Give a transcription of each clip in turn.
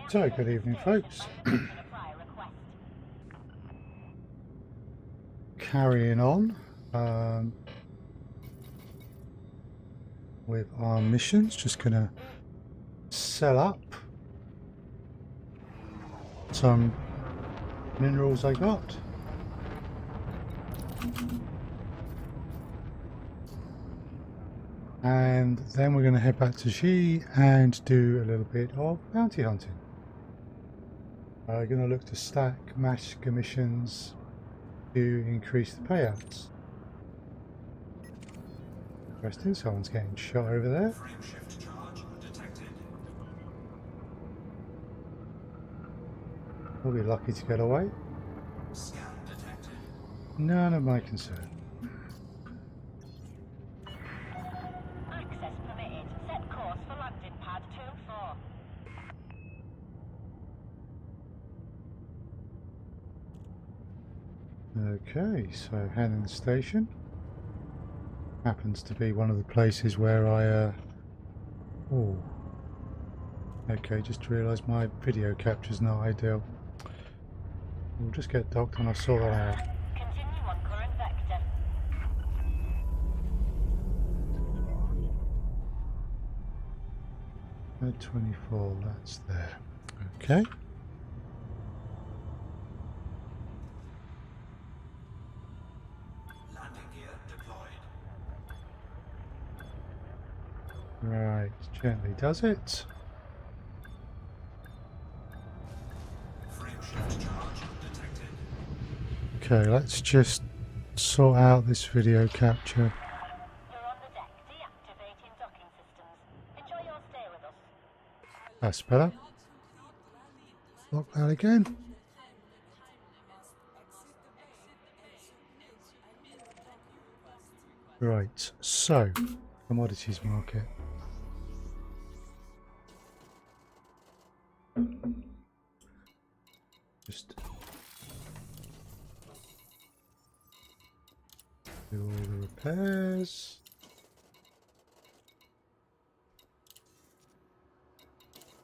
So, good evening, folks. Carrying on with our missions. Just gonna sell up some minerals I got. And then we're going to head back to Xi and do a little bit of bounty hunting. We're going to look to stack mass commissions to increase the payouts. Interesting, someone's getting shot over there. We'll be lucky to get away. None of my concern. Access permitted. Set course for landing pad 2-4. Okay, so Hannon Station happens to be one of the places where I oh, okay, just realised my video capture's not ideal. We'll just get docked and I'll sort that out. Continue on current vector. At 24, that's there. Okay. Right, gently does it. Okay, let's just sort out this video capture. You're on the deck, deactivating docking systems. Enjoy your stay with us. That's better. Lock that again. Right, so commodities market. Just do all the repairs.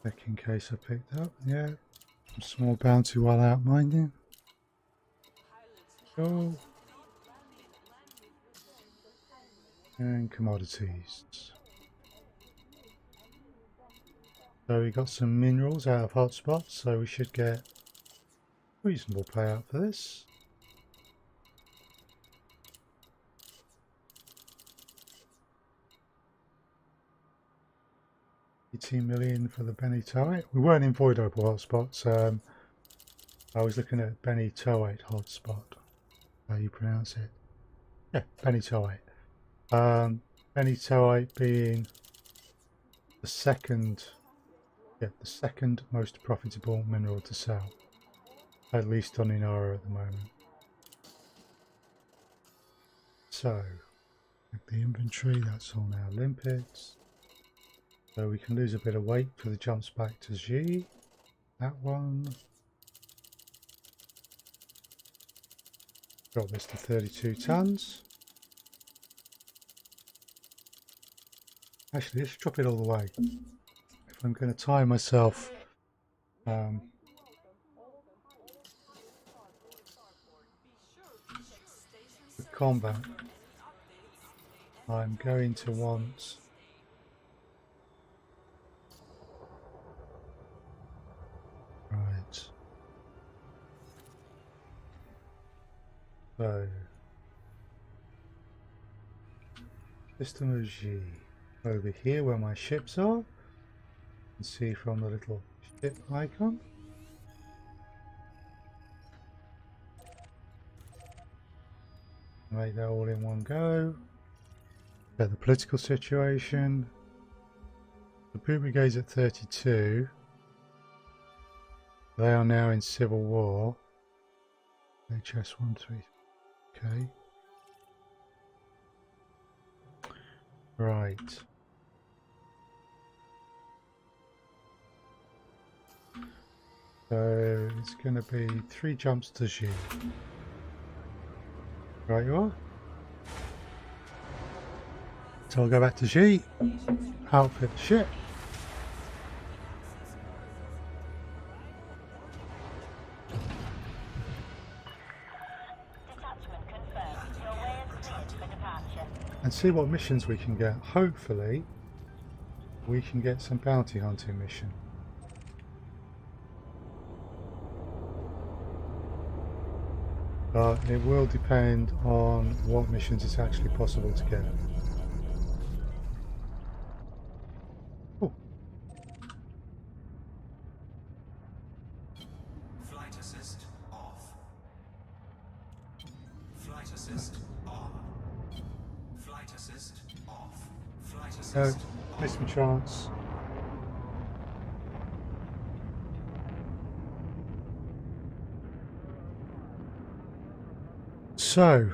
Check in case I picked up. Yeah, some small bounty while out mining. Go. And commodities. So we got some minerals out of hotspots, so we should get reasonable payout for this. $18 million for the Benitoite. We weren't in void opal hotspots. I was looking at Benitoite hotspot. How you pronounce it? Yeah, Benitoite. Benitoite being the second most profitable mineral to sell, at least on Inara at the moment. So, the inventory, that's all now limpets. So we can lose a bit of weight for the jumps back to G. That one. Drop this to 32 tons. Actually, let's drop it all the way. If I'm going to tie myself to combat, I'm going to want right. So system of G over here where my ships are. You can see from the little ship icon. Make that all in one go. Get the political situation. The Boot Brigade's at 32. They are now in civil war. HS-13. Okay. Right. So it's going to be 3 jumps to G. Right you are. So I'll go back to G, outfit the ship. Detachment confirmed. Your way is cleared for departure. And see what missions we can get. Hopefully we can get some bounty hunting mission. But it will depend on what missions it's actually possible to get. Oh. Flight assist off. Flight assist on. Flight assist off. Flight assist Missed my chance. So,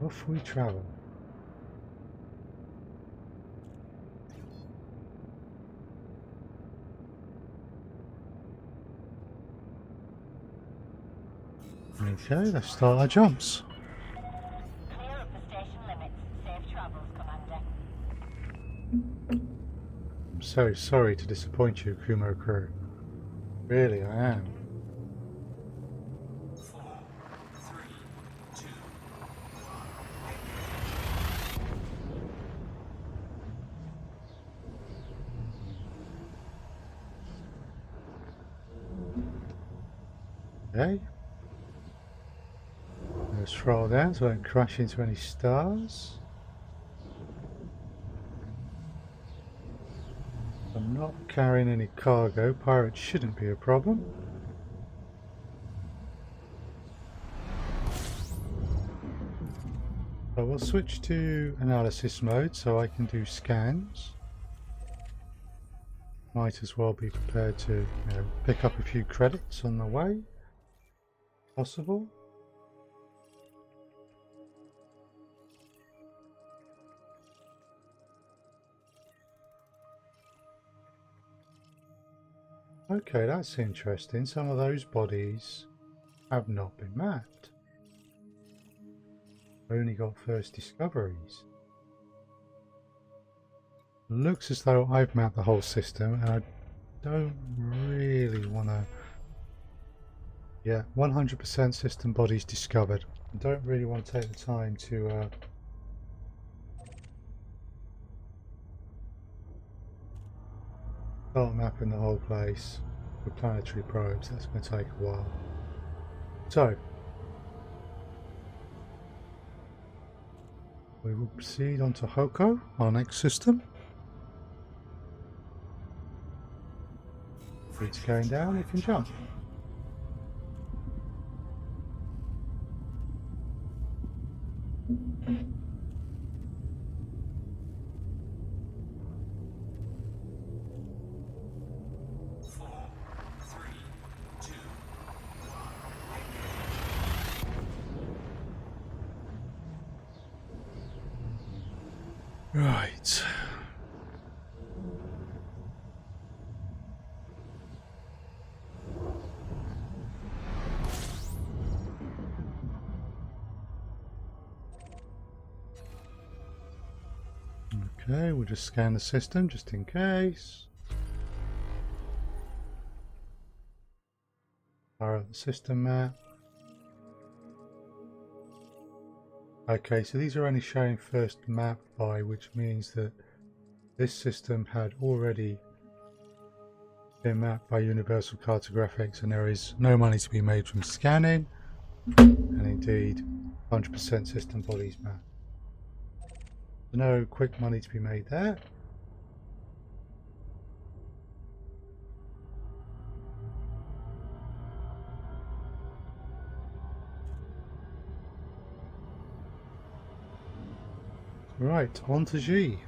off we travel. Okay, let's start our jumps. Clear of the station limits. Safe travels, Commander. I'm so sorry to disappoint you, Kumo crew. Really, I am. 4, 3, 2, Okay. Let's throttle down so I don't crash into any stars. I'm not carrying any cargo. Pirates shouldn't be a problem. So we'll switch to analysis mode so I can do scans. Might as well be prepared to pick up a few credits on the way. Possible. Okay, that's interesting. Some of those bodies have not been mapped. Only got first discoveries. Looks as though I've mapped the whole system and I don't really want to... Yeah, 100% system bodies discovered. I don't really want to take the time to start mapping the whole place with planetary probes. That's going to take a while. So, we will proceed on to Hoko, our next system. If it's going down, we can jump. Right. Okay, we'll just scan the system just in case. Fire up the system map. Okay, so these are only showing first map by, which means that this system had already been mapped by Universal Cartographics, and there is no money to be made from scanning, and indeed 100% system bodies map. No quick money to be made there. Right, on to G.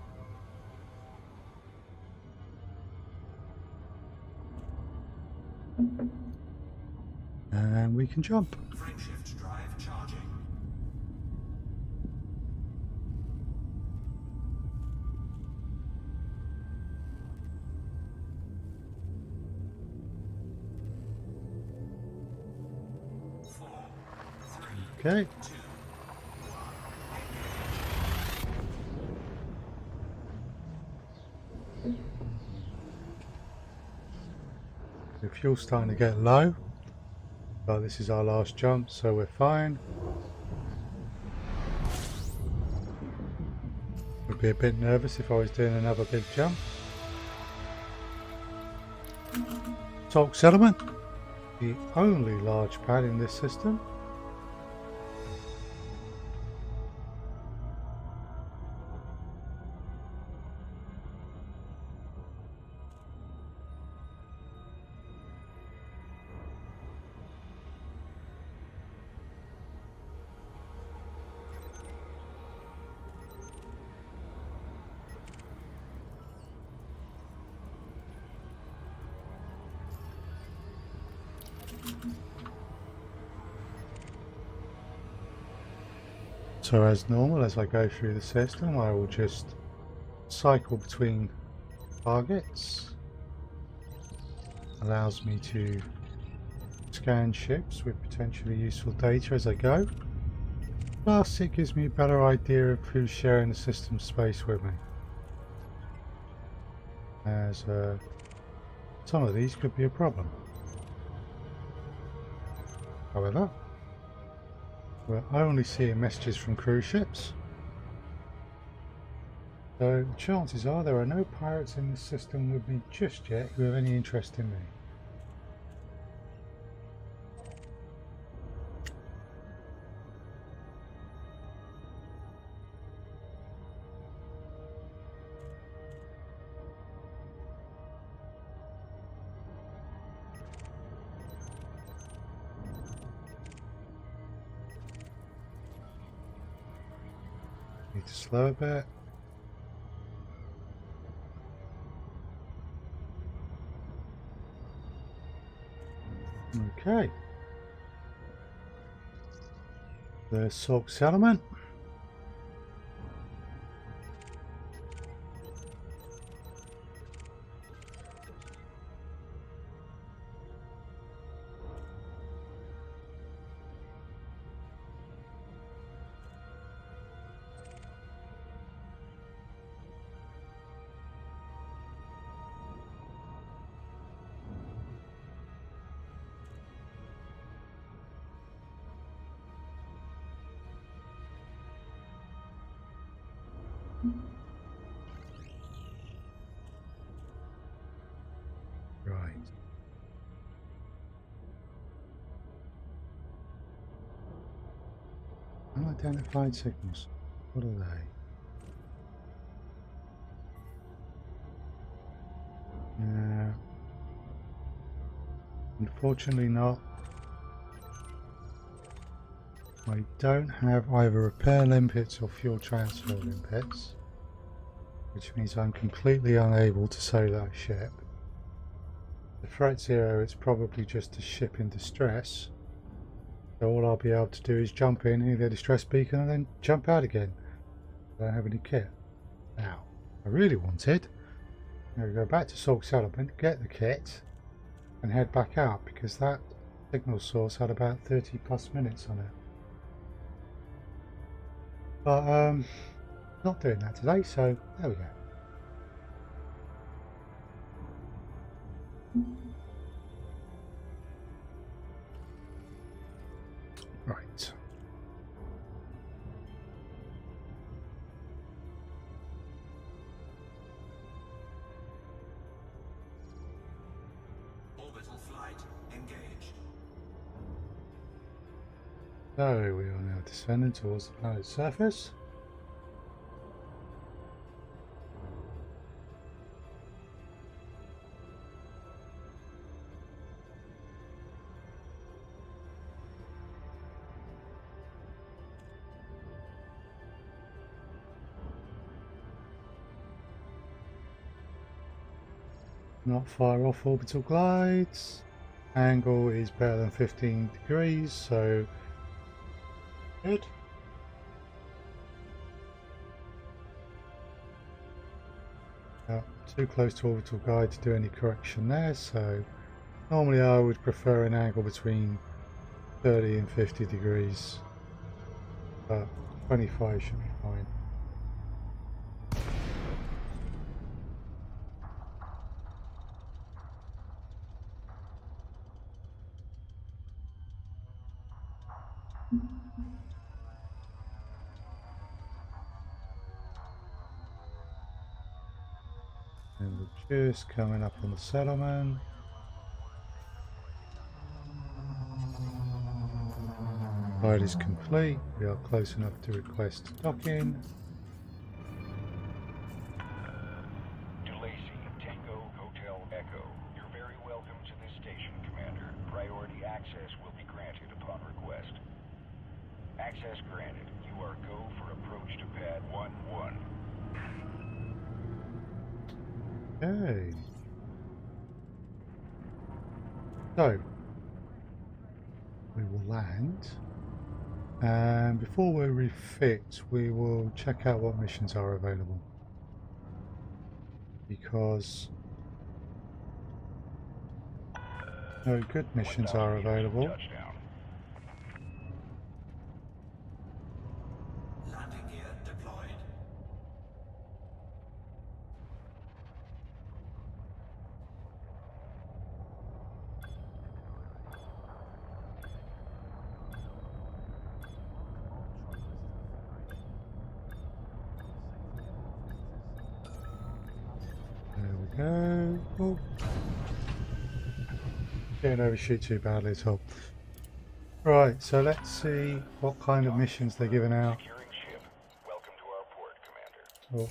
And we can jump. Frameshift drive charging. Four, three, Okay. 2, The fuel's starting to get low, but this is our last jump, so we're fine. Would be a bit nervous if I was doing another big jump. Salt settlement, the only large pad in this system. So as normal, as I go through the system, I will just cycle between targets. Allows me to scan ships with potentially useful data as I go. Plus, it gives me a better idea of who's sharing the system space with me. As some of these could be a problem. However, we're only seeing messages from cruise ships. So chances are there are no pirates in this system with me just yet who have any interest in me. Need to slow a bit. Okay. The Silk Settlement. Right. Unidentified signals. What are they? Unfortunately not. I don't have either repair limpets or fuel transfer limpets, which means I'm completely unable to sail that ship. The threat zero is probably just a ship in distress, so all I'll be able to do is jump in, hear the distress beacon, and then jump out again. I don't have any kit. Now, I really wanted to go back to Silk Settlement, get the kit, and head back out, because that signal source had about 30 plus minutes on it. But Not doing that today, so there we go. Right. Orbital flight engaged. So we are now descending towards the planet's surface. Not far off orbital glides. Angle is better than 15 degrees, so good. Too close to orbital guide to do any correction there, so normally I would prefer an angle between 30 and 50 degrees, but 25 should be fine. And we're just coming up on the settlement. Ride is complete. We are close enough to request docking. DeLacy, Tango Hotel Echo. You're very welcome to this station, Commander. Priority access will be granted upon request. Access granted. You are go for approach to pad 1-1. Okay. So, we will land. And before we refit, we will check out what missions are available. Because no good missions are available. Touchdown. Landing gear deployed. There we go. Oh. Didn't overshoot too badly at all. Right, so let's see what kind of missions they're giving out. Securing ship. Welcome to our port, Commander. Oh.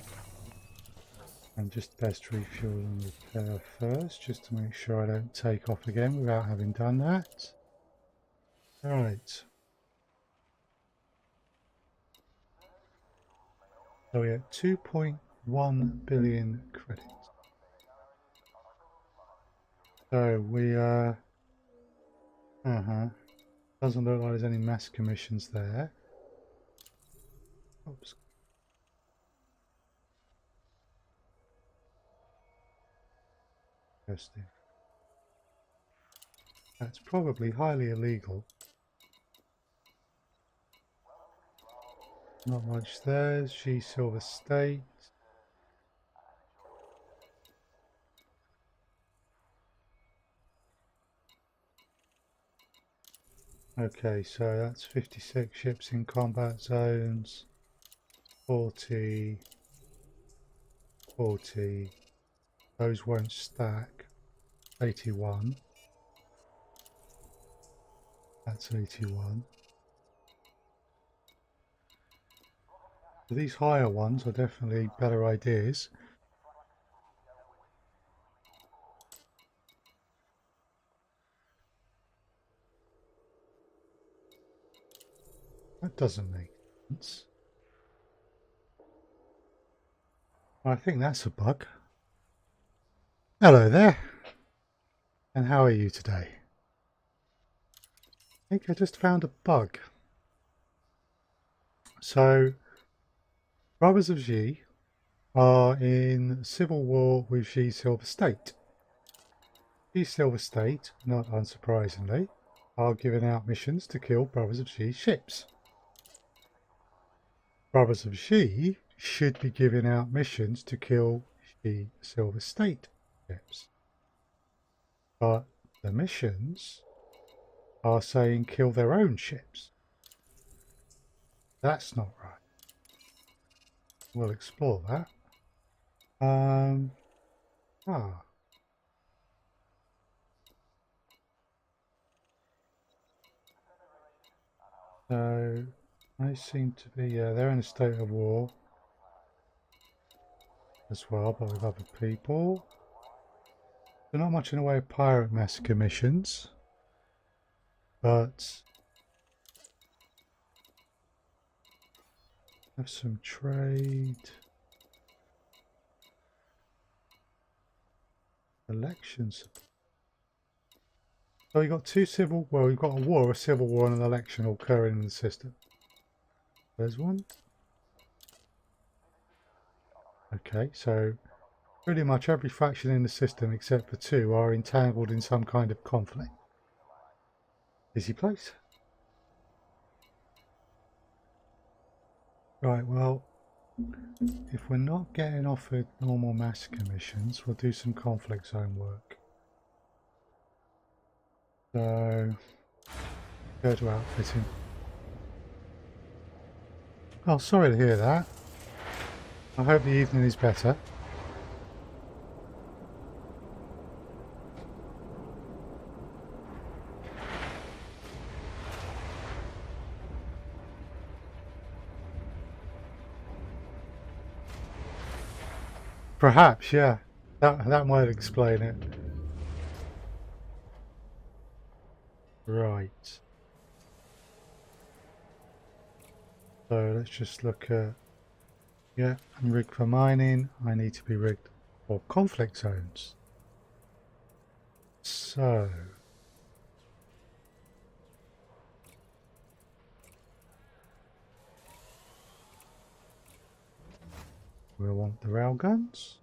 And just best refuel and repair first, just to make sure I don't take off again without having done that. Right. So we have 2.1 billion credits. So we doesn't look like there's any mass commissions there. Oops. Interesting. That's probably highly illegal. Not much there. Silver State. Okay, so that's 56 ships in combat zones. 40. Those won't stack. 81. That's 81. So these higher ones are definitely better ideas. That doesn't make sense. I think that's a bug. Hello there. And how are you today? I think I just found a bug. So, Brothers of Xi are in civil war with Xi Silver State. Xi Silver State, not unsurprisingly, are giving out missions to kill Brothers of Xi's ships. Brothers of Xi should be giving out missions to kill the Silver State ships. But the missions are saying kill their own ships. That's not right. We'll explore that. So they seem to be, they're in a state of war as well, but with other people. They're not much in the way of pirate massacre missions, but have some trade. Elections. So we've got two civil, well, we've got a war, a civil war, and an election occurring in the system. There's one. Okay, so pretty much every faction in the system except for two are entangled in some kind of conflict. Busy place. Right, well, if we're not getting offered normal massacre missions, we'll do some conflict zone work. So, go to outfitting. Oh, sorry to hear that. I hope the evening is better. Perhaps, yeah. That might explain it. Right. So let's just look at, yeah, I'm rigged for mining. I need to be rigged for conflict zones. So, we'll want the railguns.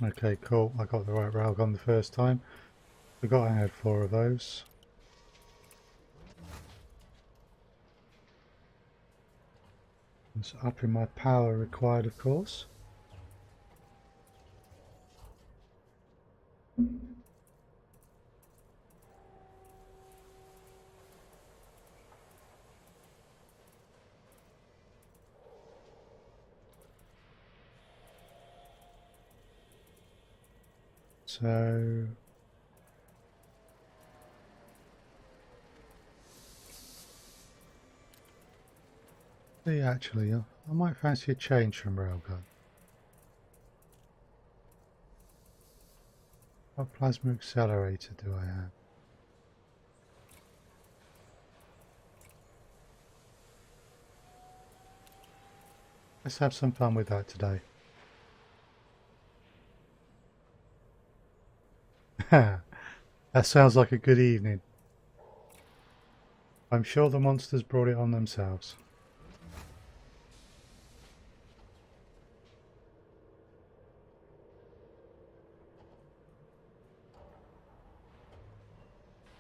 Okay, cool. I got the right railgun the first time. Forgot I had 4 of those. It's upping my power required, of course. So, see, actually, I might fancy a change from railgun. What plasma accelerator do I have? Let's have some fun with that today. That sounds like a good evening. I'm sure the monsters brought it on themselves.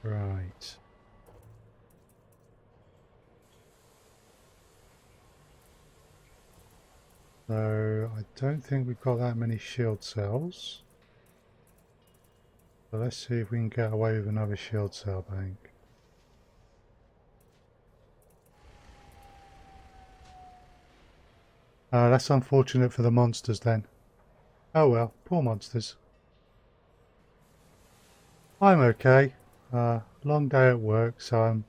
Right. So I don't think we've got that many shield cells. So let's see if we can get away with another shield cell bank. That's unfortunate for the monsters then. Oh well, poor monsters. I'm okay. Long day at work, so I'm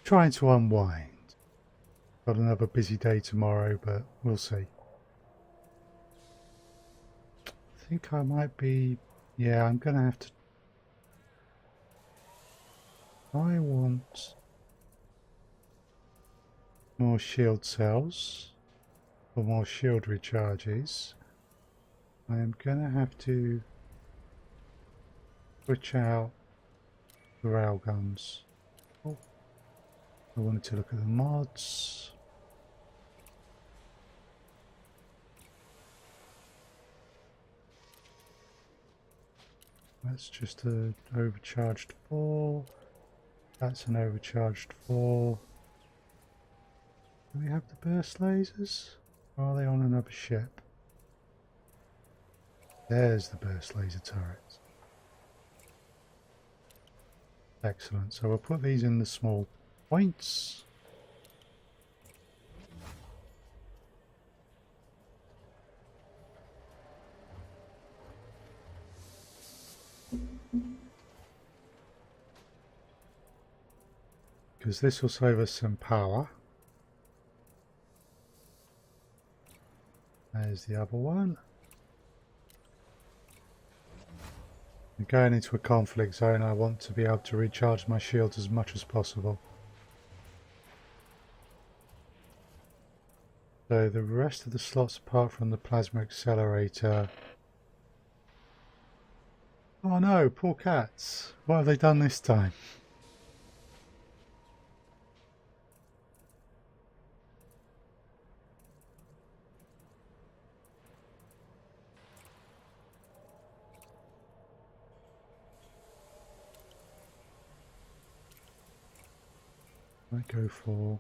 trying to unwind. Got another busy day tomorrow, but we'll see. I think I might be... Yeah, I'm going to have to... I want more shield cells for more shield recharges. I am going to have to switch out the railguns. Oh, I wanted to look at the mods. That's just an overcharged 4. That's an overcharged 4. Do we have the burst lasers? Or are they on another ship? There's the burst laser turrets. Excellent. So we'll put these in the small points. Because this will save us some power. There's the other one. Going into a conflict zone, I want to be able to recharge my shields as much as possible. So the rest of the slots apart from the plasma accelerator... Oh no, poor cats. What have they done this time? I go for...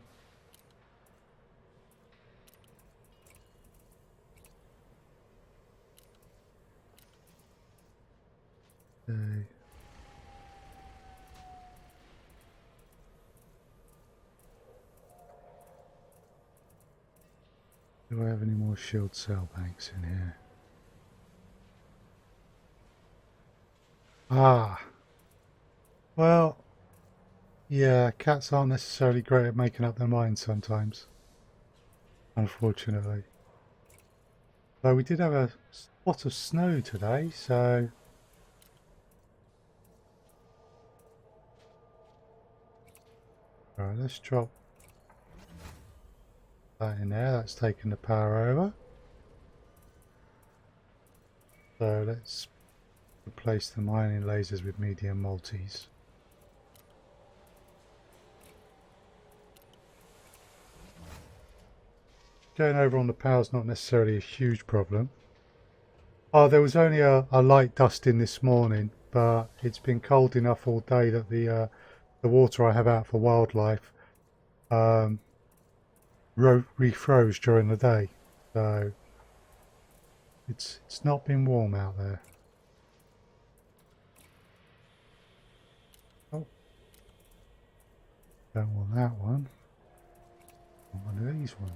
Okay. Do I have any more shield cell banks in here? Ah! Well, yeah, cats aren't necessarily great at making up their minds sometimes. Unfortunately. Though we did have a spot of snow today, so... Alright, let's drop that in there. That's taken the power over. So let's replace the mining lasers with medium multis. Going over on the power is not necessarily a huge problem. Oh, there was only a light dusting this morning, but it's been cold enough all day that the water I have out for wildlife refroze during the day, so it's not been warm out there. Oh, don't want that one. I want one of these ones.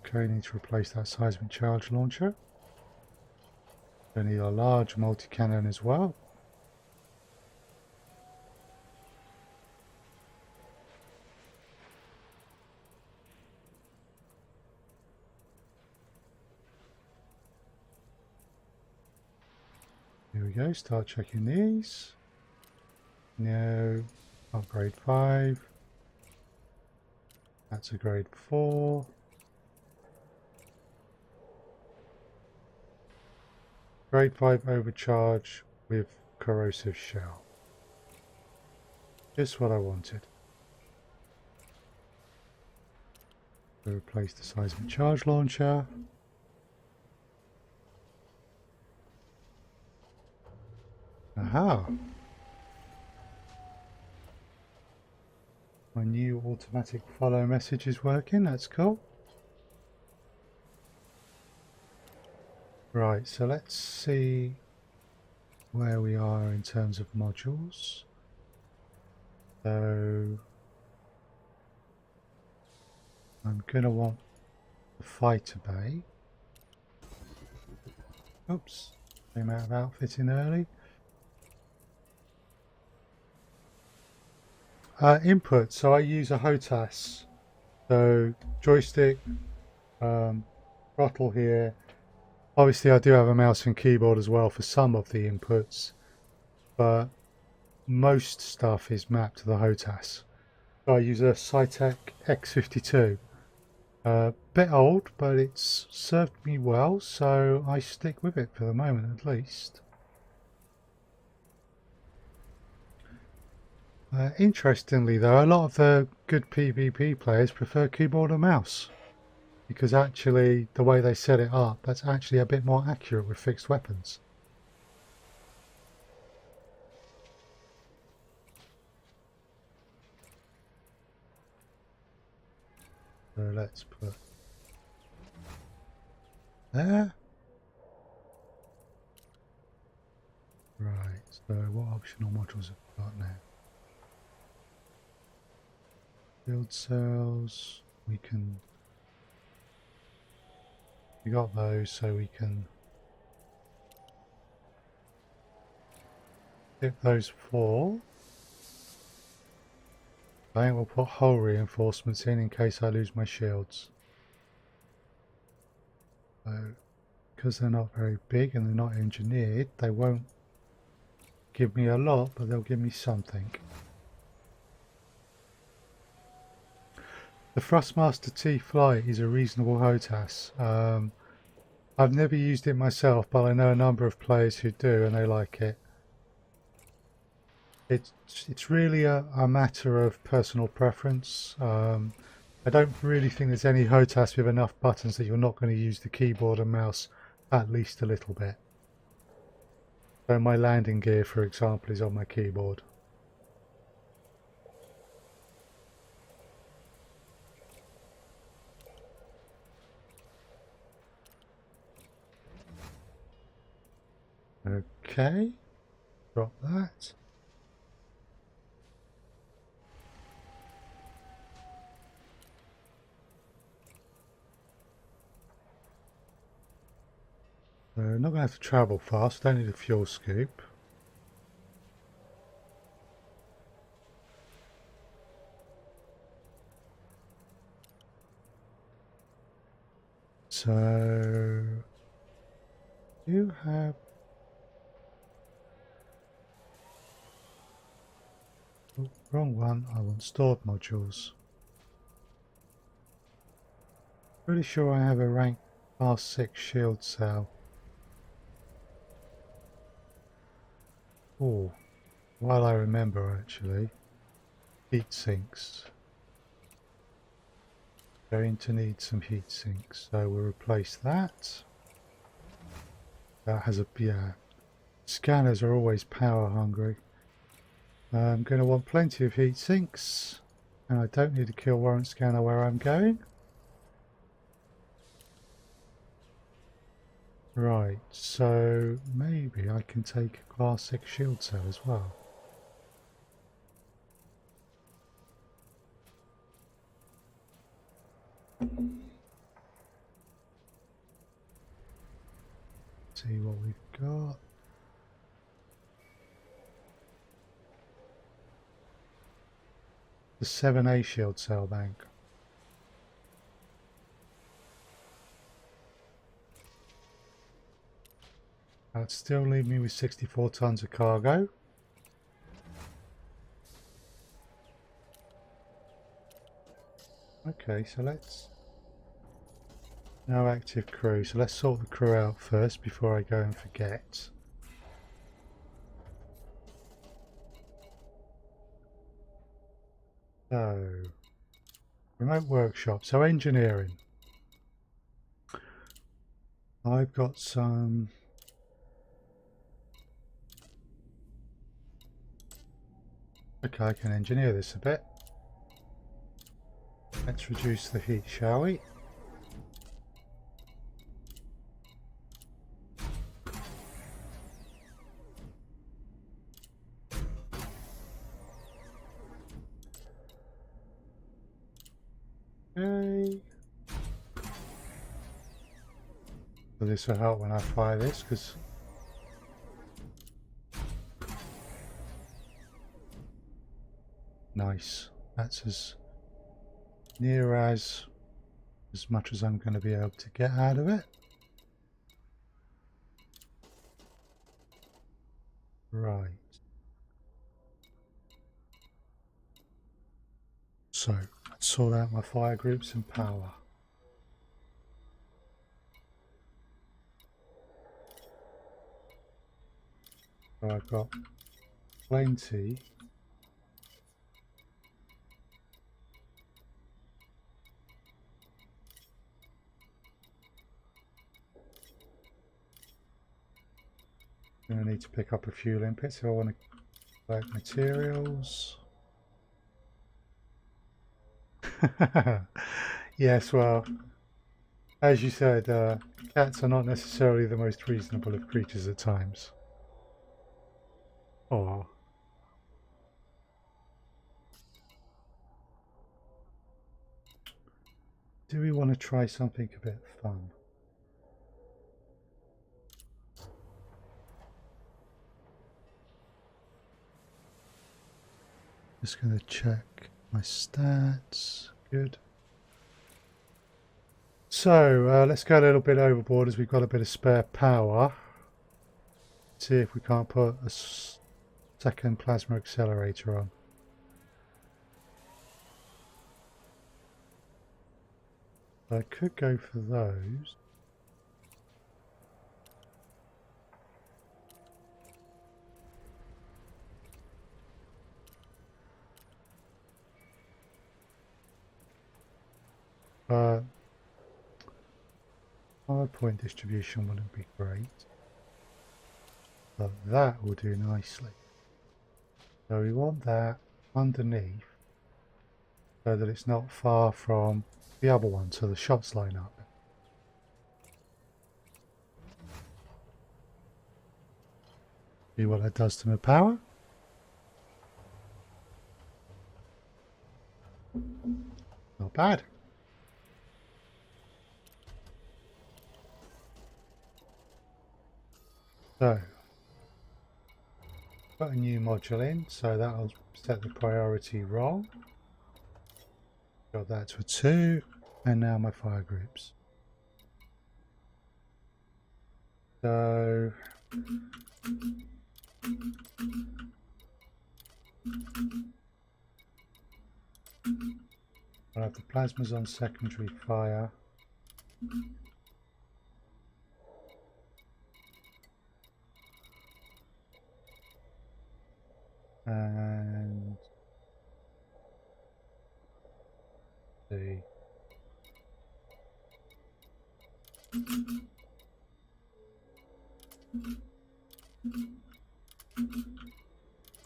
Okay, need to replace that seismic charge launcher. I need a large multi-cannon as well. Here we go, start checking these. No, upgrade 5. That's a grade 4. Grade 5 overcharge with corrosive shell. Just what I wanted. So replace the seismic charge launcher. Aha! My new automatic follow message is working, that's cool. Right, so let's see where we are in terms of modules. So I'm going to want the fighter bay. Oops, came out of outfitting early. Input, so I use a HOTAS. So joystick, throttle here. Obviously I do have a mouse and keyboard as well for some of the inputs, but most stuff is mapped to the HOTAS. So I use a Cytec X52. Bit old, but it's served me well, so I stick with it for the moment at least. Interestingly though, a lot of the good PvP players prefer keyboard and mouse, because actually the way they set it up, that's actually a bit more accurate with fixed weapons. So let's put there. Right, so what optional modules have we got now? Field cells, we got those, so we can hit those 4. I think we'll put hull reinforcements in case I lose my shields. So, because they're not very big and they're not engineered, they won't give me a lot, but they'll give me something. The Thrustmaster T Flight is a reasonable HOTAS. I've never used it myself, but I know a number of players who do and they like it. It's really a matter of personal preference. I don't really think there's any HOTAS with enough buttons that you're not going to use the keyboard and mouse at least a little bit. So my landing gear, for example, is on my keyboard. Okay, drop that. Not going to have to travel fast, don't need a fuel scoop. So, you have... Oh, wrong one, I want stored modules. Pretty sure I have a rank class 6 shield cell. Oh, while I remember actually, heat sinks. Going to need some heat sinks, so we'll replace that. That has a, yeah, scanners are always power hungry. I'm going to want plenty of heat sinks, and I don't need a kill warrant scanner where I'm going. Right, so maybe I can take a class 6 shield cell as well. See what we've got. The 7A shield cell bank. That'd still leave me with 64 tons of cargo. Okay, so let's... No active crew, so let's sort the crew out first before I go and forget. So, remote workshop, so engineering. I've got some... Okay, I can engineer this a bit. Let's reduce the heat, shall we? Okay. So this will help when I fire this, because nice. That's as near as much as I'm going to be able to get out of it. Right. So let's sort out my fire groups and power. So I've got plenty Going to need to pick up a few limpets if I want to collect materials. Yes, well, as you said, cats are not necessarily the most reasonable of creatures at times. Oh. Do we want to try something a bit fun? Just going to check my stats. Good. So let's go a little bit overboard as we've got a bit of spare power. See if we can't put a second plasma accelerator on. I could go for those. But power point distribution wouldn't be great. But that will do nicely. So we want that underneath so that it's not far from the other one, so the shots line up. See what that does to my power. Not bad. So, put a new module in, so that'll set the priority wrong. Got that to a 2, and now my fire groups. So, I'll have the plasmas on secondary fire. And the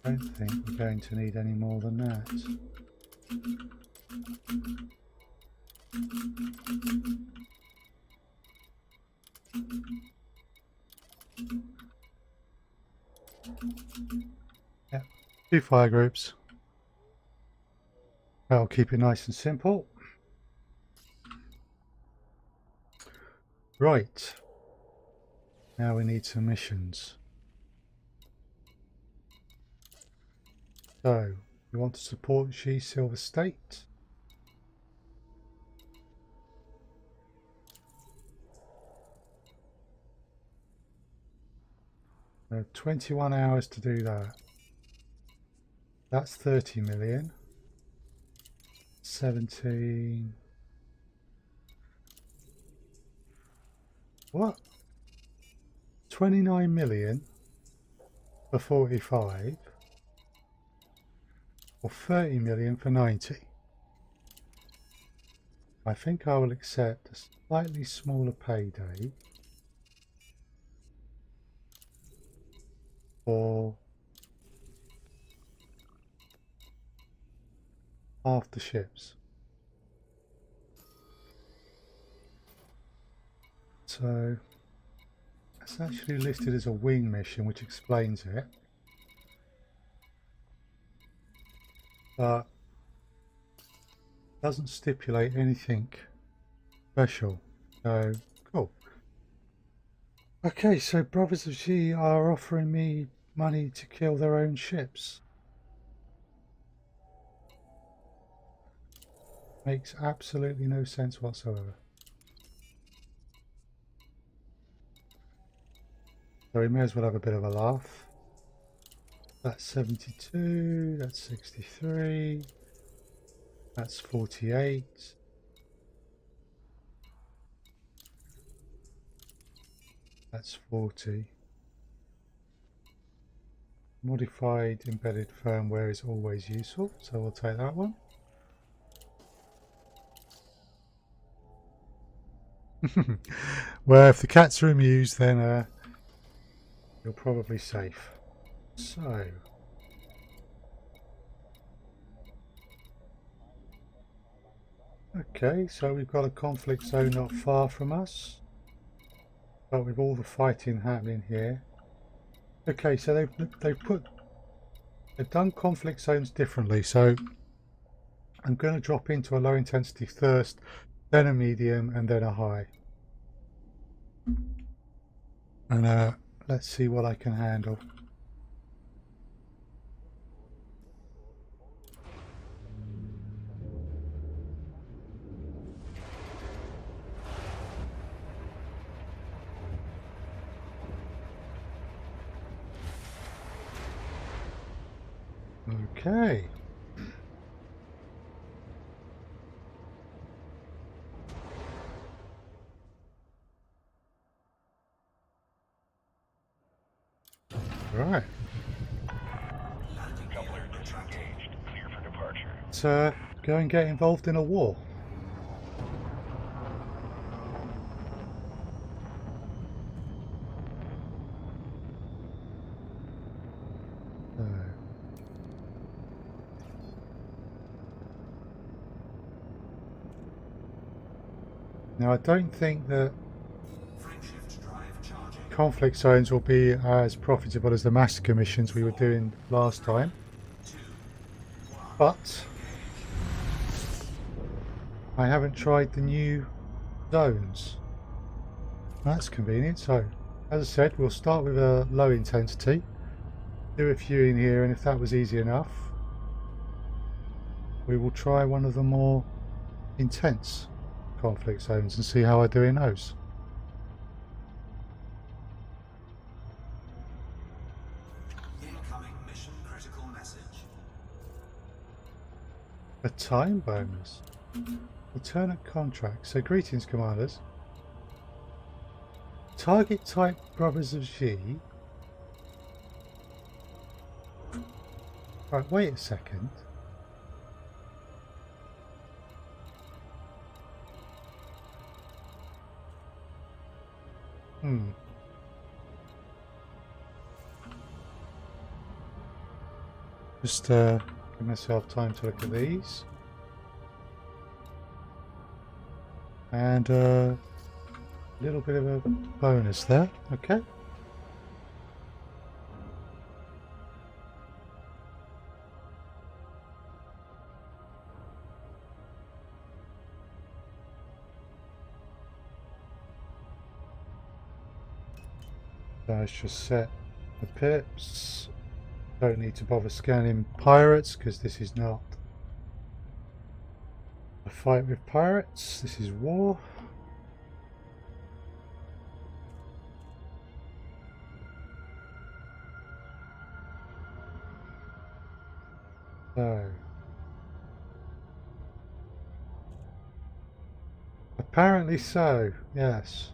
I don't think we're going to need any more than that. Yeah, 2 fire groups. I'll keep it nice and simple. Right. Now we need some missions. So, we want to support Silver State. We have 21 hours to do that. That's 30 million. 17. What? 29 million for 45. Or 30 million for 90. I think I will accept a slightly smaller payday for half the ships. So it's actually listed as a wing mission, which explains it. But doesn't stipulate anything special. So cool. Okay, so Brothers of G are offering me money to kill their own ships. Makes absolutely no sense whatsoever. So we may as well have a bit of a laugh. That's 72, that's 63, that's 48. That's 40. Modified embedded firmware is always useful, so we'll take that one. Well, if the cats are amused, then you're probably safe. So, okay, so we've got a conflict zone not far from us, but with all the fighting happening here. Okay, so they've done conflict zones differently. So I'm going to drop into a low intensity first, then a medium, and then a high. And let's see what I can handle. Okay. Right. Coupler disengaged. Clear for departure. Let's go and get involved in a war. Now I don't think that conflict zones will be as profitable as the massacre missions we were doing last time, but I haven't tried the new zones. That's convenient. So as I said, we'll start with a low intensity, do a few in here, and if that was easy enough, we will try one of the more intense conflict zones and see how I do in those. Incoming mission critical message. A time bonus. Alternate contract. So greetings, commanders. Target type Brothers of Xi. Right, wait a second. Just give myself time to look at these. And a little bit of a bonus there, okay. So let's just set the pips. Don't need to bother scanning pirates because this is not a fight with pirates, this is war. So apparently so, yes.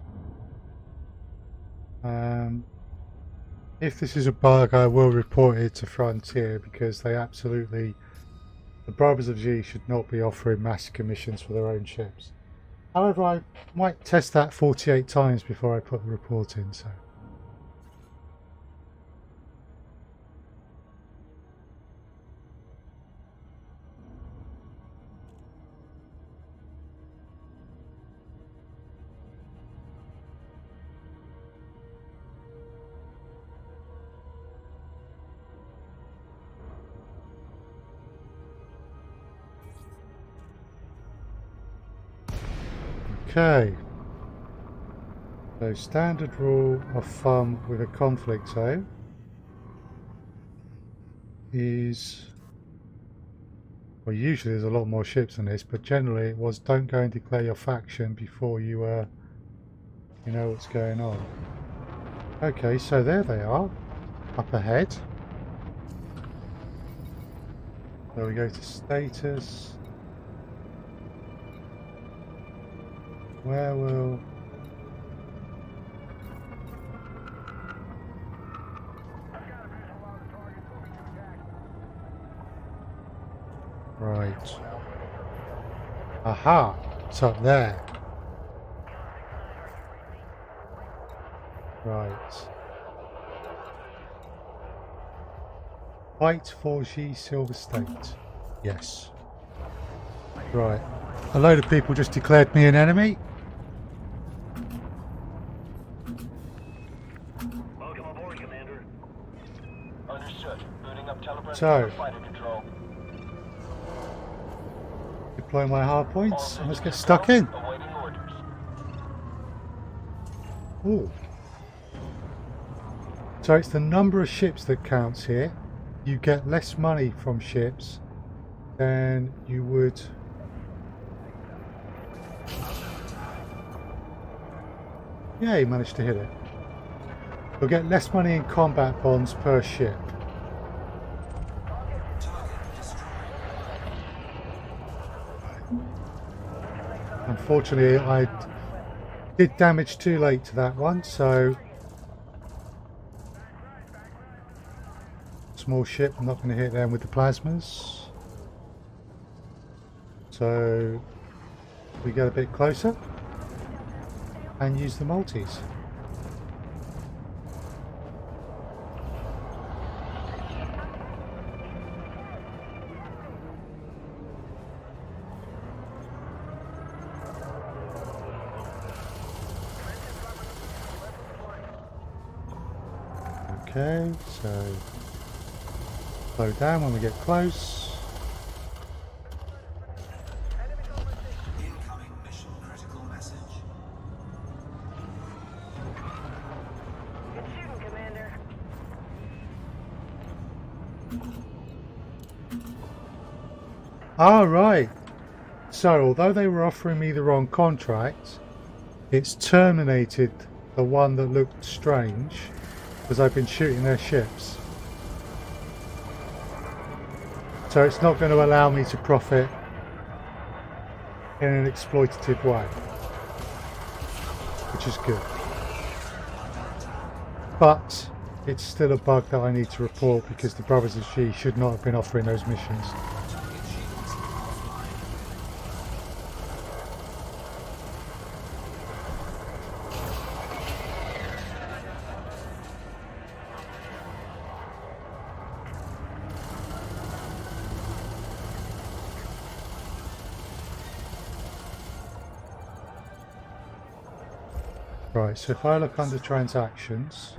If this is a bug, I will report it to Frontier because they absolutely, the Brothers of Xi should not be offering massacre missions for their own ships. However, I might test that 48 times before I put the report in, so. Okay, so standard rule of thumb with a conflict zone is, well, usually there's a lot more ships than this, but generally it was don't go and declare your faction before you you know what's going on. Okay, so there they are, up ahead. So we go to status. Where will... Right. Aha! It's up there. Right. Fight for G Silver State. Yes. Right. A load of people just declared me an enemy. Welcome aboard, Commander. Understood. Booting up telepresence So, for fighter control. deploy my hard points All and let's get systems stuck in. go. Awaiting orders. Ooh. So it's the number of ships that counts here. You get less money from ships than you would. Yeah, he managed to hit it. You'll get less money in combat bonds per ship. Unfortunately, I did damage too late to that one, so small ship, I'm not going to hit them with the plasmas. So we get a bit closer and use the multis. Okay, so slow down when we get close. Incoming mission critical message. Good shooting, Commander. Ah, right. So, although they were offering me the wrong contract, it's terminated the one that looked strange because I've been shooting their ships. So it's not going to allow me to profit in an exploitative way, which is good. But it's still a bug that I need to report because the Brothers of G should not have been offering those missions. Right, so if I look under transactions,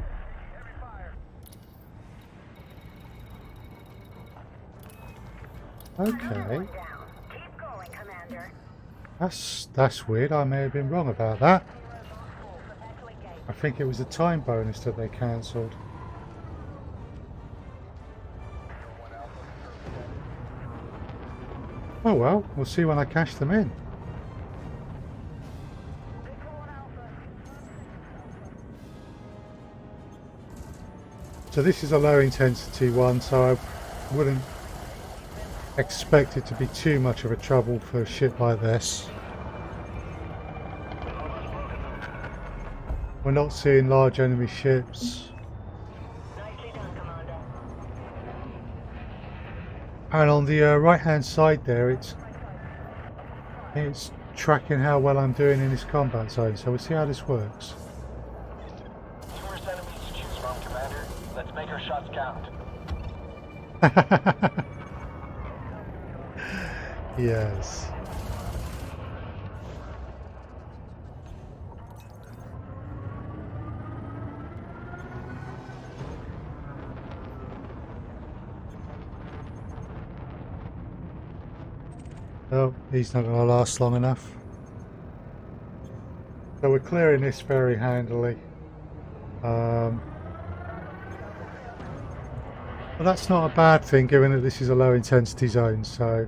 okay, Keep going, Commander. that's weird. I may have been wrong about that. I think it was a time bonus that they cancelled. Oh well, we'll see when I cash them in. So this is a low intensity one, so I wouldn't expect it to be too much of a trouble for a ship like this. We're not seeing large enemy ships. Nicely done, Commander. And on the right hand side there, it's tracking how well I'm doing in this combat zone, so we'll see how this works. Numerous enemies to choose from, Commander. Let's make our shots count. Yes. Oh, he's not going to last long enough. So we're clearing this very handily. But that's not a bad thing given that this is a low intensity zone, so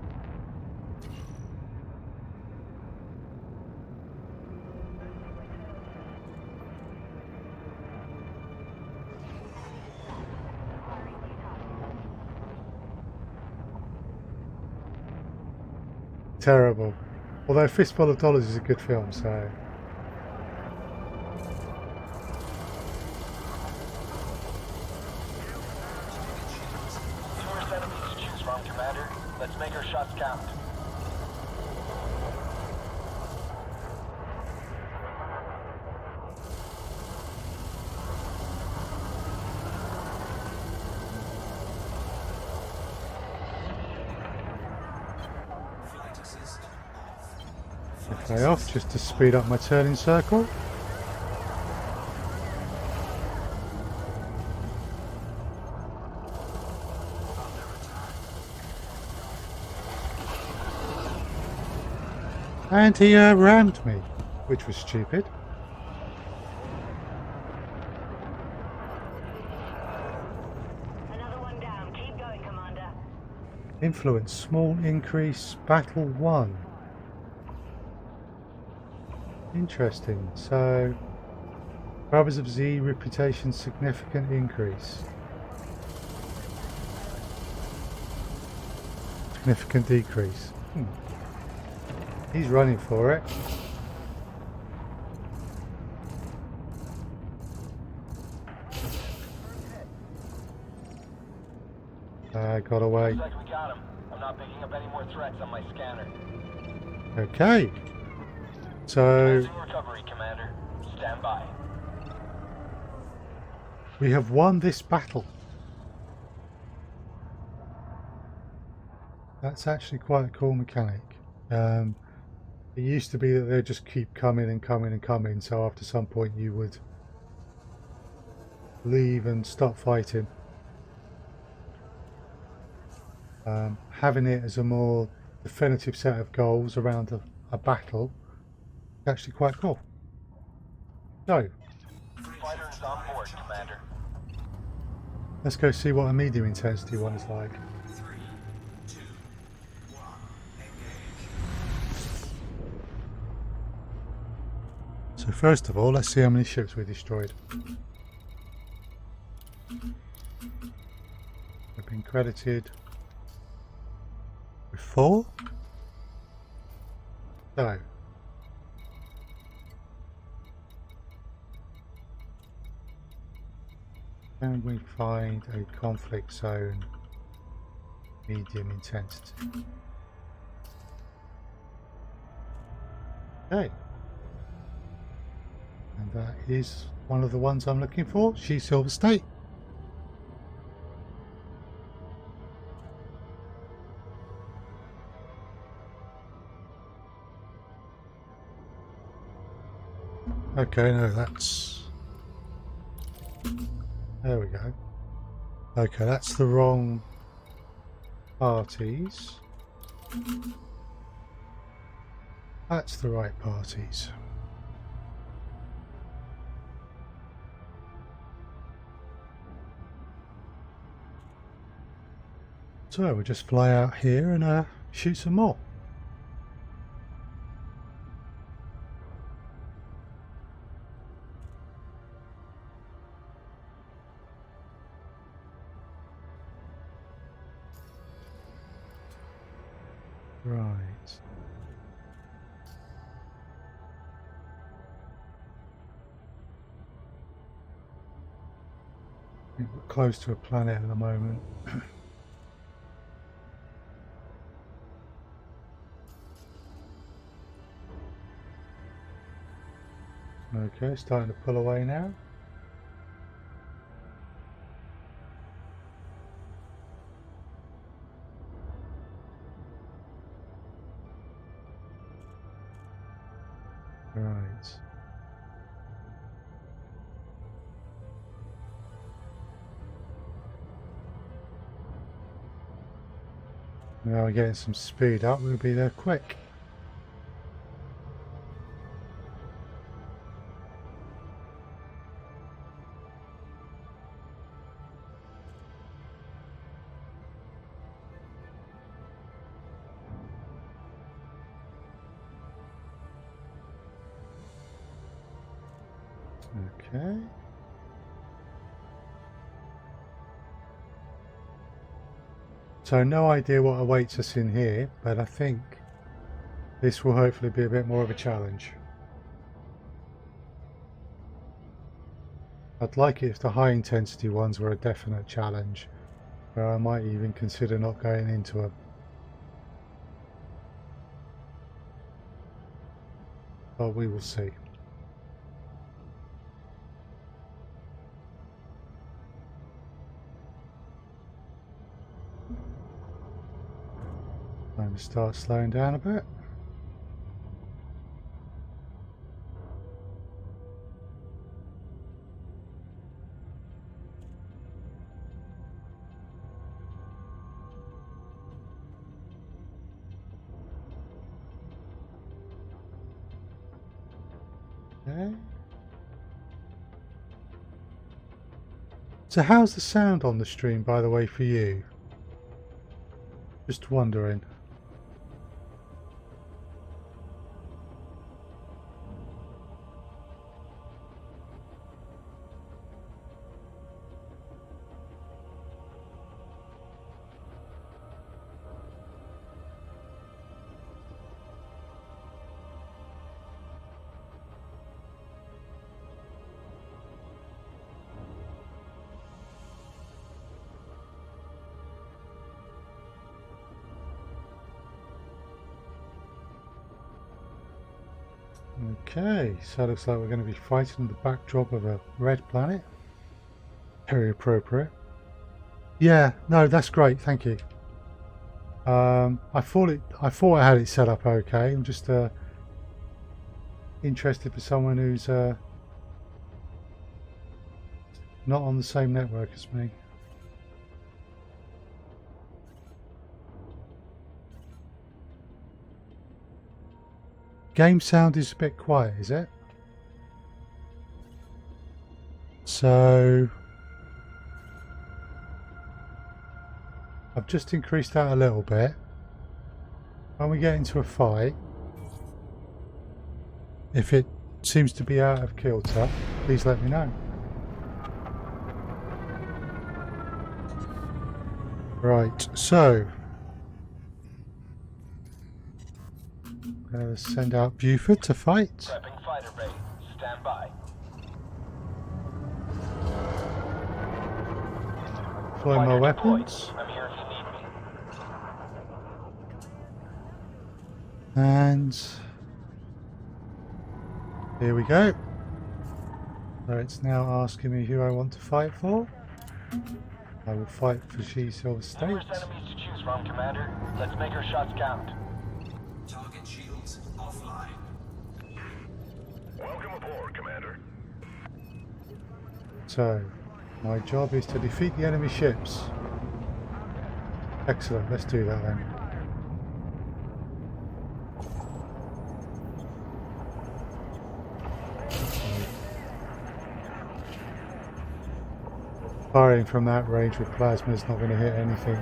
terrible. Although Fistful of Dollars is a good film, so Numerous enemies to choose from, Commander. Let's make our shots count. Okay, off just to speed up my turning circle. And he rammed me, which was stupid. Another one down. Keep going, Commander. Influence, small increase, battle 1. Interesting. So, Brothers of Z, reputation, significant increase. Significant decrease. He's running for it. Got away. Looks like we got him. I'm not picking up any more threats on my scanner. Okay. So Closing recovery, Commander. Stand by. we have won this battle. That's actually quite a cool mechanic. It used to be that they'd just keep coming and coming and coming, so after some point you would leave and stop fighting. Having it as a more definitive set of goals around a battle is actually quite cool. So, Fighter is on board, Commander. let's go see what a medium intensity one is like. 3, 2, 1, engage. So first of all, let's see how many ships we destroyed. We've been credited with 4. So, can we find a conflict zone medium intensity? Okay. And that is one of the ones I'm looking for. She's Silver State. Okay, no, that's... There we go. Okay, that's the wrong parties. That's the right parties. So we'll just fly out here and shoot some more. Right. I think we're close to a planet at the moment. Okay, starting to pull away now. Right. Now we're getting some speed up, we'll be there quick. Okay. So no idea what awaits us in here, but I think this will hopefully be a bit more of a challenge. I'd like it if the high intensity ones were a definite challenge, where I might even consider not going into them. But we will see. Time to start slowing down a bit. Okay. So how's the sound on the stream, by the way, for you? Just wondering. Okay, so it looks like we're going to be fighting in the backdrop of a red planet. Very appropriate. Yeah, no, that's great, thank you. I thought I had it set up okay. I'm just interested for someone who's not on the same network as me. Game sound is a bit quiet, is it? So I've just increased that a little bit. When we get into a fight, if it seems to be out of kilter, please let me know. Right, so send out Buford to fight. Prepping fighter ready. Stand by. Deploy my Fighter weapons. deployed. I'm here if you need me. And here we go. So it's now asking me who I want to fight for. I will fight for Silver State. Numerous enemies to choose from, Commander. Let's make our shots count. Target shields offline. Welcome aboard, Commander. So my job is to defeat the enemy ships. Excellent, let's do that then. Firing from that range with plasma is not going to hit anything.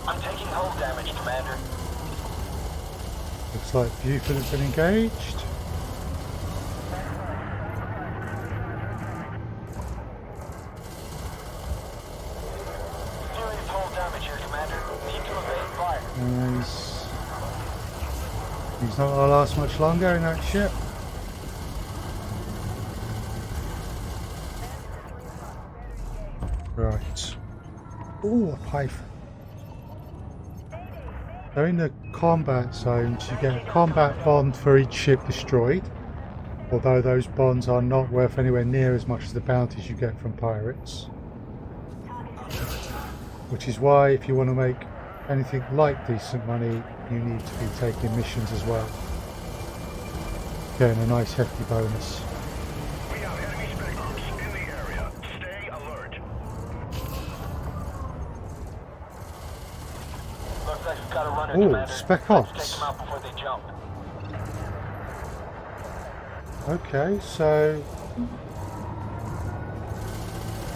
I'm taking hull damage, Commander. Looks like Buford has been engaged. Serious hull damage here, Commander. Need to evade fire. And he's not going to last much longer in that ship. Right. Ooh, a python. So in the combat zones you get a combat bond for each ship destroyed, although those bonds are not worth anywhere near as much as the bounties you get from pirates. Which is why if you want to make anything like decent money you need to be taking missions as well. Getting a nice hefty bonus. We have enemy spec groups in the area. Stay alert. Looks like we've got a runner, Ooh, Commander. spec Let's ops. take them out before they jump. Okay, so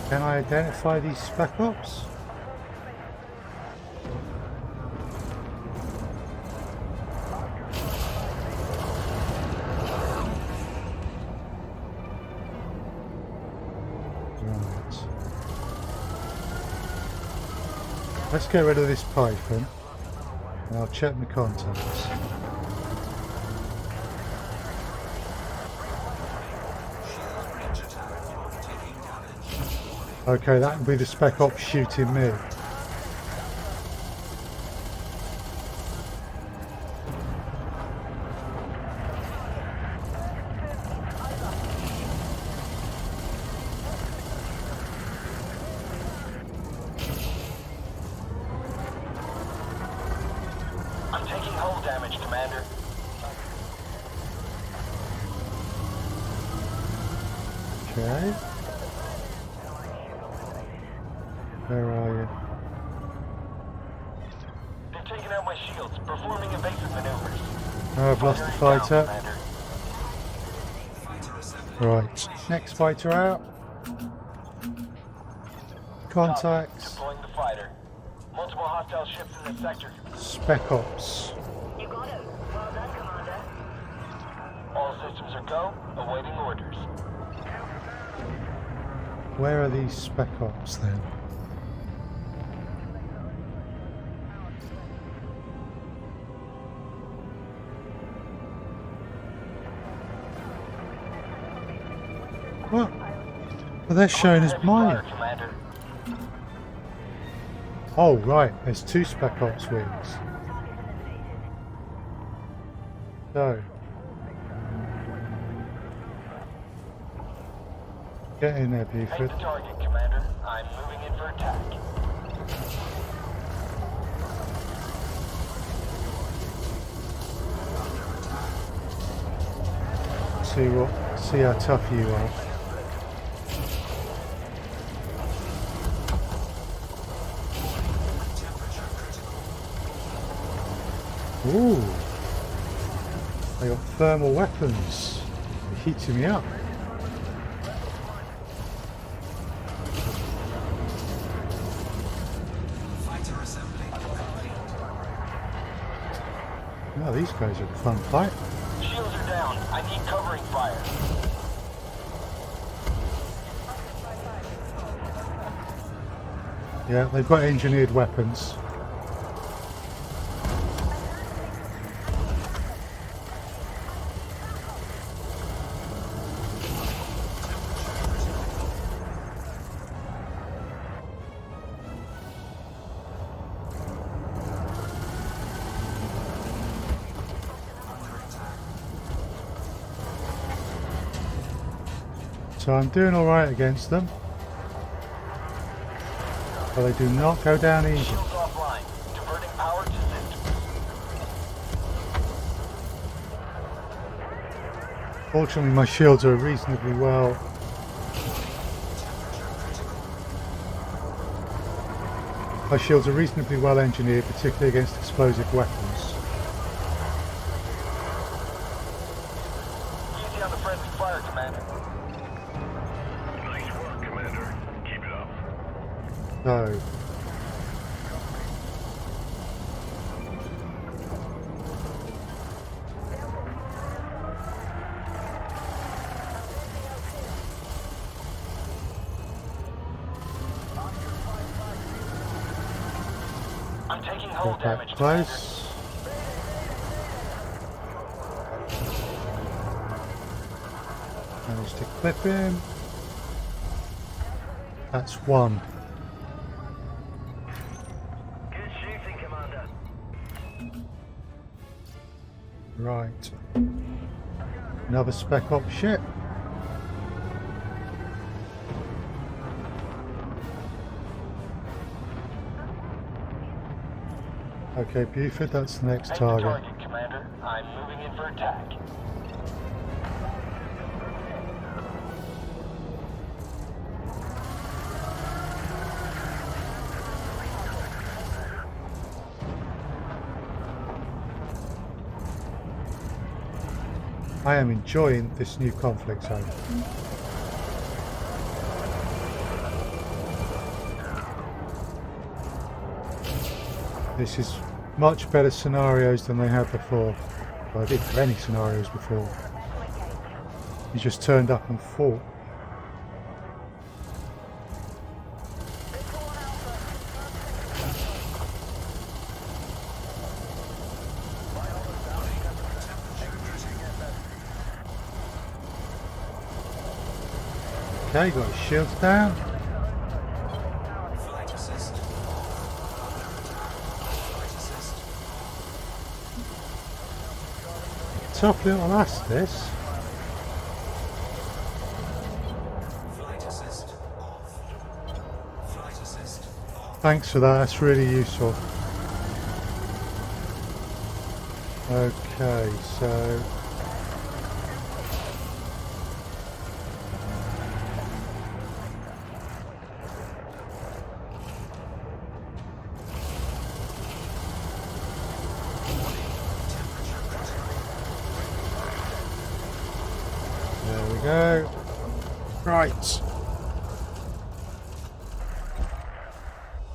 can I identify these spec ops? Right. Let's get rid of this python and I'll check the contacts. Okay, that would be the spec ops shooting me. Okay. Where are you? They're taking out my shields, performing evasive maneuvers. Oh, I've lost the Fighter is down, fighter. Commander. Right, next fighter out. Contacts. Deploying the fighter. Multiple hostile ships in the sector. Spec Ops. You got it. Well done, Commander. All systems are go, awaiting orders. Where are these Spec Ops then? What? Well, they're shown as Heavy mine. fire, Commander. Oh, right. There's 2 Spec Ops wings. So. Get in there, Take Buford. the target, Commander. I'm moving in for attack. See how tough you are. Ooh. They got thermal weapons. They're heating me up. Fighter assembly complete. Oh, these guys are a fun fight. Shields are down. I need covering fire. Yeah, they've got engineered weapons. So I'm doing alright against them. But they do not go down easy. Shields offline. Diverting power to systems. Fortunately, my shields are reasonably well. My shields are reasonably well engineered, particularly against explosive weapons. Easy on the friendly fire, Commander. Nice work, Commander. Keep it up. So, I'm taking hull get damage, that Commander. close. Managed to clip him. That's one. Good shooting, Commander. Right. Another Spec Ops ship. Okay, Buford, that's the next Take target. the target, Commander. I'm moving in for attack. I am enjoying this new conflict zone. This is much better scenarios than they had before. Well, I didn't have any scenarios before. You just turned up and fought. Okay, got his shields down. Flight assist. Flight assist. Tough little ass, this. Flight assist off. Flight assist on. Thanks for that, that's really useful. Okay, so Right.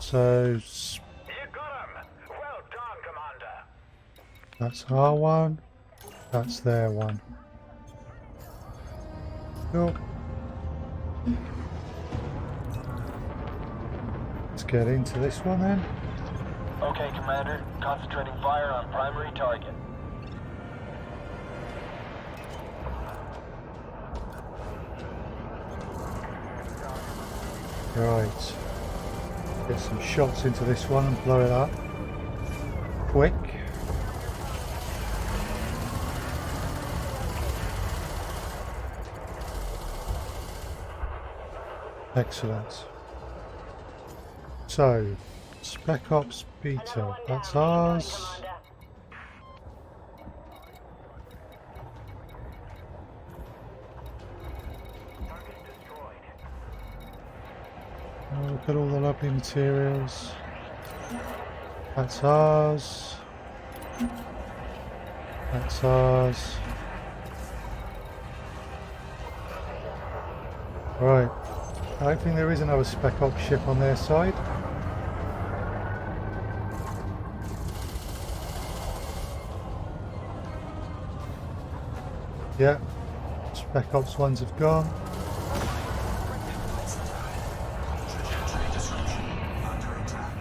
So You got him! Well done, Commander! that's our one. That's their one. Cool. Let's get into this one then. Okay, Commander. Concentrating fire on primary target. Right. Get some shots into this one and blow it up. Quick. Excellent. So, Spec Ops Beta, that's ours. Commander. Oh, look at all the lovely materials. That's ours. That's ours. Right. I don't think there is another Spec Ops ship on their side. Yeah. Spec Ops ones have gone. Trajectory disruption. Under attack.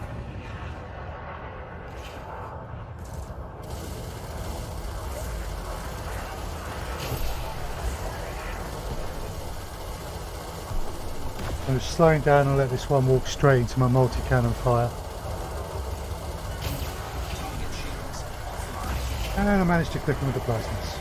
I'm just slowing down and let this one walk straight into my multi-cannon fire. Target shields offline. And I managed to click him with the plasmas.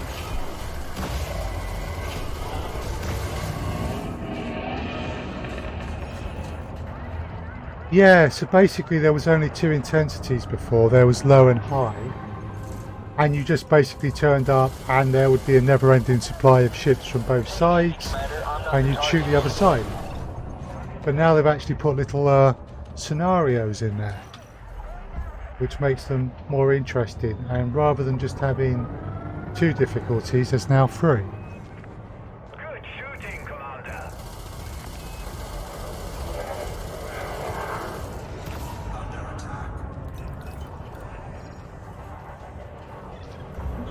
Yeah, so basically there was only two intensities before. There was low and high. And you just basically turned up and there would be a never-ending supply of ships from both sides. Commander, I'm not And you'd shoot the other side. But now they've actually put little scenarios in there, which makes them more interesting. And rather than just having two difficulties, there's now three. Good shooting, Commander. Under attack.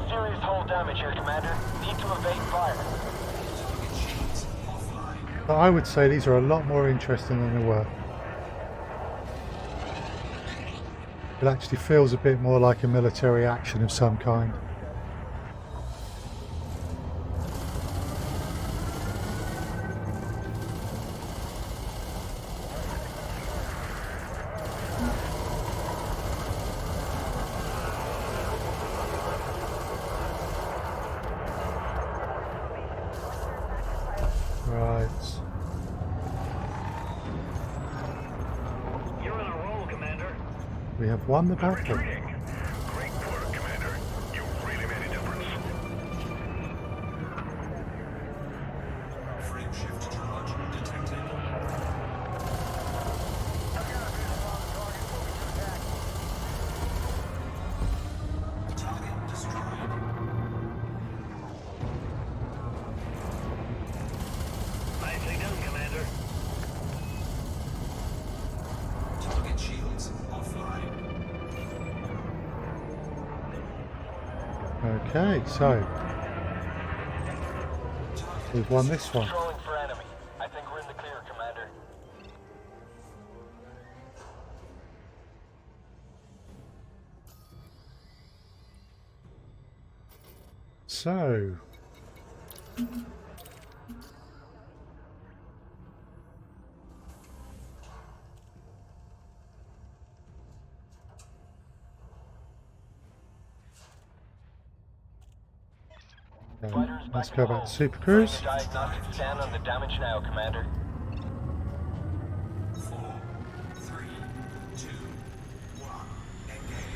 Serious hull damage here, Commander. Need to evade fire. Target shields offline. But I would say these are a lot more interesting than they were. It actually feels a bit more like a military action of some kind. Right. You're on a roll, Commander. We have won the battle. Great work, Commander. You really made a difference. Frame shift charge detected. Target destroyed. Nicely done, Commander. Target shields offline. Okay, so we've won this one. Controlling for enemy. I think we're in the clear, Commander. So Fighters let's back go at back home. to Super Cruise. Running a diagnostic scan on the damage now, Commander. 4, 3, 2, 1. Engage.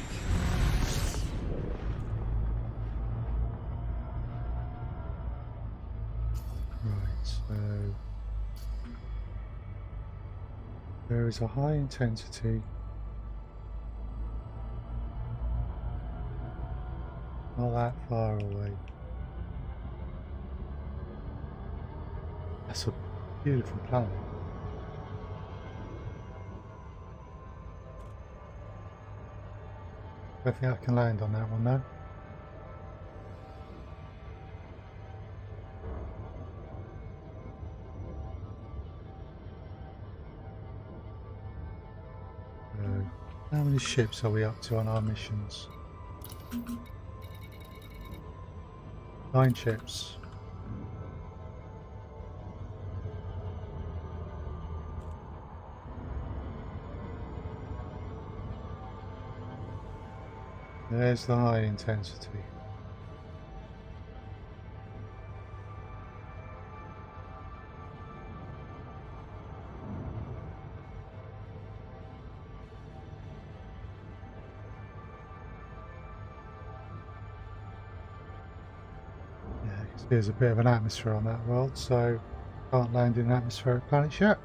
Right, so there is a high intensity. Not that far away. That's a Beautiful planet. I think I can land on that one though. How many ships are we up to on our missions? 9 ships. There's the high intensity. Yeah, you can see there's a bit of an atmosphere on that world, so can't land in atmospheric planets yet.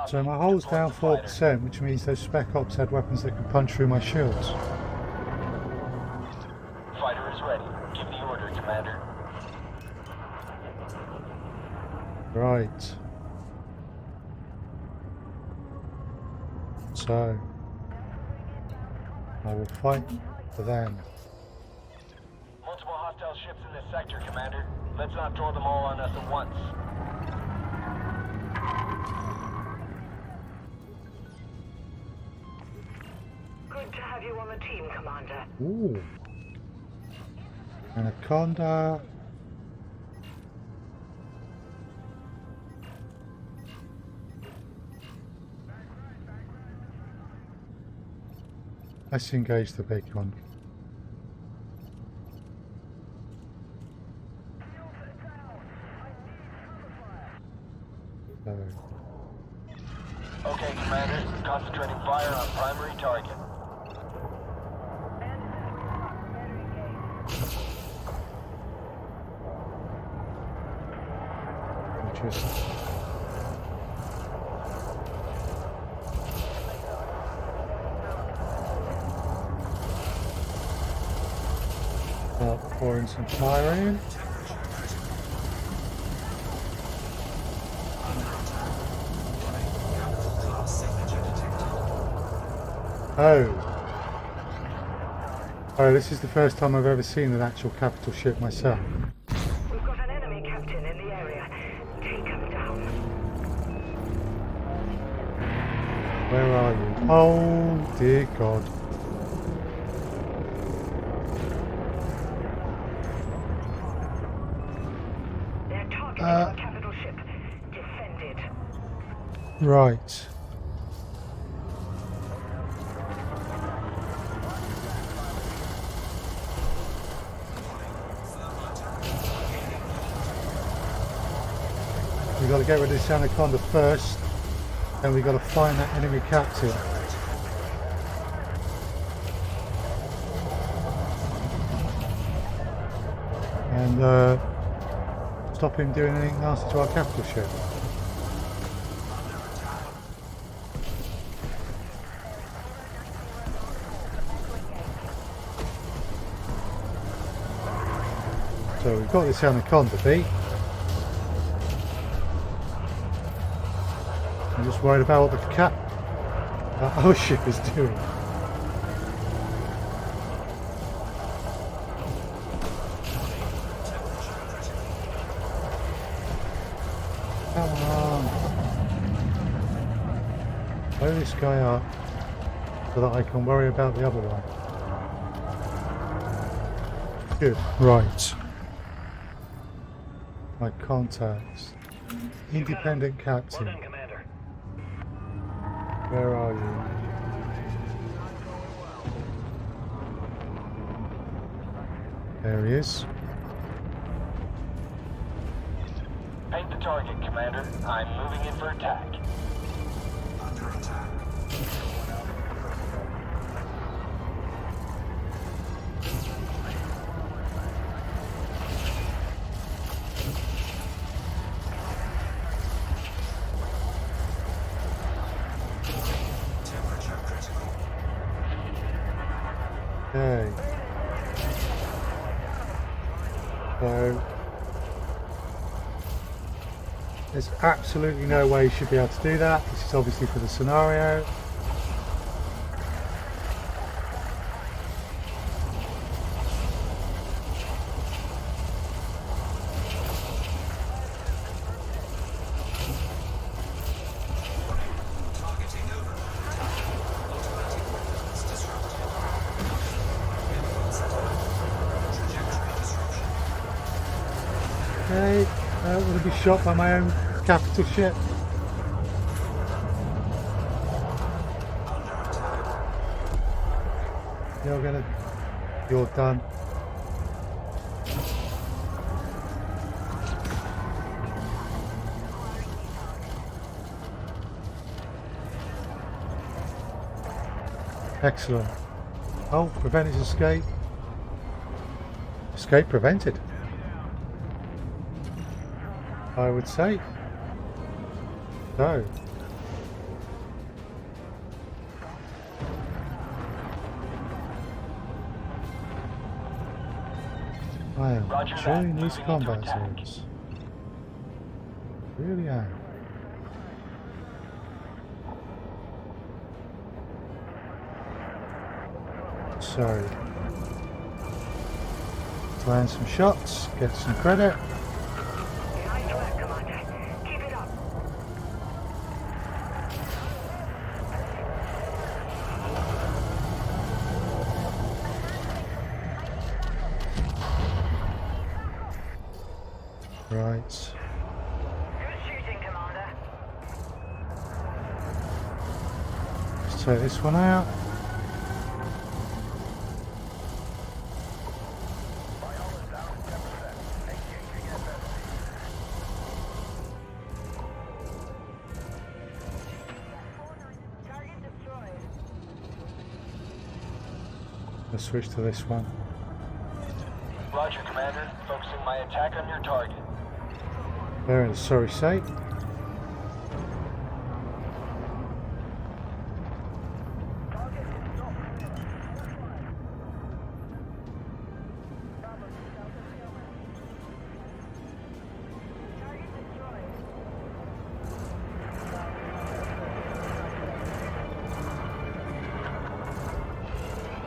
So my hull's down 4%, which means those spec ops had weapons that could punch through my shields. Fighter is ready. Give the order, Commander. Right. So I will fight for them. Multiple hostile ships in this sector, Commander. Let's not throw them all on us at once. Good to have you on the team, Commander. Ooh. Anaconda. Let's engage the big one. So, Okay, Commander. Concentrating fire on primary target. just pouring some fire in. Oh, this is the first time I've ever seen an actual capital ship myself. We've got an enemy captain in the area. Take him down. Where are you? Oh, dear God. They're targeting our capital ship. Defend it. Right. We've got to get rid of this Anaconda first, then we've got to find that enemy captain. And stop him doing anything nasty to our capital ship. So we've got this Anaconda beat. I'm just worried about what our ship is doing. Come on. Blow this guy up so that I can worry about the other one. Good. Right. My contacts. Independent captain. Well done, Commander. Where are you? There he is. Paint the target, Commander. I'm moving in for attack. Under attack. Okay. So there's absolutely no way you should be able to do that. This is obviously for the scenario. Targeting over. Automatic weapons disrupted. Input set up. Trajectory disruption. Okay. I don't want to be shot by my own capital ship. Under attack. You're done. Excellent. Oh, prevent his escape. Escape prevented, I would say. So. I am Roger that. enjoying these Moving combat into attack. zones. Really am. So, land some shots, get some credit. Nice work, Commander. Keep it up. Right. Good shooting, Commander. Let's take this one out. Target destroyed. Let's switch to this one. Roger, Commander. Focusing my attack on your target. Very sorry sake.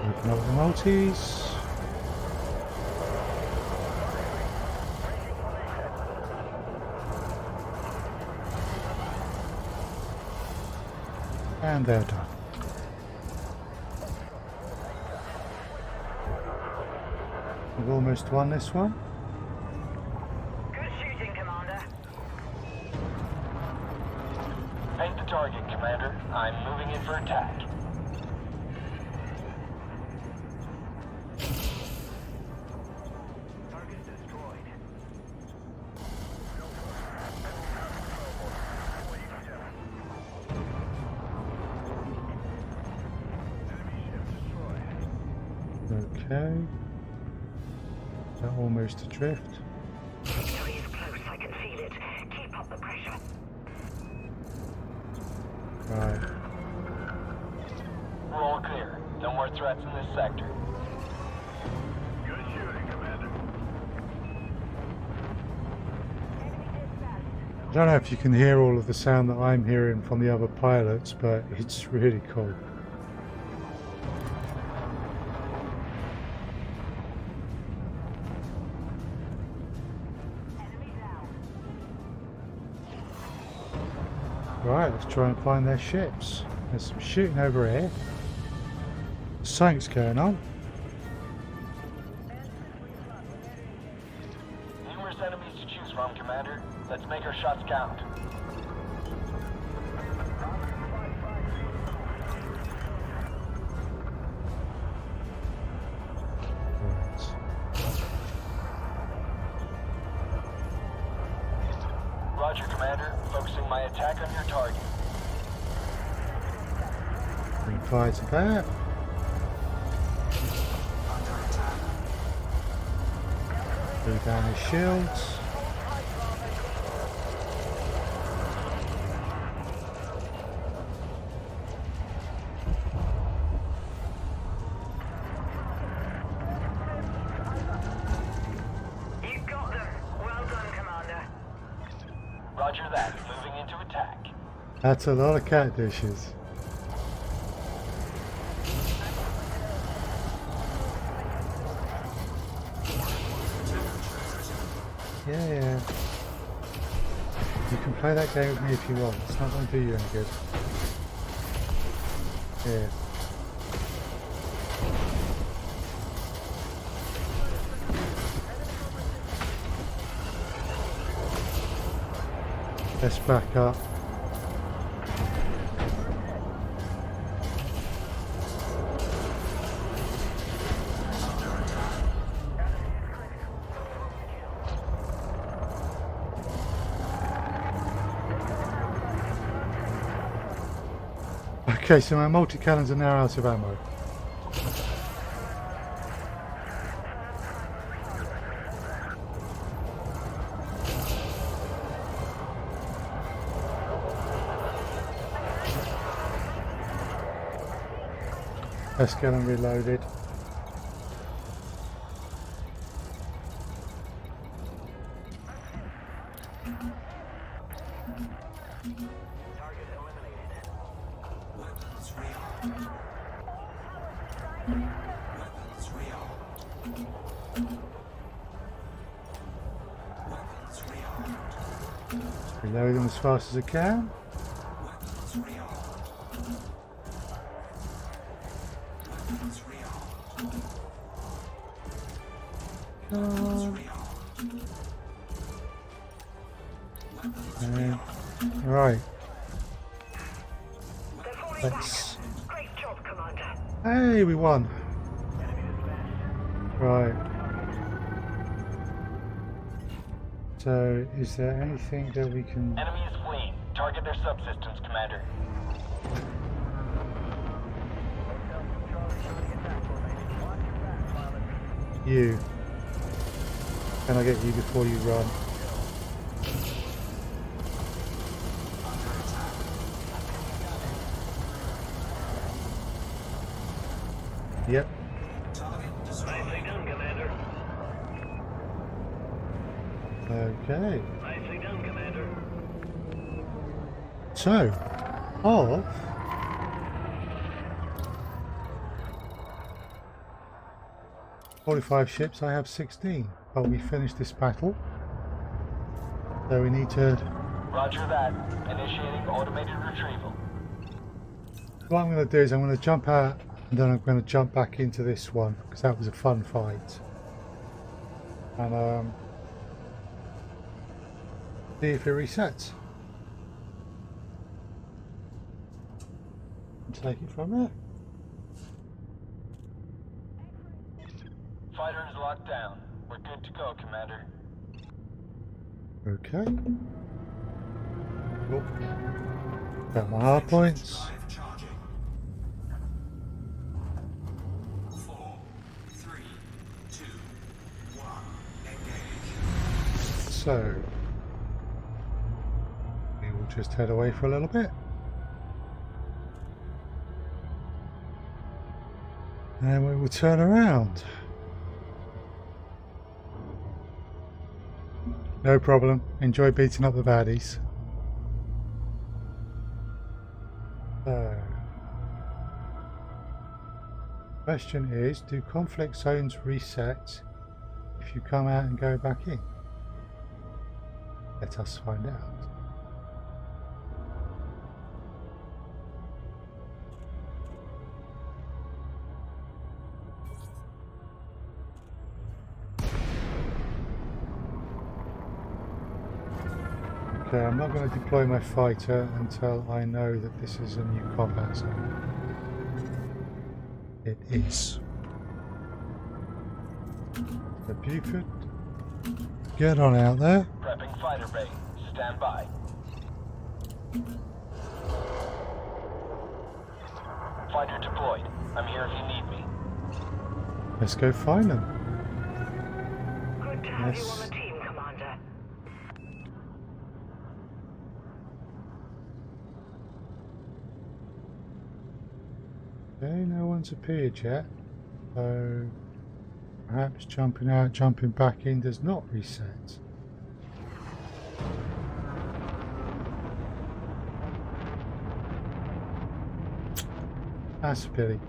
Open up the multis. And they're done. We've almost won this one. Good shooting, Commander. Paint the target, Commander. I'm moving in for attack. Target destroyed. Okay. They're almost adrift. Victory is close. I can feel it. Keep up the pressure. Right. We're all clear. No more threats in this sector. Good shooting, Commander. I don't know if you can hear all of the sound that I'm hearing from the other pilots, but it's really cool. Right, let's try and find their ships. There's some shooting over here. Something's going on. Numerous enemies to choose from, Commander. Let's make our shots count. Right. Roger, Commander. Focusing my attack on your target. Bring fire to that. Under attack. Bring down his shields. That's a lot of cat dishes. Yeah. You can play that game with me if you want. It's not going to do you any good. Yeah. Let's back up. Okay, so my multi-cannons are now out of ammo. Let's get them reloaded. Weapons rearmed. Weapons rearmed. Weapons rearmed. Reload them as fast as I can. Weapons rearmed. Weapons rearmed. Weapons rearmed. Right. They're falling Let's. back. Great job, Commander. Hey, we won. Right. So, is there anything that we can? Enemy is fleeing. Target their subsystems, Commander. You. Can I get you before you run? Yep. Target destroyed. Nicely done, Commander. Okay. Nicely done, Commander. So, of 45 ships, I have 16. But we finished this battle. So we need to. Roger that. Initiating automated retrieval. What I'm going to do is I'm going to jump out and then I'm going to jump back into this one because that was a fun fight. And see if it resets. And take it from there. Fighter is locked down. We're good to go, Commander. Okay. Cool. Got my hard points. Drive charging. 4, 3, 2, 1. Engage. So we will just head away for a little bit. And we will turn around. No problem. Enjoy beating up the baddies. So, question is, do conflict zones reset if you come out and go back in? Let us find out. Okay, I'm not going to deploy my fighter until I know that this is a new combat zone. It is. So Buford, get on out there. Prepping fighter bay. Stand by. Fighter deployed. I'm here if you need me. Let's go find them. Good to have you Yes. on the team, Commander. Okay, no one's appeared yet. So perhaps jumping out, jumping back in does not reset. That's a pity.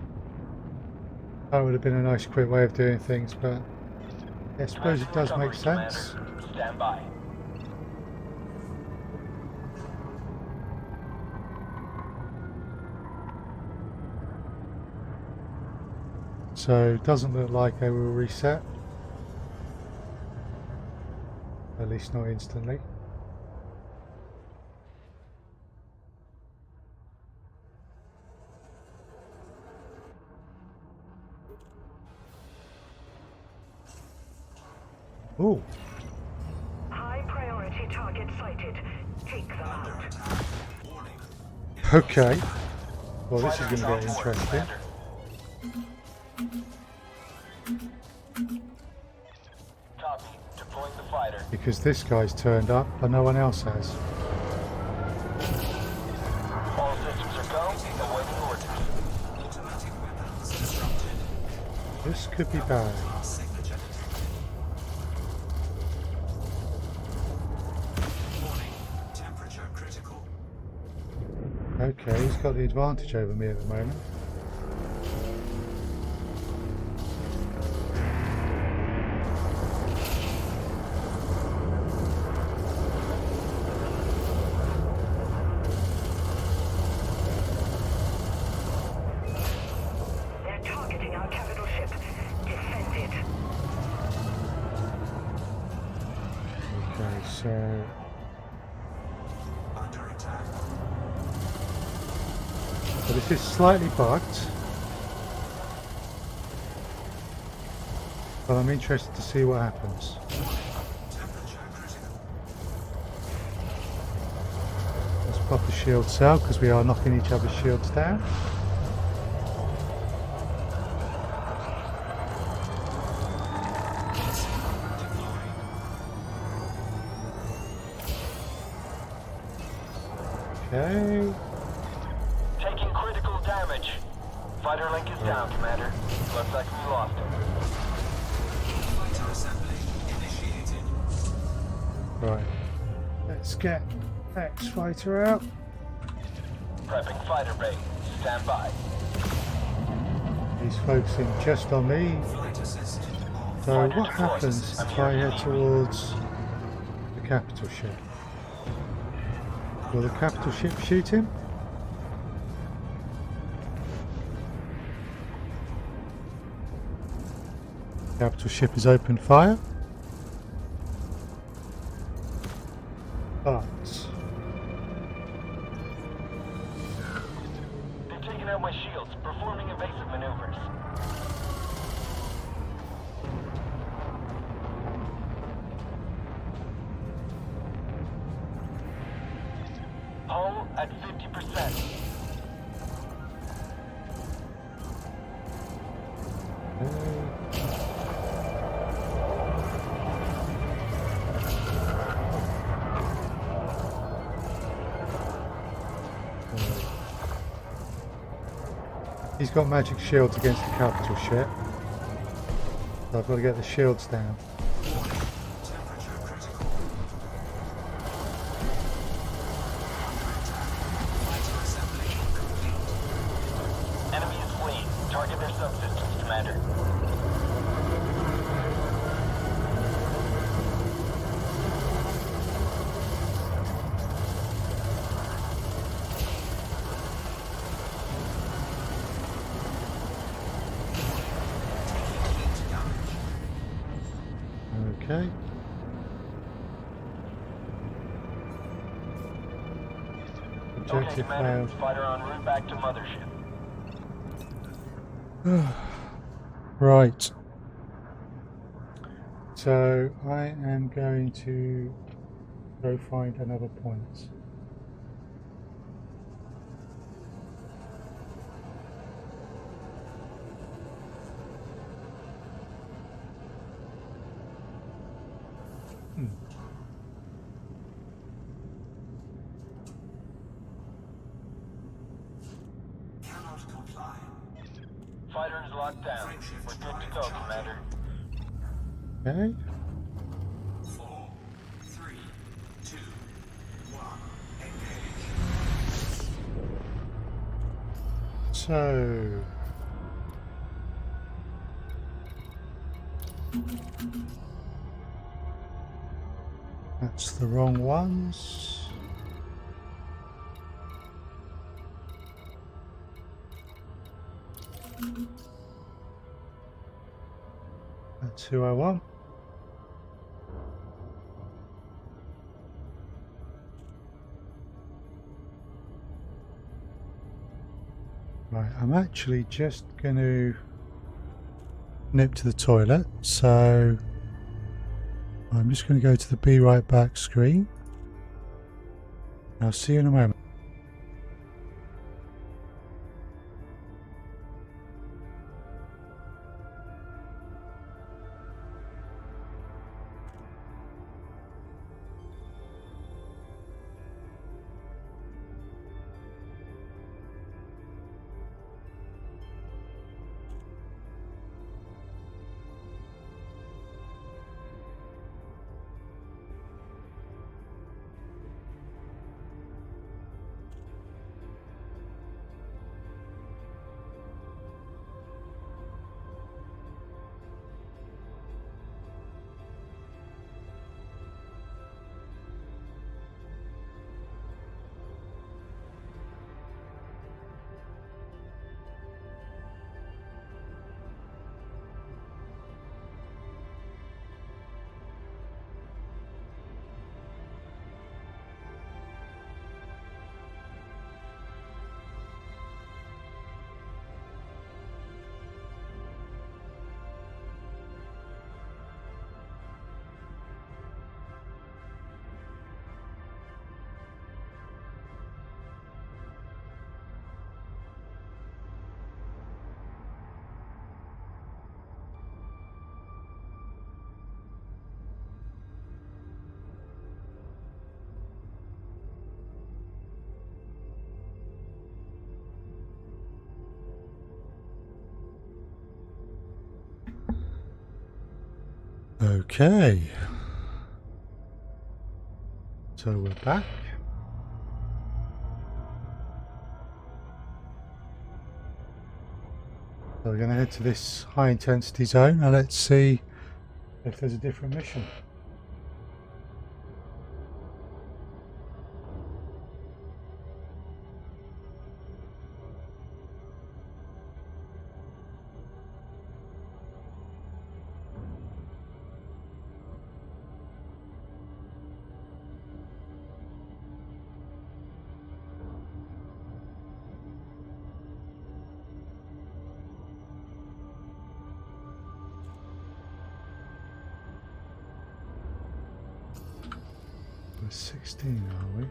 That would have been a nice quick way of doing things, but I suppose it does make sense. Commander. Stand by. So it doesn't look like they will reset. At least not instantly. Oh, High priority target sighted. Take them out. Warning. okay. Well, this is Fighter going to get on board, interesting. Commander. Copy. Deploying the fighter. Because this guy's turned up, but no one else has. All systems are go. Awaiting orders. Automatic weapons disrupted. This could be bad. Signature. Warning. Temperature critical. Okay, he's got the advantage over me at the moment. They're targeting our capital ship. Defend it. Okay, so Under attack. but this is slightly bugged. But I'm interested to see what happens. Temperature critical. Let's pop the shield cell because we are knocking each other's shields down. Okay. Taking critical damage. Fighter link is down, Commander. Looks like we lost him. Fighter assembly initiated. Right. Let's get X-Fighter out. Prepping fighter bay. Stand by. He's focusing just on me. Flight assist. So what happens if I head towards the capital ship? Will the capital ship shoot him? Capital ship has opened fire. But They've taken out my shields, performing evasive maneuvers. Hull at 50%. he's got magic shields against the capital ship. So I've got to get the shields down. Temperature critical. Fighter assembly complete. Enemy is fleeing. Target their subsystems, Commander. Okay. Okay, Objective Commander. failed. Fighter en route back to mothership. Right. So I am going to go find another point. Cannot comply. Fighter is locked down. We're good to go, Commander. Okay. 4, 3, 2, 1. Engage. So that's the wrong ones. That's who I want. Right, I'm actually just going to nip to the toilet, so I'm just going to go to the Be Right Back screen. I'll see you in a moment. Okay, so we're back. So we're going to head to this high intensity zone and let's see if there's a different mission. We're 16, are we?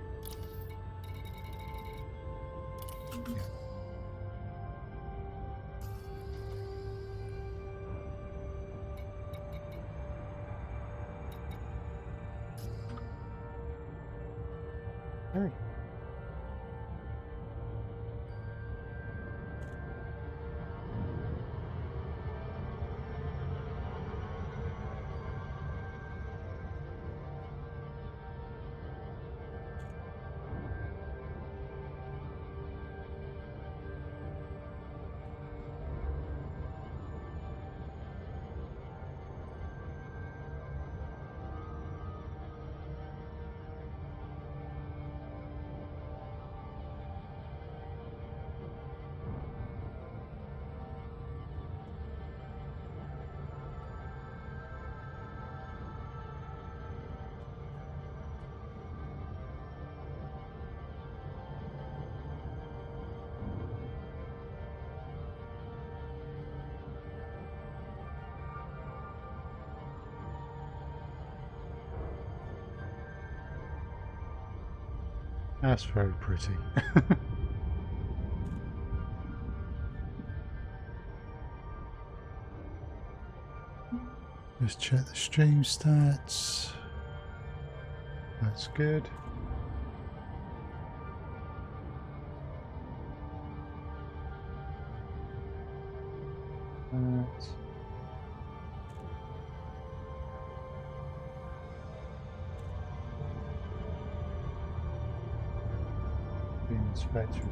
Yeah. Hey. That's very pretty. Just check the stream stats. That's good. That. The inspectors.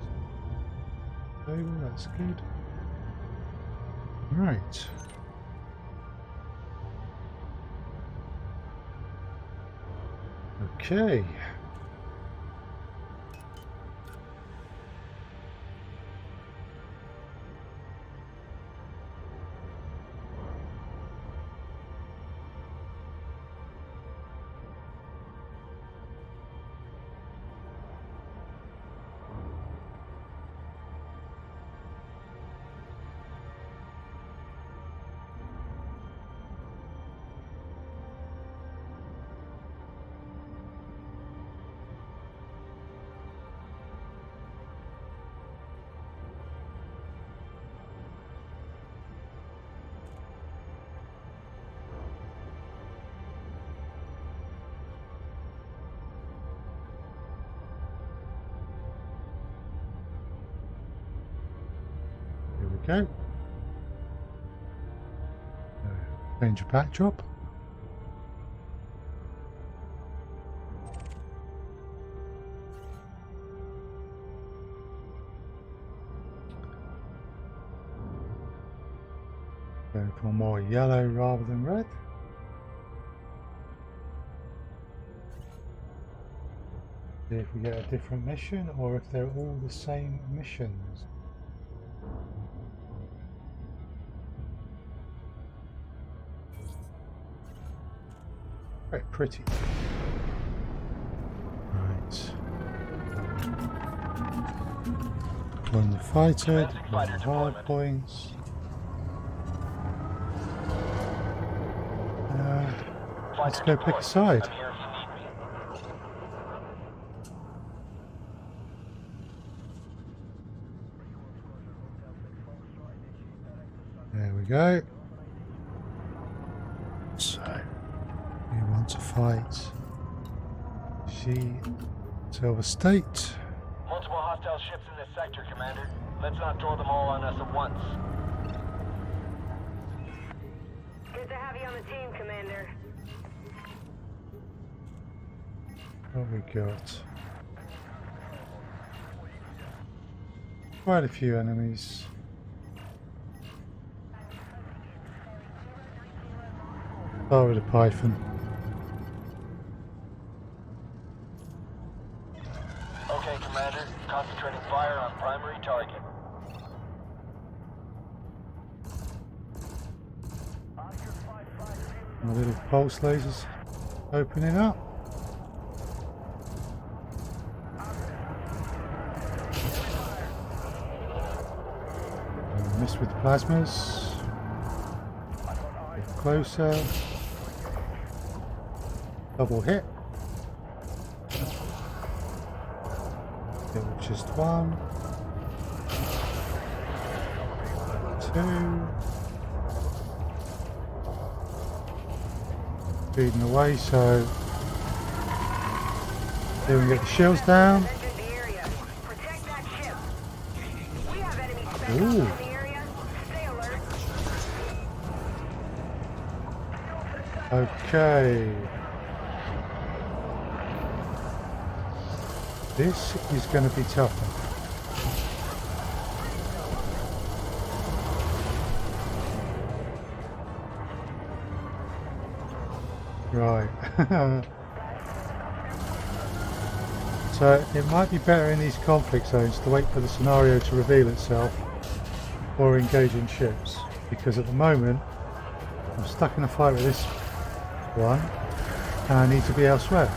Table, that's good. Right. Okay. Here we go. Change of backdrop. Going for more yellow rather than red. See if we get a different mission or if they're all the same missions. Very pretty. Right. Deploying the fighter, deploying the hard points. Let's go pick a side. I'm here if you need me. There we go. So, we want to fight Silver State. Multiple hostile ships in this sector, Commander. Let's not throw them all on us at once. Good to have you on the team, Commander. What have we got? Quite a few enemies. Start with a Python. Okay, Commander. Concentrating fire on primary target. My little pulse lasers opening up. Miss with plasmas. Get closer. Double hit. Kill just one. Two. Feeding away, so here we get the shields down. Enter the area. Protect that ship. We have enemy specialists Ooh. in the area. Stay alert. Okay. This is going to be tougher. Right. So it might be better in these conflict zones to wait for the scenario to reveal itself or engage in ships, because at the moment I'm stuck in a fight with this one and I need to be elsewhere.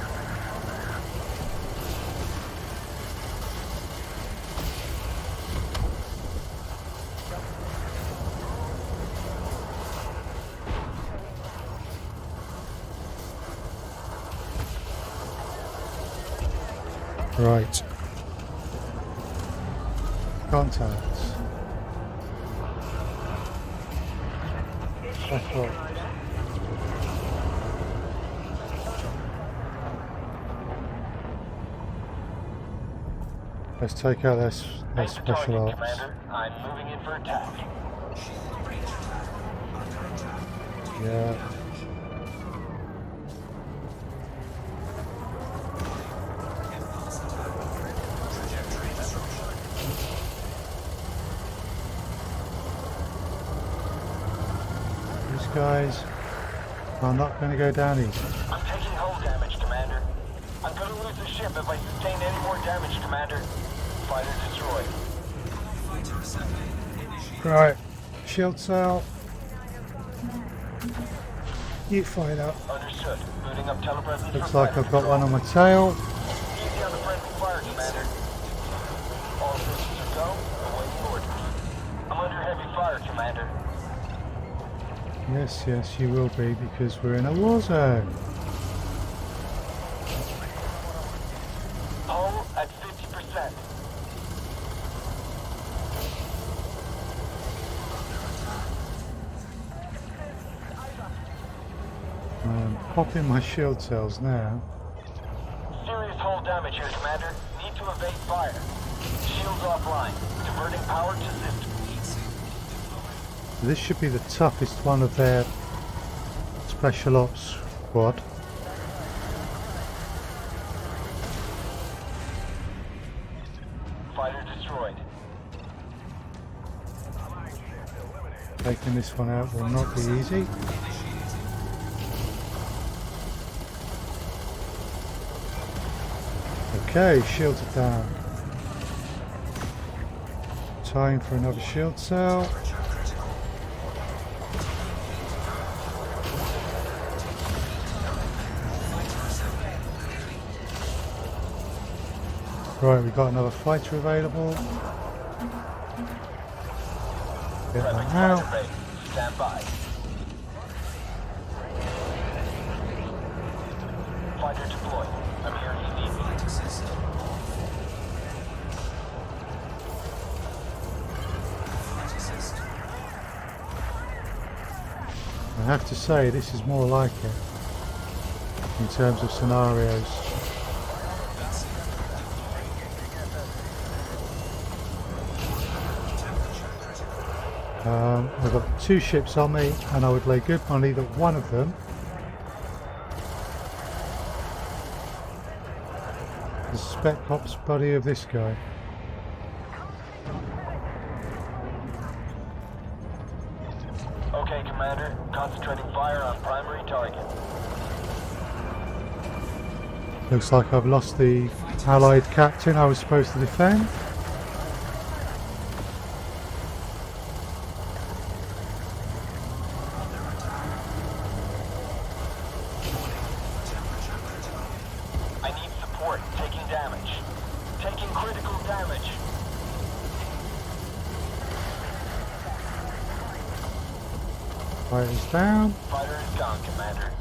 Right. Contacts. That's right. Let's take out their Make the special target, ops. Commander. I'm moving in for attack. Yeah. guys are not going to go down easy. I'm taking hull damage, Commander. I'm gonna lose the ship if I sustain any more damage, Commander. Fighter destroyed. Fighter assembly initiated. Right, shield cell. You fight up. Understood. Booting up telepresence. Looks for like fighter I've got control. one on my tail. Easy on the friendly fire, Commander. All systems are go. Awaiting orders. I'm under heavy fire, Commander. Yes, yes, you will be because we're in a war zone. Hull at 50%. I'm popping my shield cells now. Serious hull damage here, Commander. Need to evade fire. Shields offline. Diverting power to system. This should be the toughest one of their special ops squad. Fighter destroyed. Taking this one out will not be easy. Okay, shields are down. Time for another shield cell. Right, we've got another fighter available. Get Friendly that out. fighter ready. Stand by. Fighter deployed. I'm here if you need me. Fighter system. Fighter system. I have to say, this is more like it in terms of scenarios. I've got two ships on me, and I would lay good money that one of them is the spec ops buddy of this guy. Okay, Commander. Concentrating fire on primary target. Looks like I've lost the allied captain I was supposed to defend. I need support. Taking damage. Taking critical damage. Fighter's down. Fighter is gone, Commander.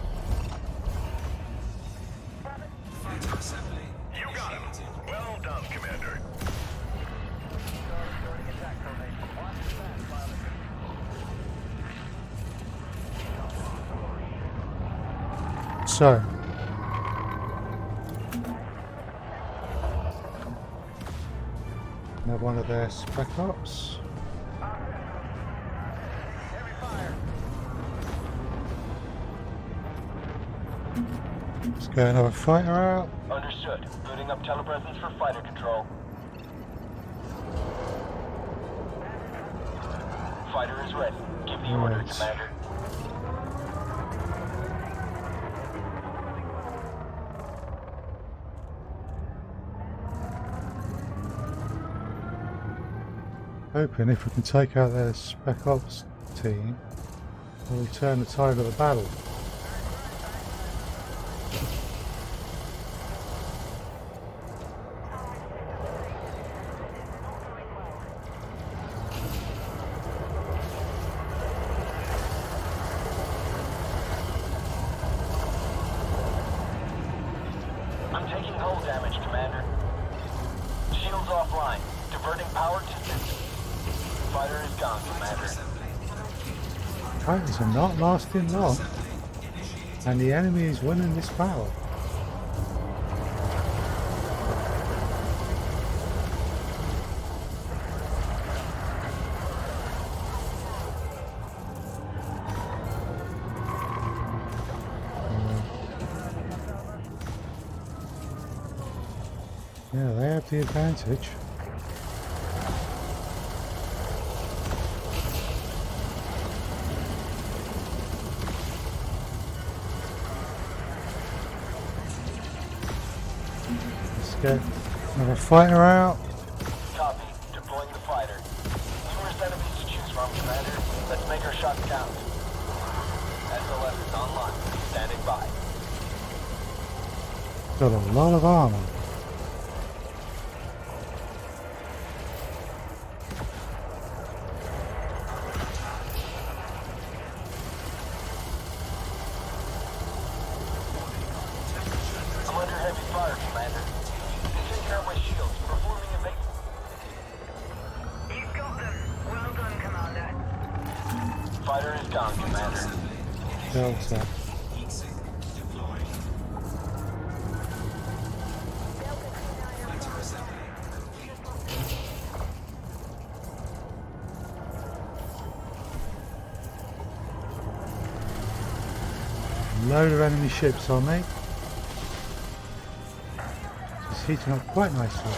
Fighter assembly. You got him. Well done, Commander. So, another one of their spec ops. Let's get another fighter out. Understood. Booting up telepresence for fighter control. Fighter is ready. Give the order, Right. Commander. Hoping if we can take out their spec ops team, we'll turn the tide of the battle. I'm taking hull damage, Commander. Shields offline. Diverting power to system. Fighter is gone, Commander. Fighters are not lasting long, and the enemy is winning this battle. Yeah, they have the advantage. Get another fighter out. Copy. Deploying the fighter. Numerous enemies to choose from, Commander. Let's make our shots count. SLS is online. Standing by. Got a lot of armor. I'm under heavy fire, Commander. Taking out my shields. Performing evasive. You've got them. Well done, Commander. Fighter is gone, Commander. Delta. Heat sink deployed. Fighter assembly complete. Load of enemy ships on me. It's heating up quite nicely.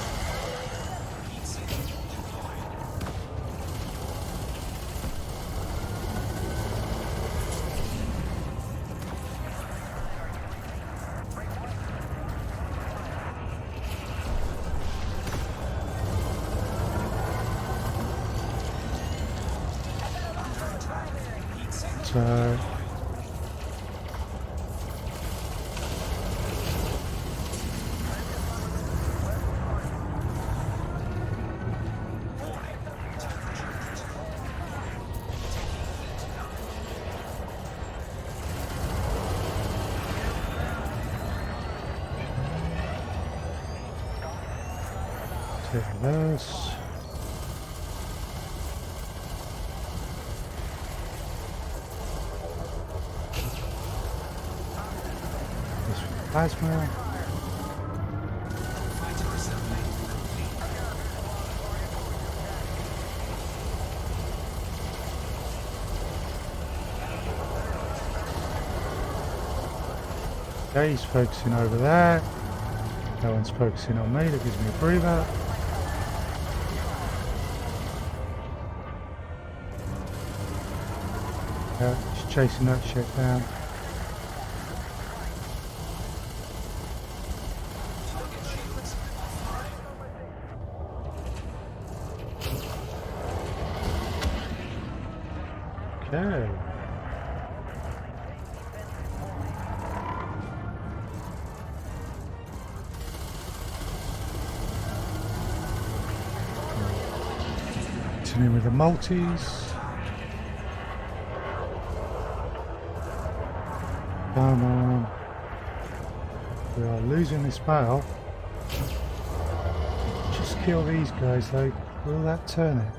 Heat sink deployed. Heat sink So take this. This plasma. fighter assembly complete. Okay, he's focusing over there. No one's focusing on me. That gives me a breather. Yeah, he's chasing that shit down. Target shields offline. Okay. Continuing with the multis. Come on. We are losing this battle. Just kill these guys though. Will that turn it?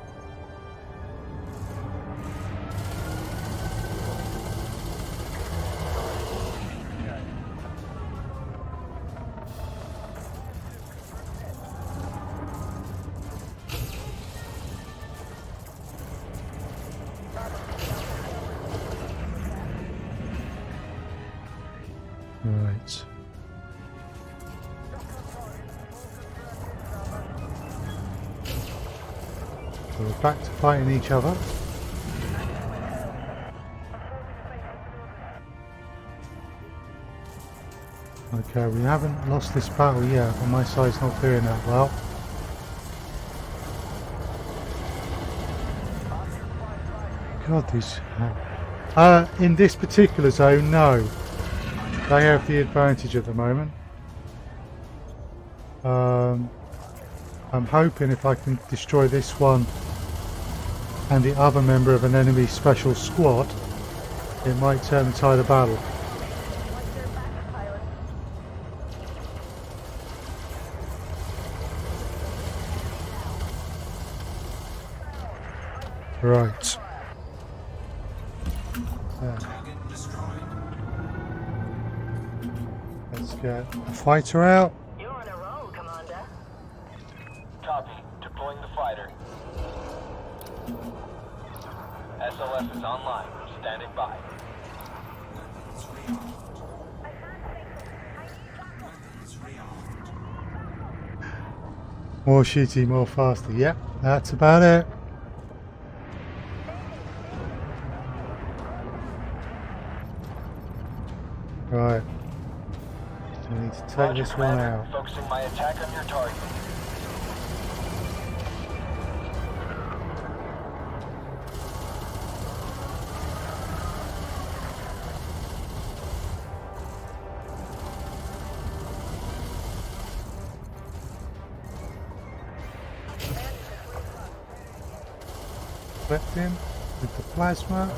Right. So we're back to fighting each other. Okay, we haven't lost this battle yet, but my side's not doing that well. God, these... in this particular zone, no. They have the advantage at the moment. I'm hoping if I can destroy this one and the other member of an enemy special squad, it might turn the tide of battle. Right. Target destroyed. Let's get a fighter out. You're on a roll, Commander. Copy. Deploying the fighter. SLS is online. Standing by. Weapons rearmed. Weapons rearmed. More shooty, more faster. Yep, that's about it. Right. We need to take Roger, this one Commander. out. Focusing my attack on your target. Clipped him with the plasma.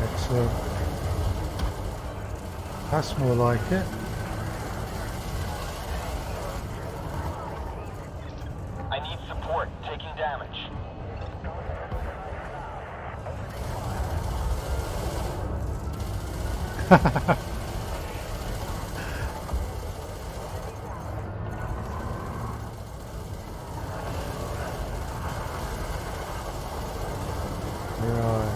Excellent. That's more like it. I need support. Taking damage. Right.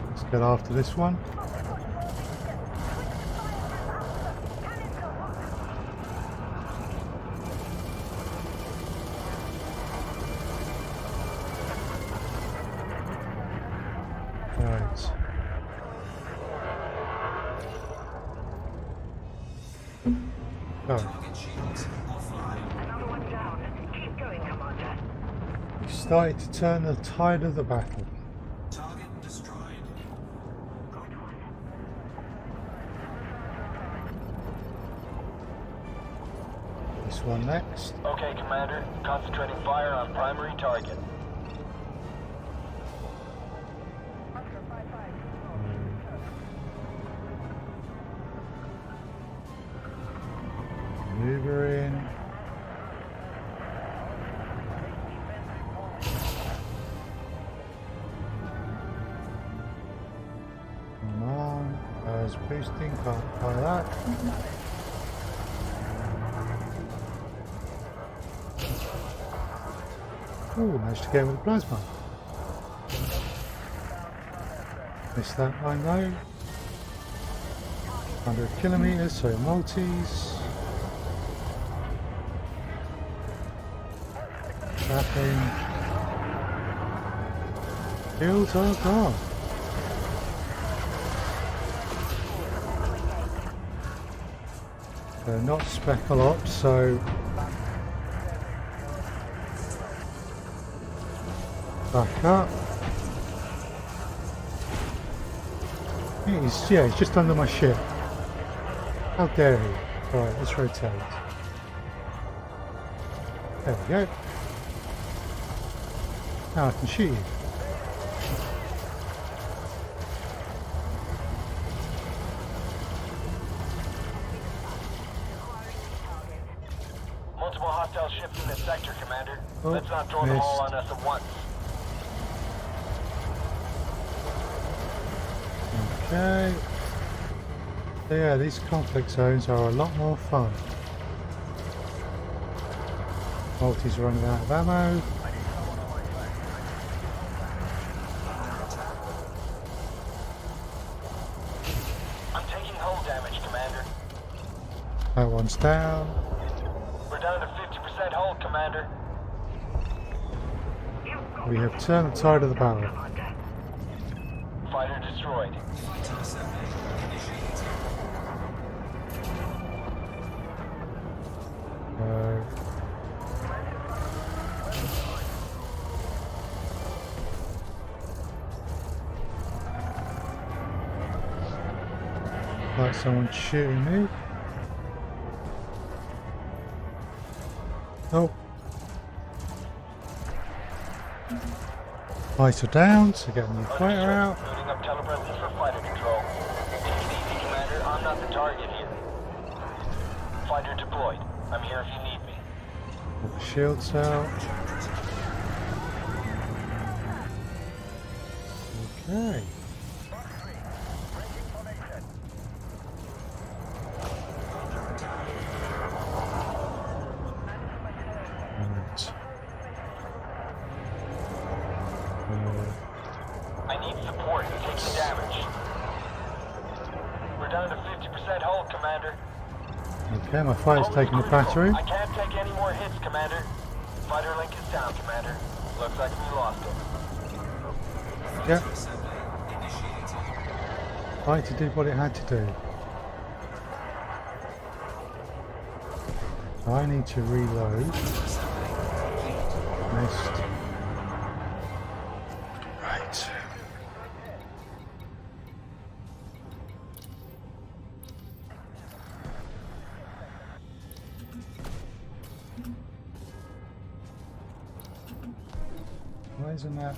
Let's get after this one. Right. Oh, Target shields offline. Another one down. Keep going, Commander. we started to turn the tide of the battle. Target destroyed. This one next. Okay, Commander. Concentrating fire on primary target. Move her in. Come on. As boosting, can't buy that. Ooh, managed to get with the plasma. Missed that one though. 100 kilometers, so multis. Trapping. Shields are gone. They're not speckle ops, so back up. He's just under my ship. How dare he? Right, let's rotate. There we go. Now I can shoot you. Multiple hostile ships in this sector, Commander. Oh, Let's not throw them all missed. on us at once. Okay. So yeah, these conflict zones are a lot more fun. Multi's running out of ammo. I'm taking hull damage, Commander. That one's down. We're down to 50% hull, Commander. We have turned the tide of the battle. Commander. Fighter destroyed. Fighter assembly initiated. Like someone shooting me. Oh. Fighter down, so get a new fighter out. Loading up telepresence for fighter control. Take it easy, Commander. I'm not the target here. Fighter deployed. I'm here if you need me. Put the shields out. Okay. Right. I need support. Taking damage. We're down to 50% hull, Commander. Okay, my fighter's taking the battery. I can't take any more hits, Commander. Fighter link is down, Commander. Looks like we lost it. Yep, Assembly initiated. fighter did what it had to do. I need to reload. Missed. Right. Why isn't that?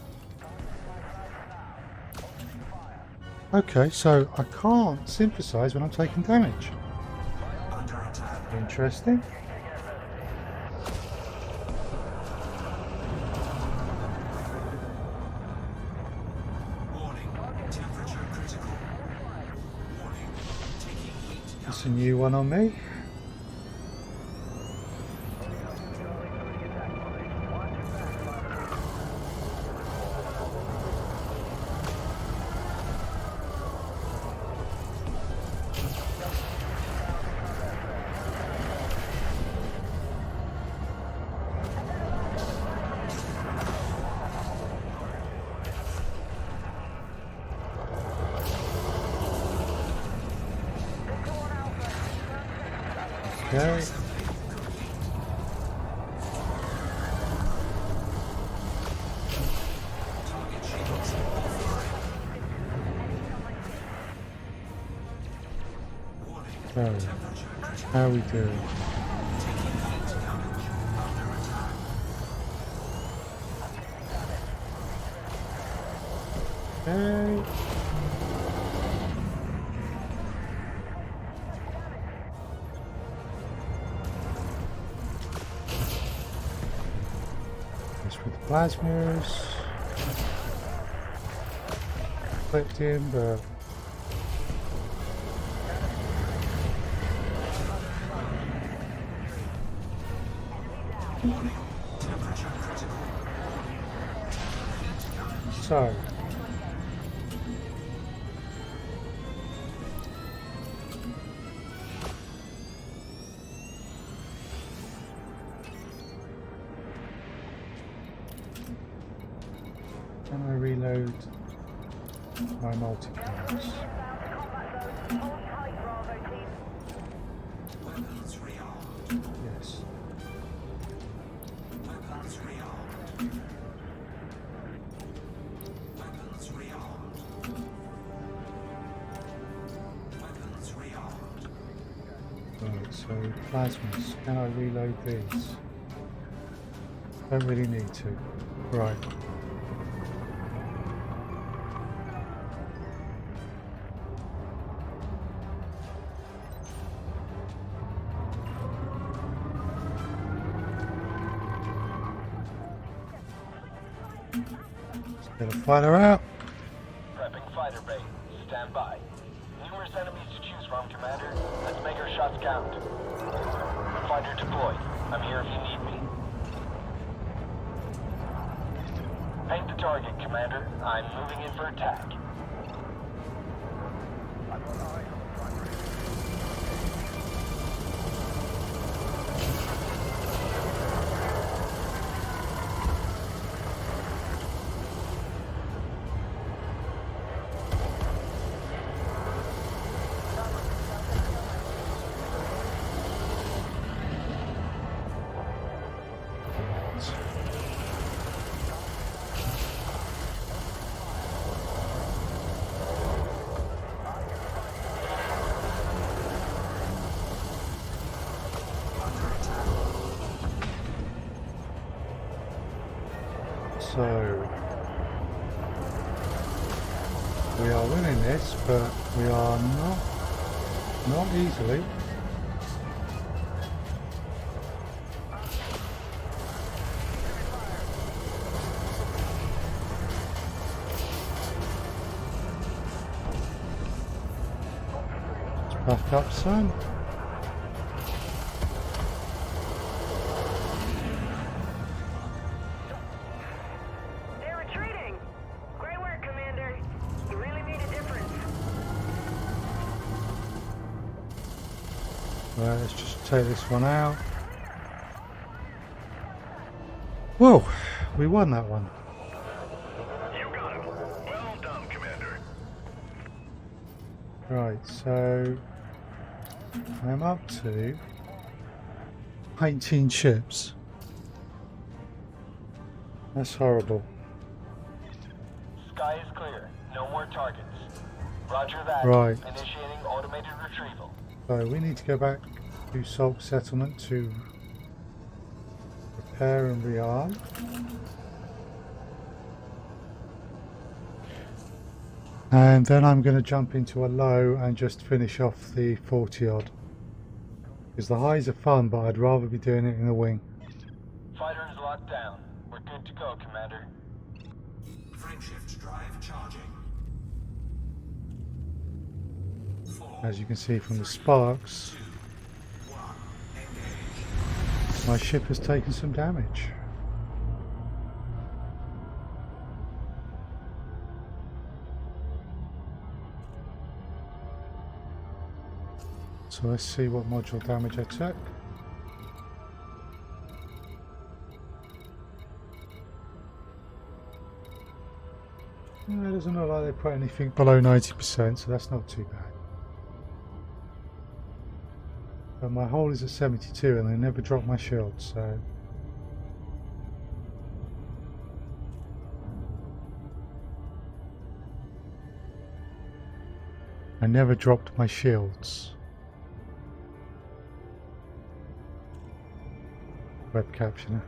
Okay, so I can't synthesize when I'm taking damage. Under attack. Interesting. Warning. Temperature critical. Warning. Taking heat. That's a new one on me. Okay. Target shields offline. Warning. So, Temperature critical. how we doing? Taking heat damage. Under attack. Okay. This with the plasmas. Clicked in, but Warning. Temperature critical. Heat damage. so. Can I reload my multi-cams? Weapons rearmed. Yes. Weapons rearmed. Weapons rearmed. Weapons rearmed. Right, so plasmas. Can I reload these? Don't really need to. Right. Let's get a fighter out. Prepping fighter bay. Stand by. Numerous enemies to choose from, Commander. Let's make our shots count. Fighter deployed. I'm here if you need me. Paint the target, Commander. I'm moving in for attack. So we are winning this, but we are not easily. Let's back up, son. They're retreating. Great work, Commander. You really made a difference. Right, let's just take this one out. Whoa, we won that one. You got him. Well done, Commander. Right, so I'm up to 19 ships. That's horrible. Sky is clear. No more targets. Roger that. Right. Initiating automated retrieval. So we need to go back to SIlmarUK settlement to repair and rearm. And then I'm going to jump into a low and just finish off the 40 odd. Because the highs are fun, but I'd rather be doing it in the wing. Fighter is locked down. We're good to go, Commander. Frameshift drive charging. 4, As you can see from the sparks, 2, 1, engage. my ship has taken some damage. So let's see what module damage I took. It doesn't look like they put anything below 90%, so that's not too bad. But my hull is at 72 and they never drop my shield, so... I never dropped my shields. Web captioner.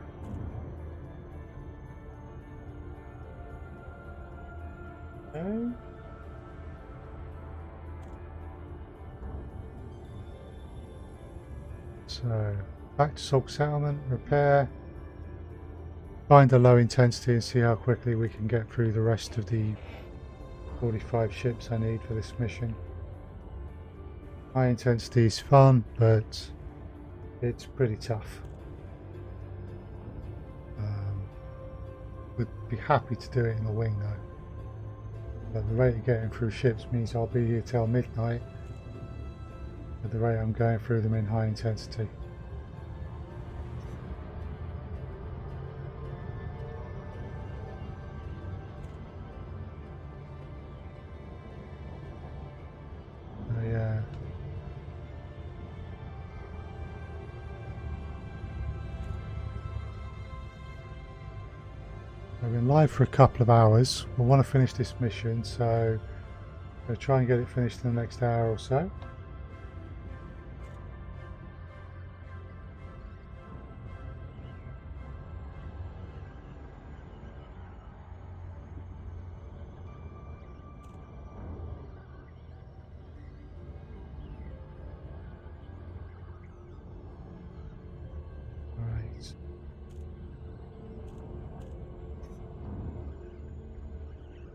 Okay. So back to SIlmarUK settlement, repair, find a low intensity and see how quickly we can get through the rest of the 45 ships I need for this mission. High intensity is fun, but it's pretty tough. Would be happy to do it in the wing though. But the rate of getting through ships means I'll be here till midnight at the rate I'm going through them in high intensity. So yeah. I've been live for a couple of hours. We want to finish this mission, so I'll try and get it finished in the next hour or so. Right.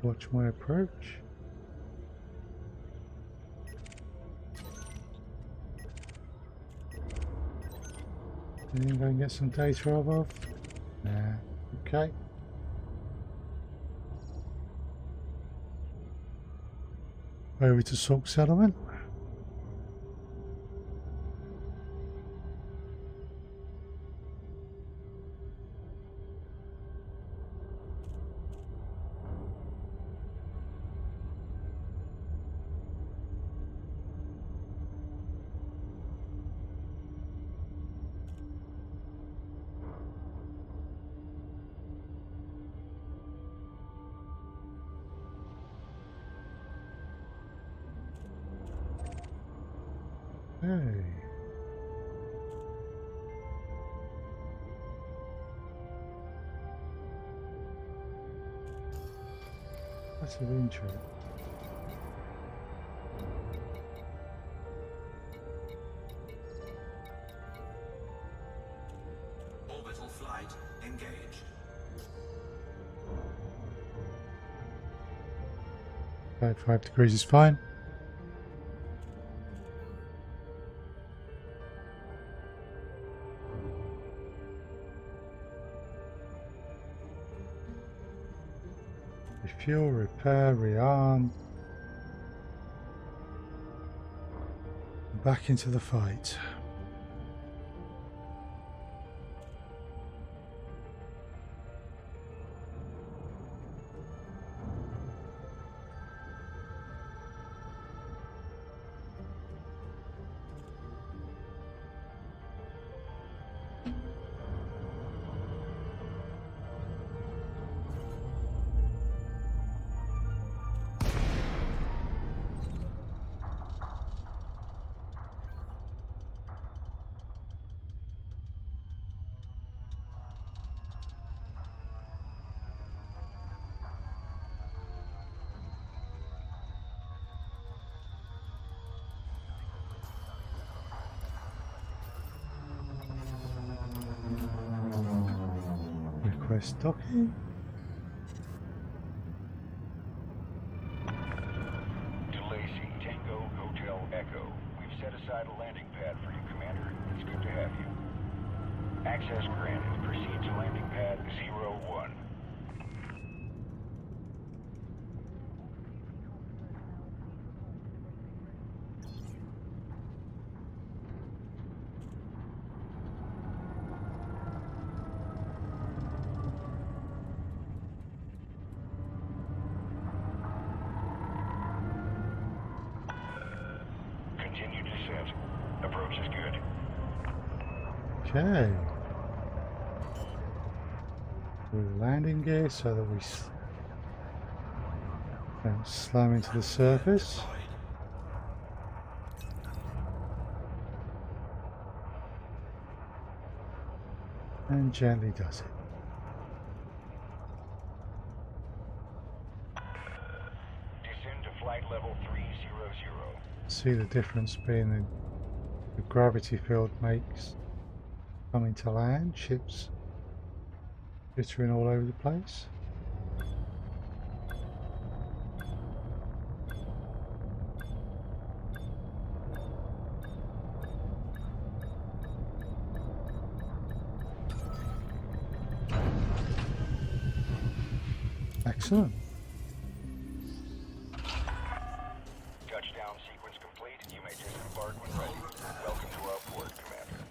Watch my approach. Anything I can get some data of? Nah. Okay. Over to SIlmarUK settlement. Hey. That's of interest. Orbital flight engaged. 5 degrees is fine. Refuel, repair, rearm. Back into the fight. Request docking. To Lacey, Tango Hotel Echo. We've set aside a landing pad for you, Commander. It's good to have you. Access granted. Proceed to landing pad 01. Continue descent. Approach is good. Okay. Through the landing gear so that we don't slam into the surface. And gently does it. Descend to flight level 300. See the difference being the gravity field makes coming to land, ships glittering all over the place. Excellent. Touchdown sequence complete. You may disembark when ready. Welcome to our port, Commander.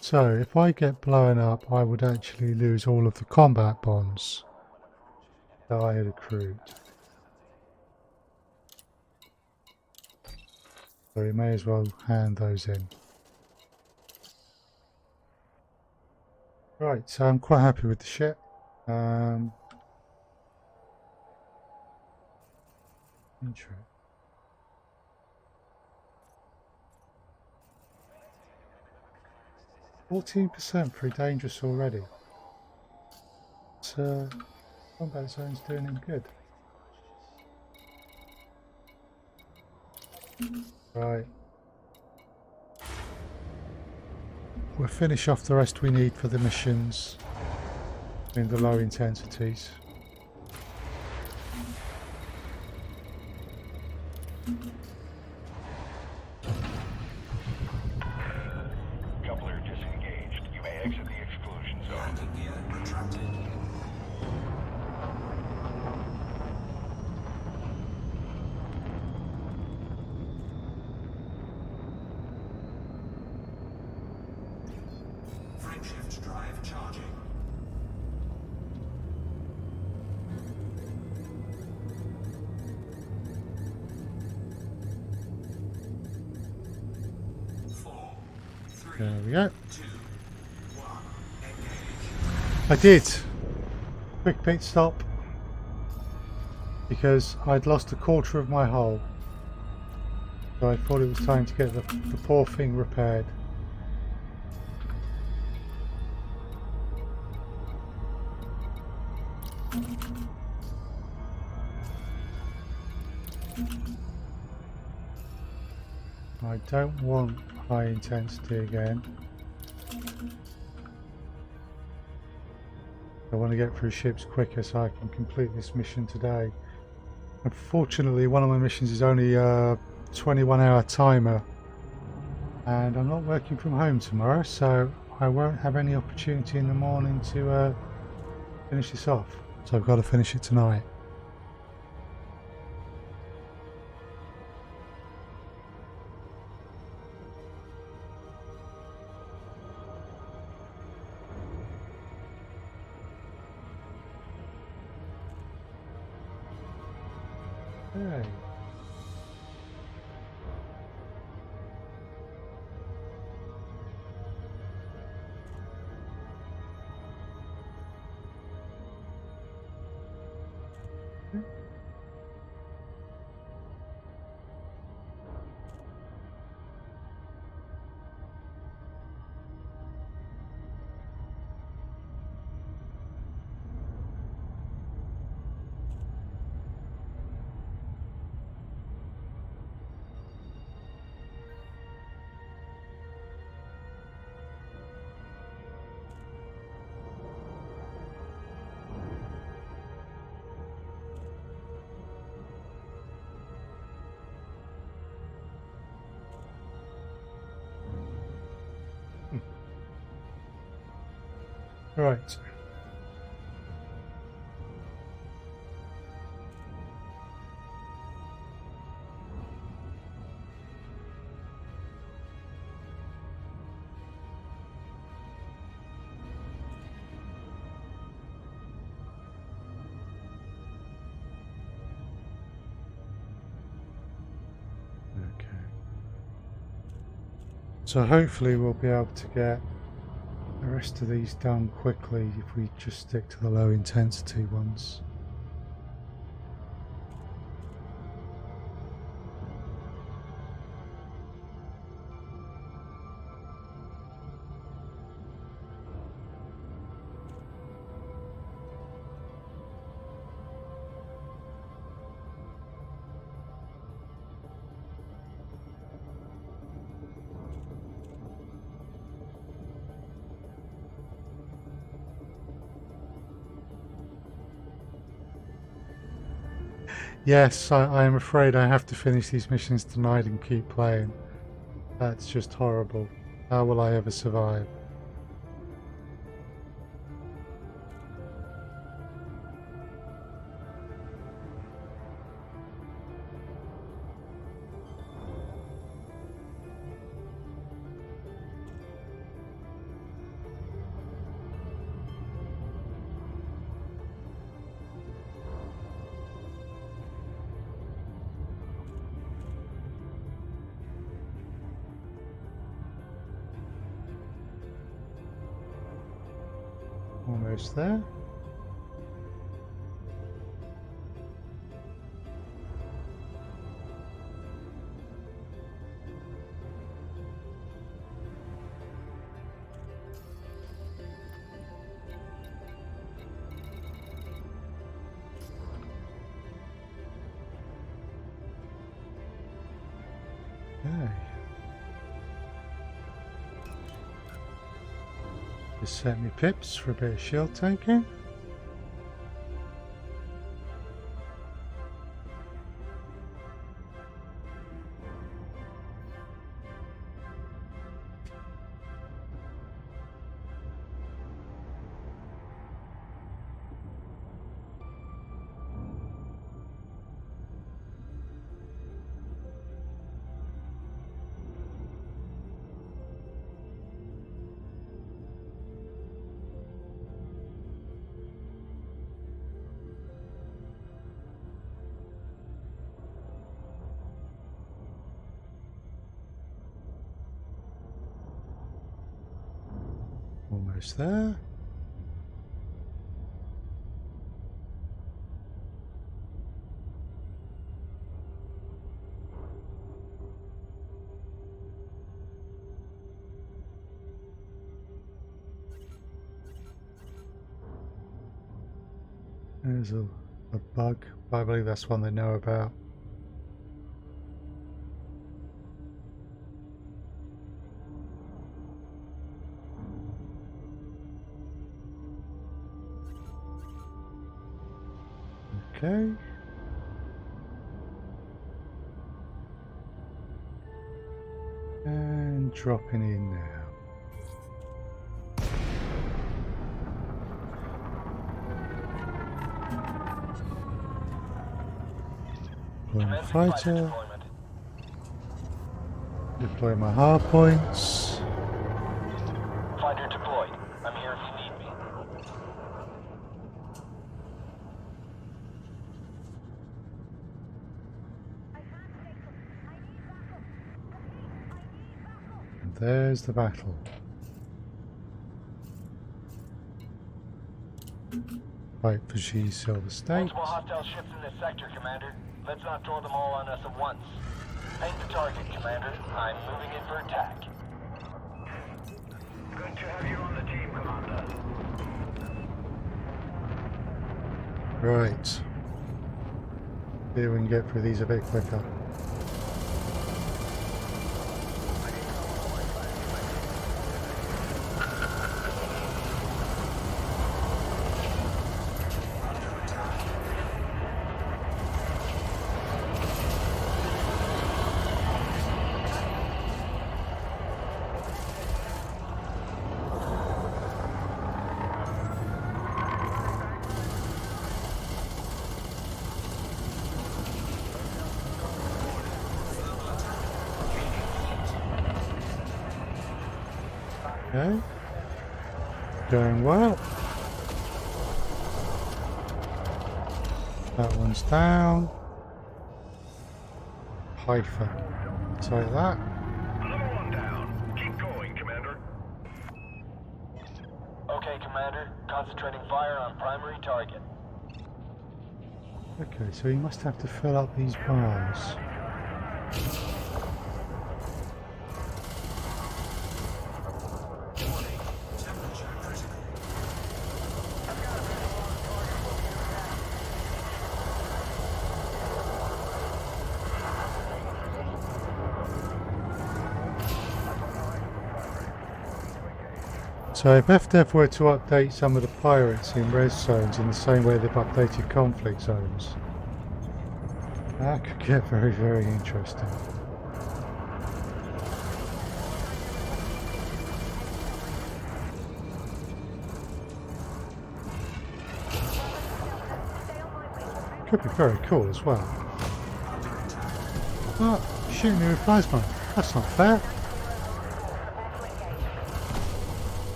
So if I get blown up, I would actually lose all of the combat bonds that I had accrued. So we may as well hand those in. Right, so I'm quite happy with the ship. Intro. %, pretty dangerous already. So combat zone's doing him good. Right. We'll finish off the rest we need for the missions in the low intensities. Coupler disengaged. You may exit the exclusion zone. Landing gear retracted. Frameshift drive charging. There we go. 2, 1, engage. I did. Quick pit stop. Because I'd lost a quarter of my hull. So I thought it was time to get the poor thing repaired. I don't want high intensity again. I want to get through ships quicker so I can complete this mission today. Unfortunately, one of my missions is only a 21-hour timer, and I'm not working from home tomorrow, so I won't have any opportunity in the morning to finish this off. So I've got to finish it tonight. Okay. Right. Okay. So hopefully we'll be able to get the rest of these done quickly if we just stick to the low intensity ones. Yes, I am afraid I have to finish these missions tonight and keep playing. That's just horrible. How will I ever survive? Almost there. Okay. Just set me pips for a bit of shield tanking. Almost there. There's a bug. I believe that's one they know about. Okay. And dropping in now. Deploy my fighter. Deploy my hard points. Fighter deployed. I'm here if you need me. And there's the battle. Fight for Silver State. Multiple hostile ships in this sector, Commander. Let's not throw them all on us at once. Paint the target, Commander. I'm moving in for attack. Good to have you on the team, Commander. Right. See if we can get through these a bit quicker. Okay. Going well. That one's down. Hyphen. Take that. Another one down. Keep going, Commander. Okay, Commander. Concentrating fire on primary target. Okay, so you must have to fill up these bars. So if FDev were to update some of the pirates in res zones in the same way they've updated conflict zones, that could get very, very interesting. Could be very cool as well. But shooting me with plasma, that's not fair.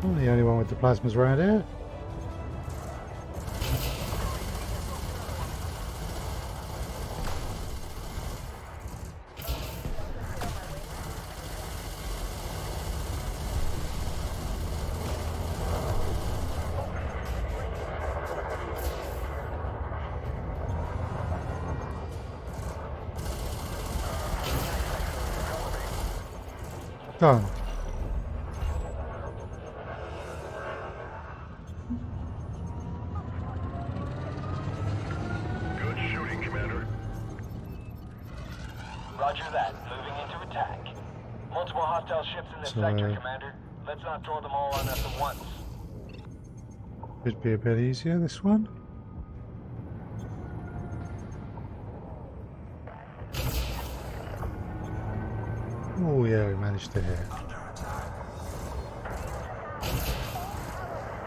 I'm the only one with the plasmas around here. Done. Good shooting, Commander. Roger that. Moving into attack. Multiple hostile ships in this sector, Commander. Let's not throw them all on us at once. Could be a bit easier, this one. Oh yeah, we managed to hit.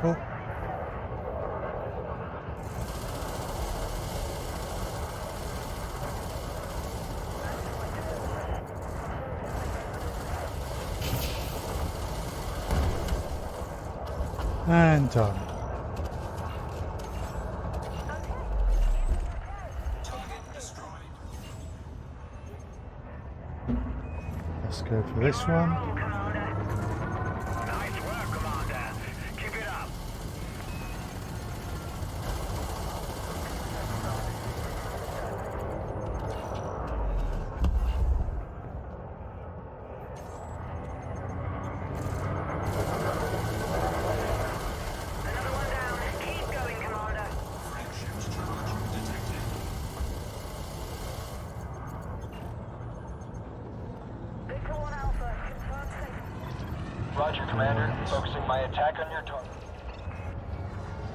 Oh. And done. Let's go for this one. Nice work, Commander. Keep it up. Another one down. Keep going, Commander. Victor 1 Alpha, confirm safe. Roger, Commander. Focusing my attack on your target.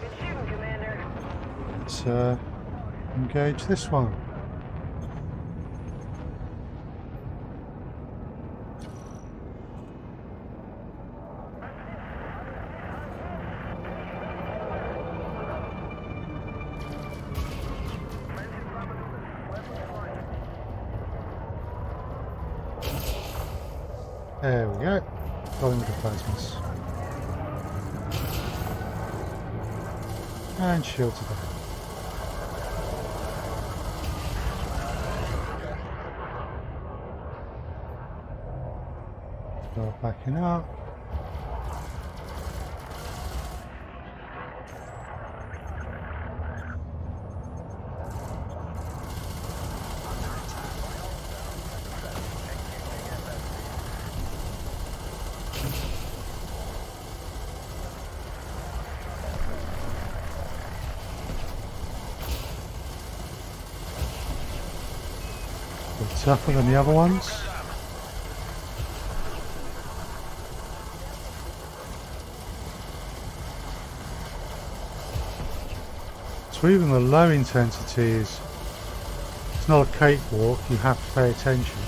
Good shooting, Commander. Let's engage this one. There we go. Got him with the plasmas. And shield to down. Start backing up. Bit tougher than the other ones. So even the low intensity is, it's not a cakewalk, you have to pay attention.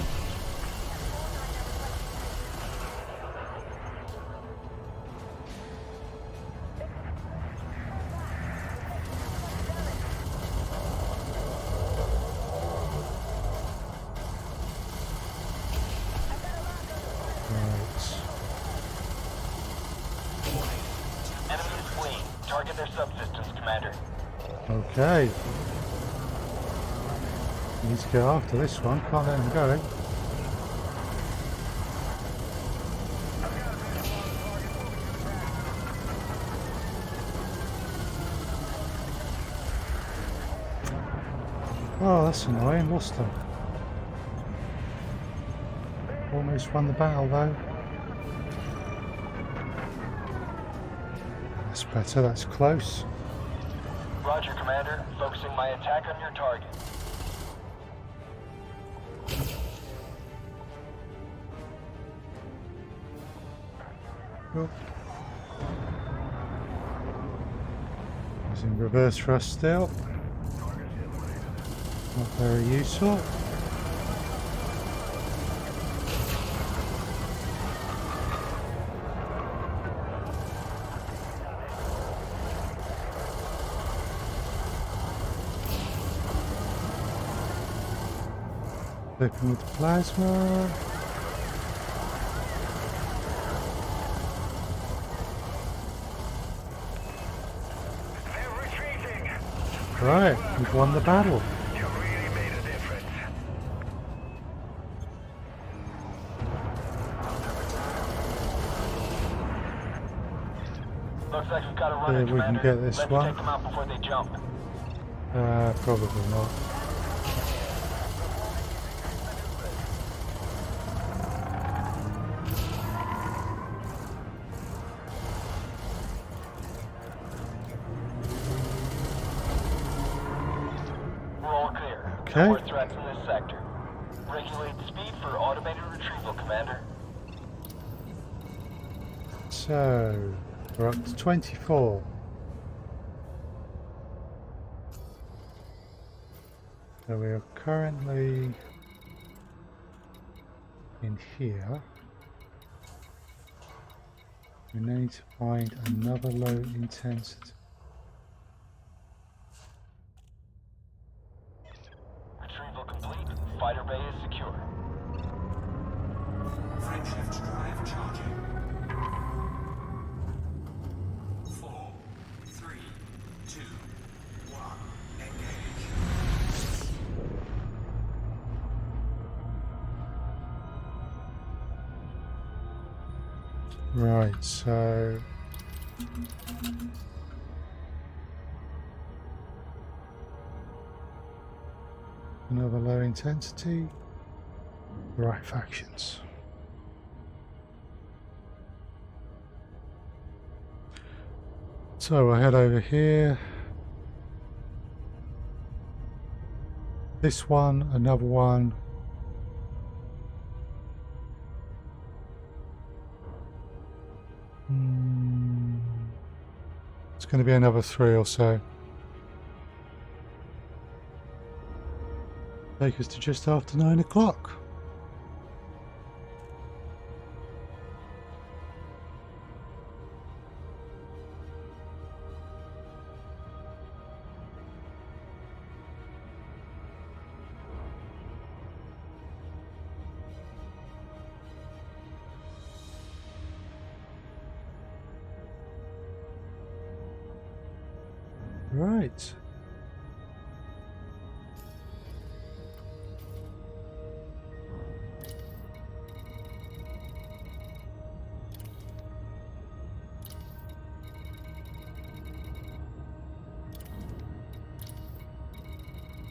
Target their subsystems, Commander. Okay. Need to get after this one. Can't let him go. Oh, that's annoying. Lost them. Almost won the battle though. That's better. That's close. Roger, Commander. Focusing my attack on your target. Oh. Using reverse thrust still. Not very useful. Flipping with the plasma. They're retreating. Right, we've won the battle. You really made a difference. Looks like we've got a runner, Yeah, we can Commander. get this Let's one. take them out before they jump. Probably not. We're all clear. Okay. No more threats in this sector. Regulate speed for automated retrieval, Commander. So, we're up to 24. So we are currently in here. We need to find another low intensity. Retrieval complete. Fighter bay is secure. Frameshift drive charging. 4, 3, 2, 1. Engage. Right, so another low intensity. Right factions. So I head over here. This one, another one. It's going to be another 3 or so. Take us to just after 9 o'clock. Right.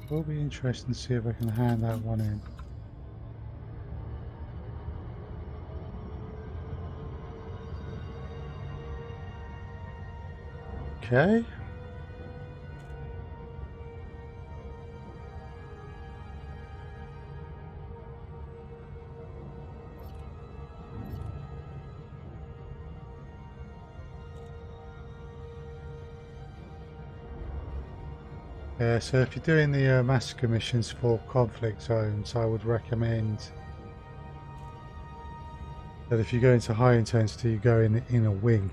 Will be interesting to see if I can hand that one in. Okay. Yeah, so if you're doing the massacre missions for conflict zones, I would recommend that if you go into high intensity, you go in a wing.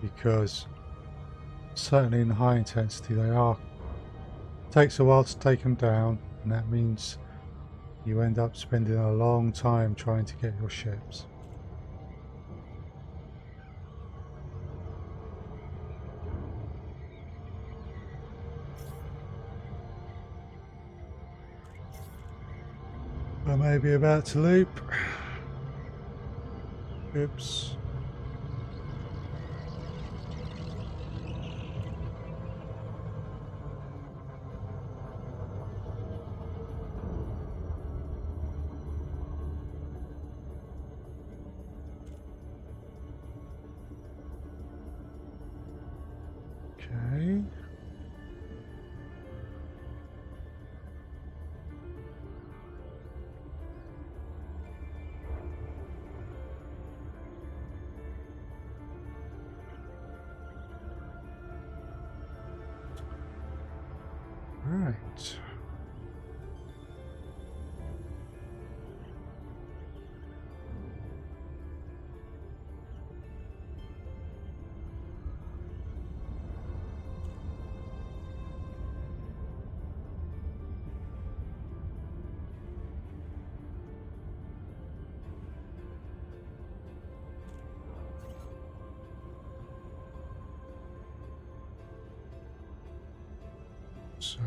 Because certainly in high intensity, takes a while to take them down, and that means you end up spending a long time trying to get your ships. I may be about to loop. Oops. Okay. Right. So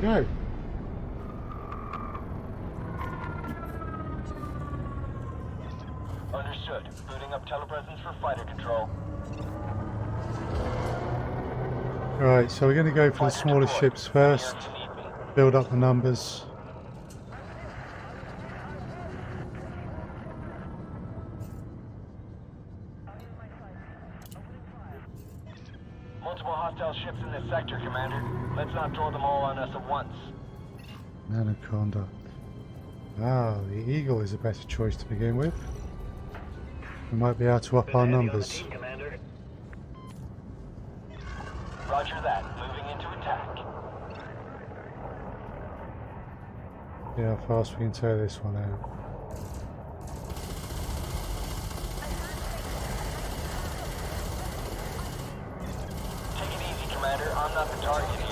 go. Understood. Booting up telepresence for fighter control. Right, so we're going to go for the Fighter smaller deployed. ships first, Here if you need me. build up the numbers. Multiple hostile ships in this sector, Commander. Let's not throw them all on us at once. Anaconda. Ah, the Eagle is a better choice to begin with. We might be able to up our numbers. Commander. Roger that. Moving into attack. See how fast we can tear this one out. Take it easy, Commander. I'm not the target here.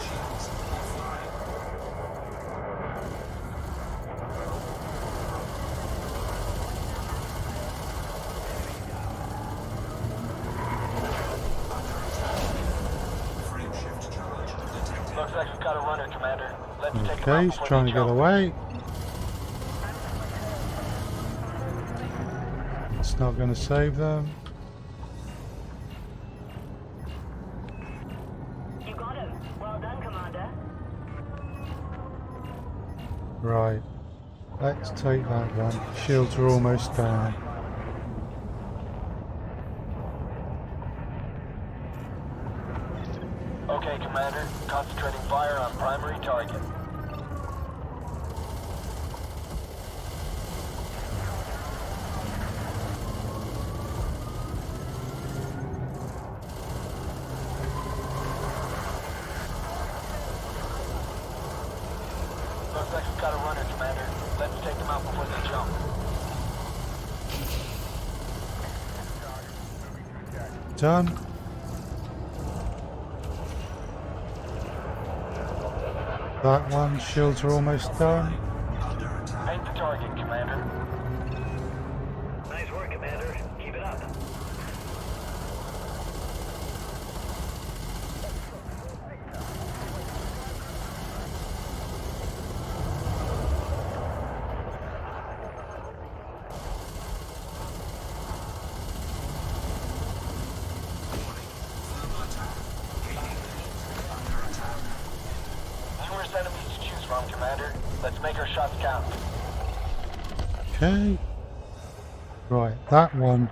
Looks like we've got a runner, Commander. Let's take him Okay, out he's before trying they to get jump. away. It's not going to save them. You got him. Well done, Commander. Right, let's take that one. Shields are almost down. Okay, Commander. Concentrating fire on primary target. Looks like we've got a runner, Commander. Let's take them out before they jump. Done. That one, shields are almost done. Paint the target, Commander. Nice work, Commander. Keep it up. Numerous enemies to choose from, Commander. Let's make our shots count. Okay. Right, that one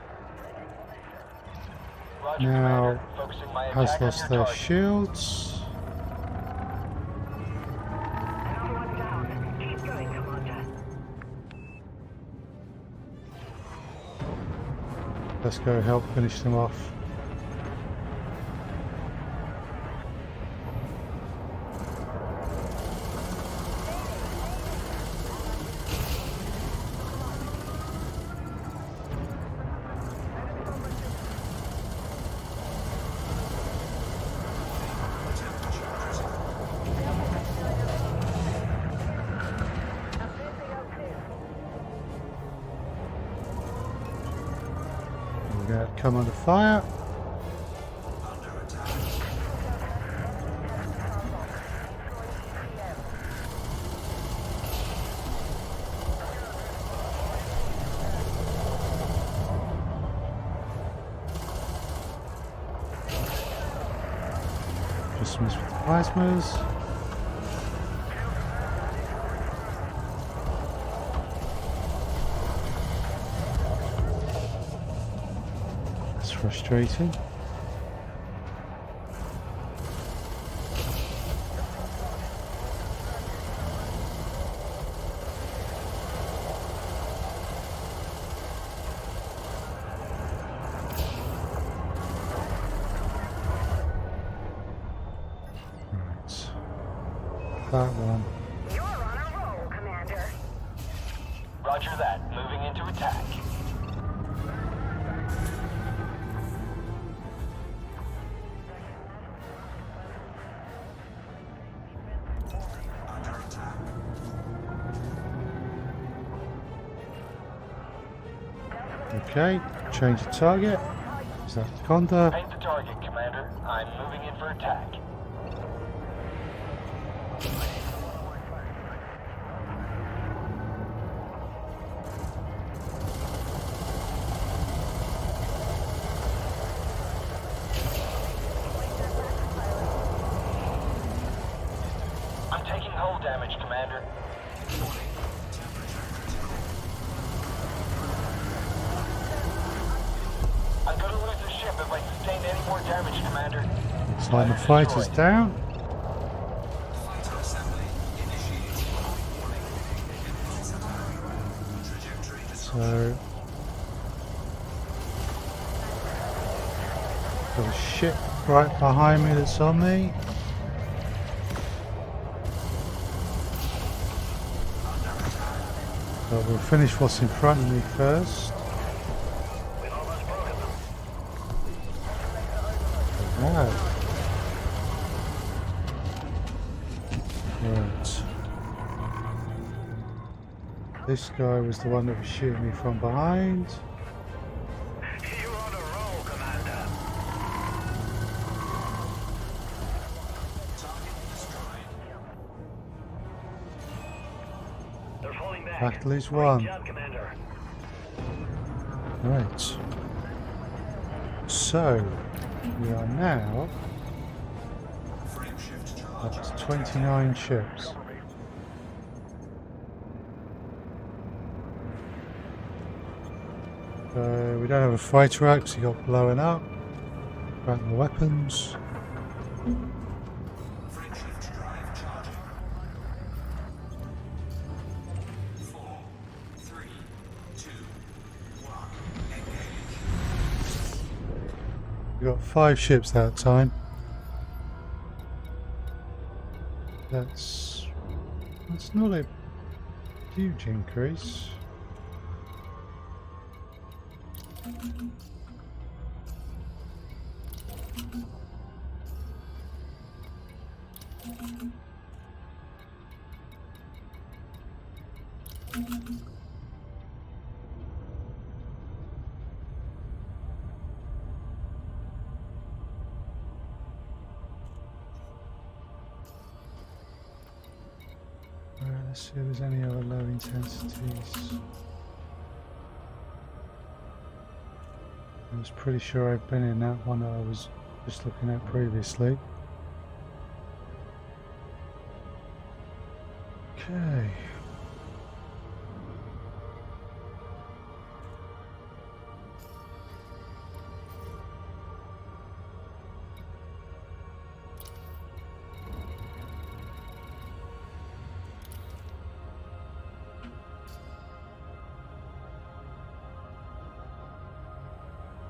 Roger, now Commander. Focusing my has attack on lost your their target. shields. Another one down. Keep going, Commander. Let's go help finish them off. come under fire. Under attack. Just miss with the plasmas. That's frustrating. That one. You're on a roll, Commander. Roger that. Moving into attack. Under attack. Okay, change the target. Is that Conda? Paint the target, Commander. I'm moving in for attack. I'm taking hull damage, Commander. I'm gonna lose the ship if I sustain any more damage, Commander. Looks like the fighter's down. Fighter assembly initiated. Warning. Impulse attack. Trajectory disruption. So got a ship right behind me that's on me. But we'll finish what's in front of me first. We've almost broken them. Wow. Right. This guy was the one that was shooting me from behind. You're on a roll, Commander. Target destroyed. They're falling back. Battle is Great won. job, Commander. Right. So, we are now Frame shift charge. up to 29 ships. We don't have a fighter out because he got blown up. Grab the weapons. Frame shift drive charging. 4, 3, 2, 1. Engage. We got 5 ships that time. That's not a huge increase. Let's see if there's any other low intensities. I was pretty sure I've been in that one that I was just looking at previously. Okay.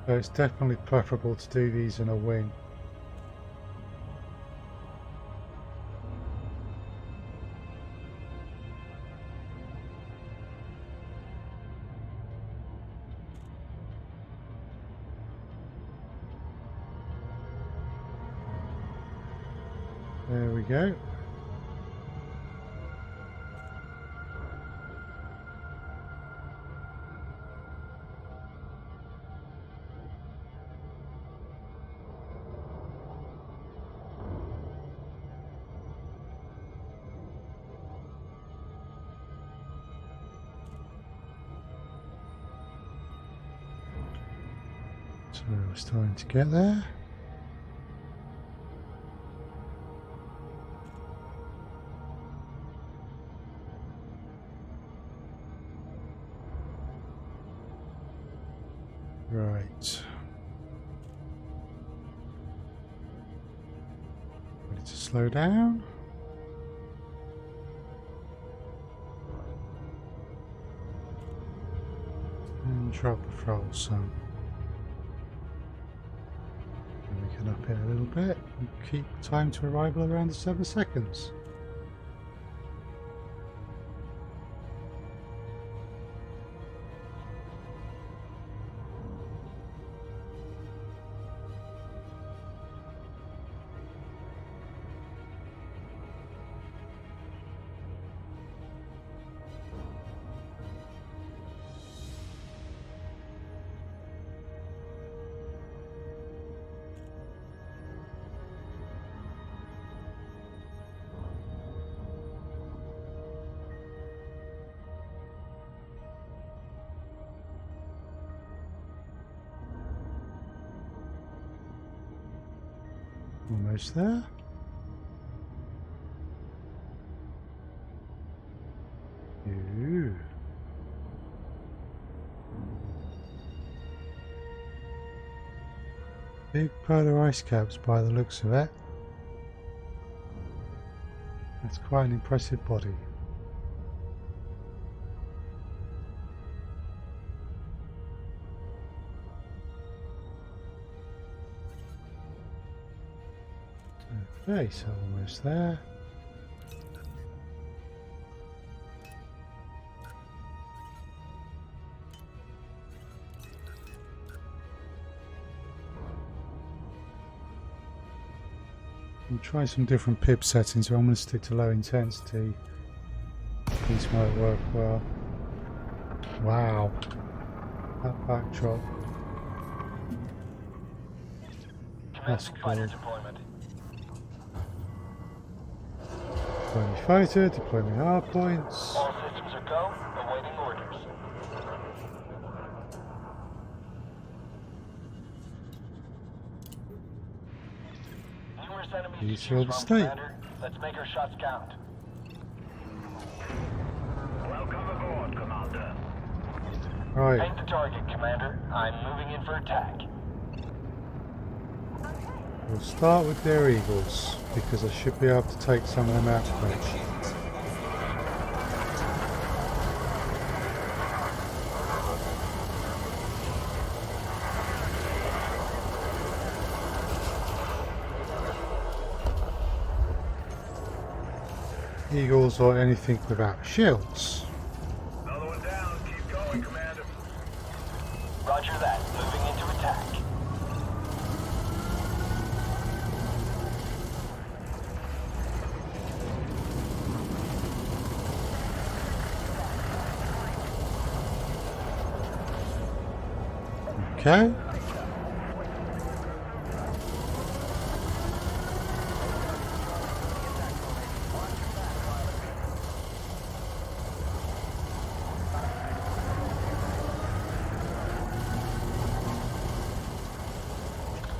So it's definitely preferable to do these in a wing. There we go. So we're starting to get there. Right. Ready to slow down. And drop the throttle some. And we can up it a little bit and keep time to arrival around 7 seconds. Almost there. Ooh. Big polar ice caps by the looks of it. That's quite an impressive body. Okay, so almost there. We'll try some different pip settings. I'm going to stick to low intensity. These might work well. Wow, that backdrop. That's Commencing cool. fighter deployment. Deploy my fighter, deploy my hard points. All systems are go, awaiting orders. Numerous enemies to Use choose your from, state. Commander. Let's make our shots count. Welcome aboard, Commander. Right, Paint the target, Commander. I'm moving in for attack. we'll start with their eagles because I should be able to take some of them out quick. Eagles or anything without shields. Another one down. Keep going, Commander. Roger that. Moving into attack. Okay.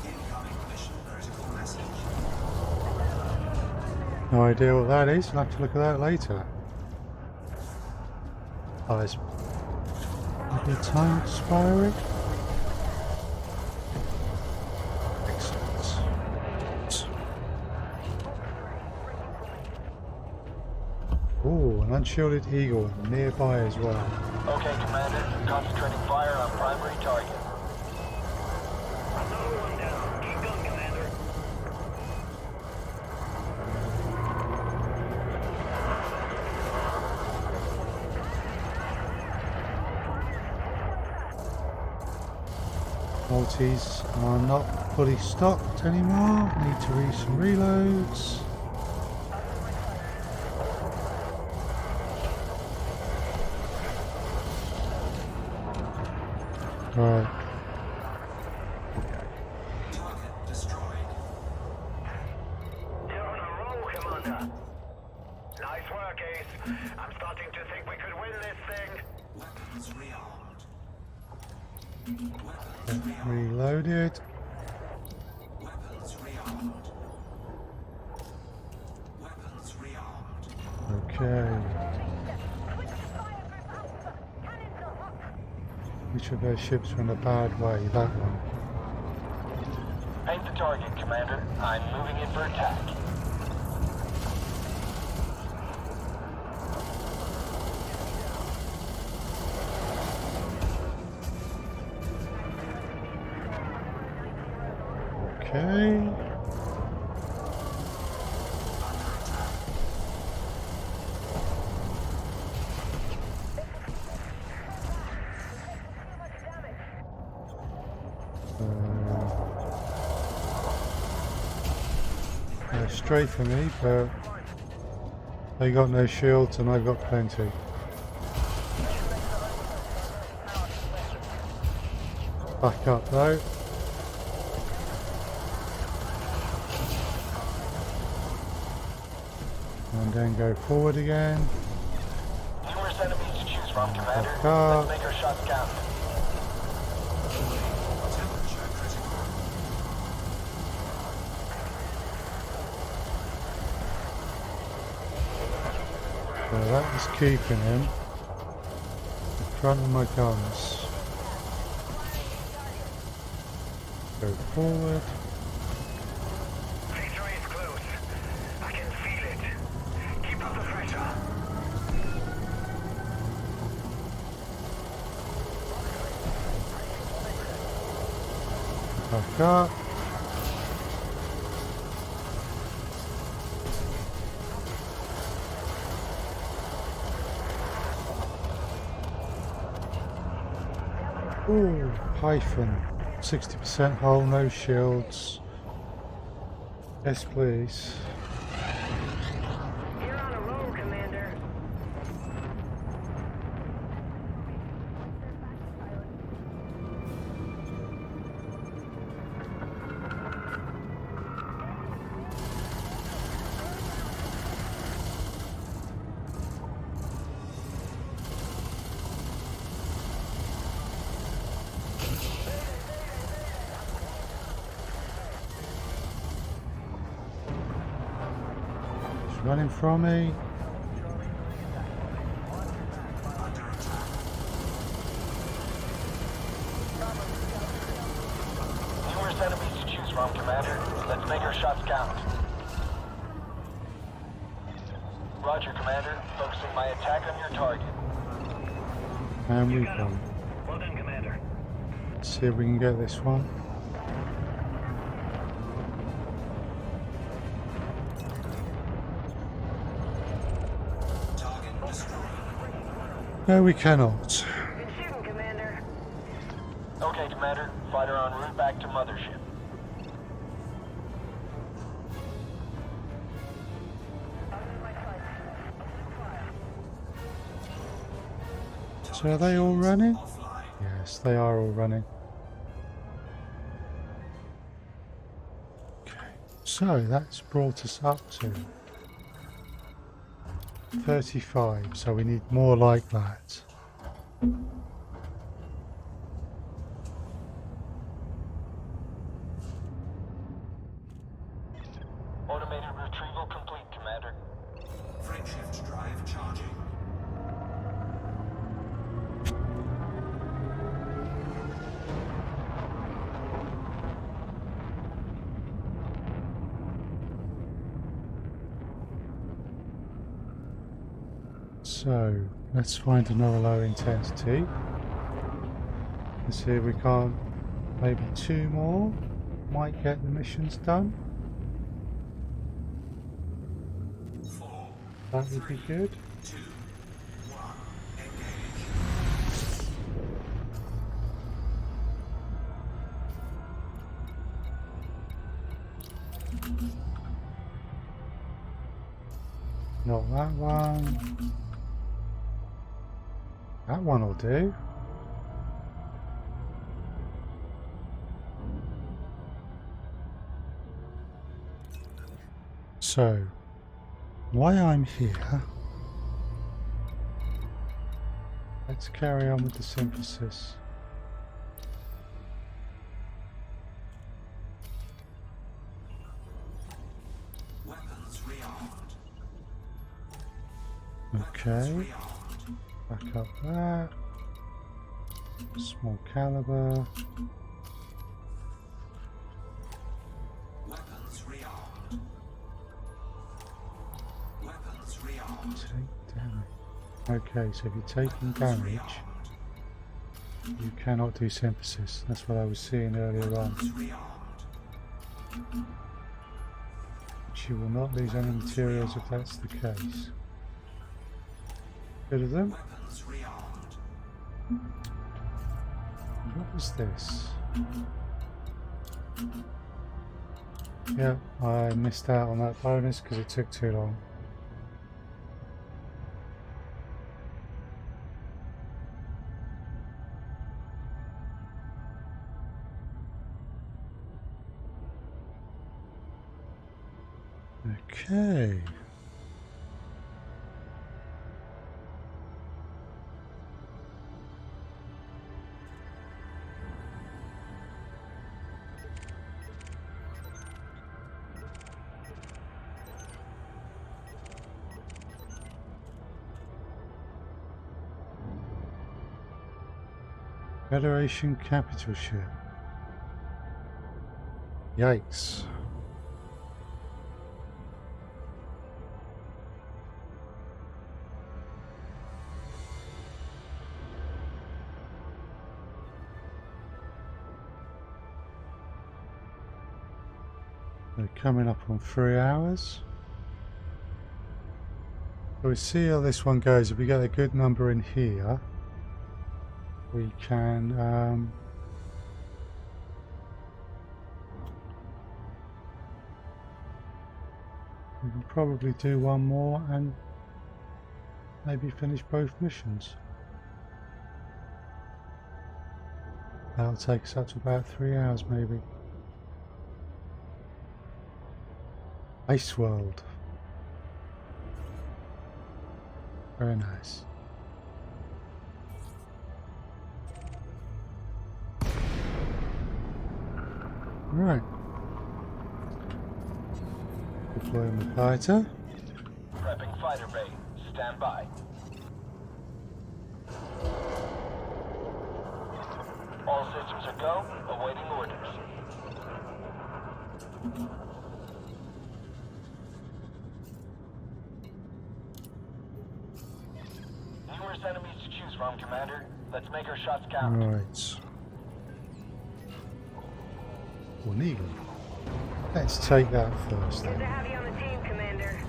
Incoming mission critical message. No idea what that is. I'll have to look at that later. Oh, it's maybe a time expiry. Excellent. Oh, an unshielded eagle nearby as well. Okay, Commander. Concentrating fire on primary target. Another one down. Keep going, Commander. Multis are not fully stocked anymore. Need to read some reloads. Right. Target destroyed. You're on a roll, Commander. Nice work, Ace. I'm starting to think we could win this thing. Weapons rearmed. Weapons Get reloaded. Weapons rearmed. Weapons rearmed. Okay. Which of those ships were in a bad way? That one. Paint the target, Commander. I'm moving in for attack. Okay. They're straight for me, but they got no shields and I've got plenty. Back up though. And then go forward again. Numerous enemies to choose from, Commander. Back up. Let's make our shots count. Temperature critical. So that was keeping him in front of my guns. Go forward. Victory is close. I can feel it. Keep up the pressure. Back up. Ooh, Python. 60% hull, no shields. Yes, please. You're on a roll, Commander. He's running from me. Under attack. Numerous enemies to choose from, Commander. Let's make our shots count. Roger, Commander. Focusing my attack on your target. And we've won. Well done, Commander. Let's see if we can get this one. Target destroyed. No, we cannot. Good shooting, Commander. Okay, Commander. Fighter en route back to Mothership. So are they all running? Offline. Yes, they are all running. Okay, so that's brought us up to 35, so we need more like that. Automated retrieval complete, Commander. Frameshift drive charging. So let's find another low intensity. Let's see if we can't, maybe 2 more might get the missions done. 4, That would be good. 2, 1. Engage. Not that one. That one will do. So, why I'm here, let's carry on with the synthesis. Okay. Back up that. Small caliber. Weapons rearmed. Weapons rearmed. Take damage. Okay, so if you're taking damage, you cannot do synthesis. That's what I was seeing earlier on. But you will not lose any materials if that's the case. Good of them. What was this? Yeah, I missed out on that bonus because it took too long. Okay. Federation capital ship. Yikes. They're coming up on 3 hours. So we see how this one goes. If we get a good number in here, we can probably do one more and maybe finish both missions. That'll take us up to about 3 hours maybe. Ice World. Very nice. Right. Deploying the fighter. Prepping fighter bay. Stand by. All systems are go. Awaiting orders. Numerous enemies to choose from, Commander. Let's make our shots count. Right. One eagle. Let's take that first Good to then. have you on the team, Commander.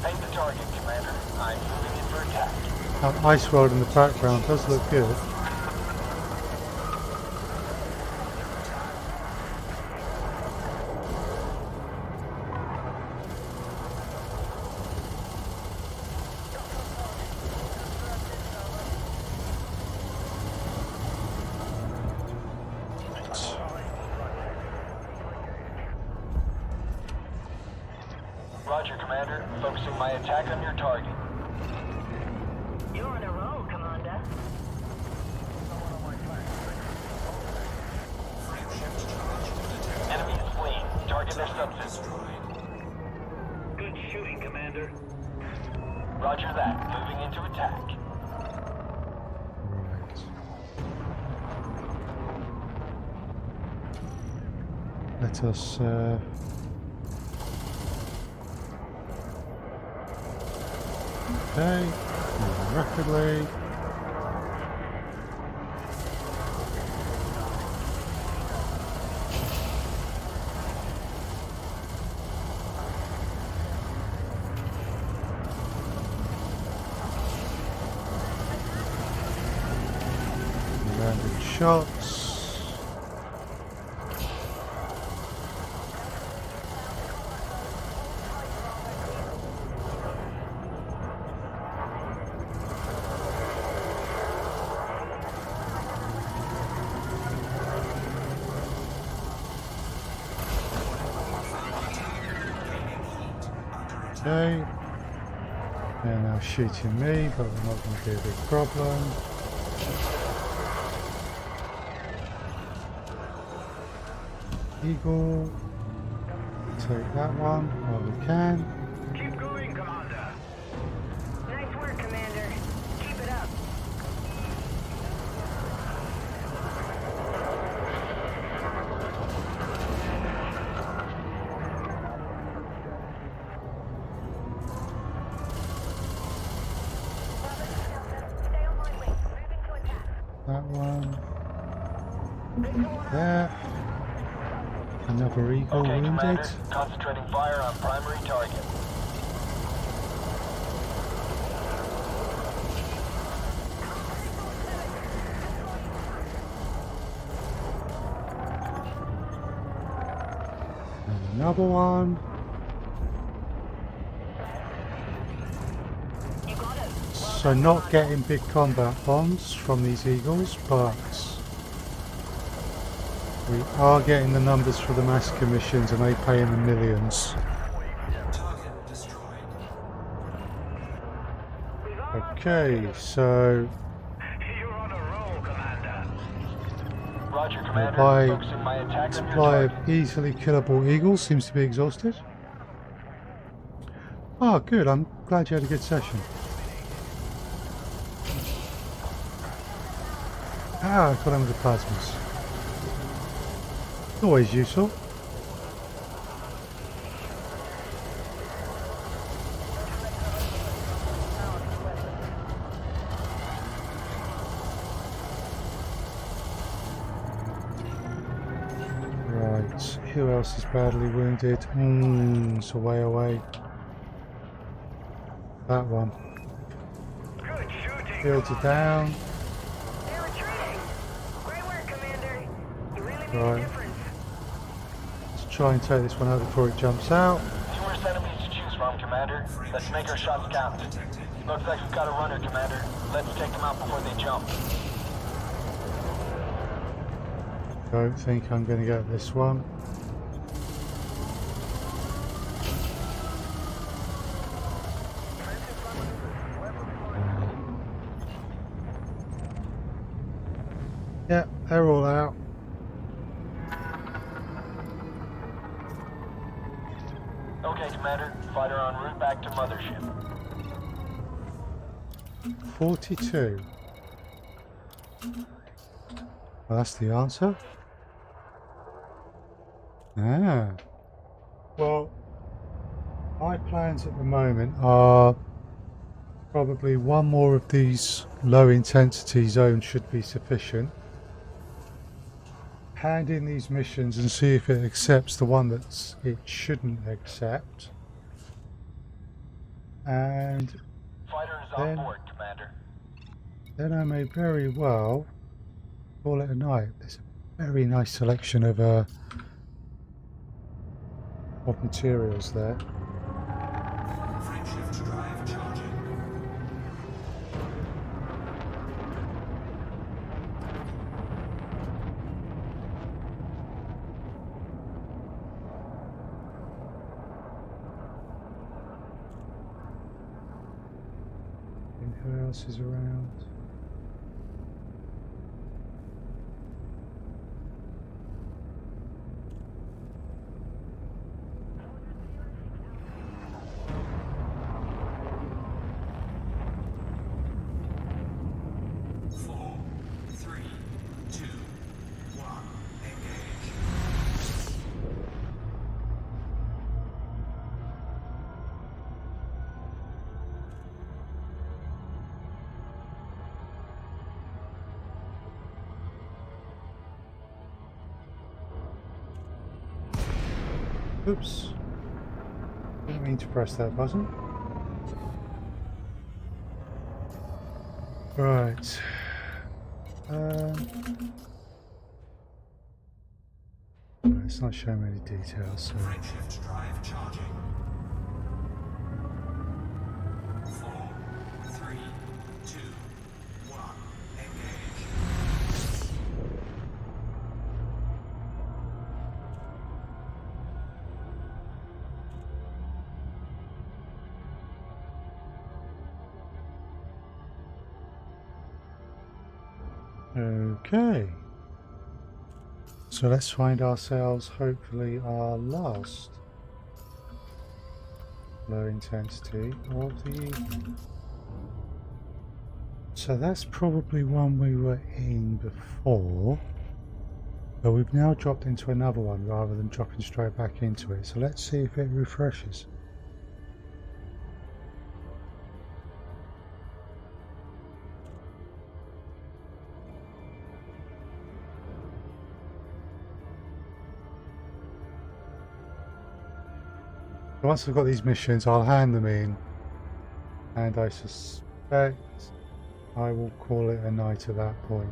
Paint the target, Commander. I'm moving in for attack. That ice world in the background does look good. Roger, Commander. Focusing my attack on your target. You're on a roll, Commander. Enemy is fleeing. Target their subsystem. Good shooting, Commander. Roger that. Moving into attack. Right. Let us okay, moving rapidly. Landing shots. Okay. They're now shooting me, but they're not going to be a big problem. Eagle. Take that one while we can. Keep going, Commander. Nice that one. There. Another eagle Okay, wounded. Commander. Concentrating fire on primary target. And another one. So not getting big combat bombs from these eagles, but we are getting the numbers for the massacre missions and they pay in the millions. Target destroyed. Okay, so You're on a roll, Commander. Roger, Commander. my Focusing my attack on your supply of target. easily killable eagles seems to be exhausted. Oh, good. I'm glad you had a good session. Ah, I got them with the plasmas. Always useful. Right, who else is badly wounded? It's a way away. That one. Good shooting. Shields are down. They're retreating. Great work, Commander. You really made Right. a difference. Let's try and take this one out before it jumps out. Numerous enemies to choose from, Commander. Let's make our shots count. Detected. Looks like we've got a runner, Commander. Let's take them out before they jump. Don't think I'm going to get this one. Yeah, they're all out. Okay, Commander. Fighter en route back to Mothership. 42. Well, that's the answer. Ah. Well, my plans at the moment are probably one more of these low intensity zones should be sufficient. Hand in these missions and see if it accepts the one that it shouldn't accept. And Fighter is Then- on board, Commander. then I may very well call it a night. There's a very nice selection of materials there. Frameshift drive charging. And who else is around? Four, three, two, one. Engage. Oops. Didn't mean to press that button. Right. It's not showing me any details, so Frameshift drive charging. Four, three, two, one. Engage. okay. So let's find ourselves hopefully our last low intensity of the evening. So that's probably one we were in before, but we've now dropped into another one rather than dropping straight back into it. So let's see if it refreshes. Once I've got these missions, I'll hand them in, and I suspect I will call it a night at that point.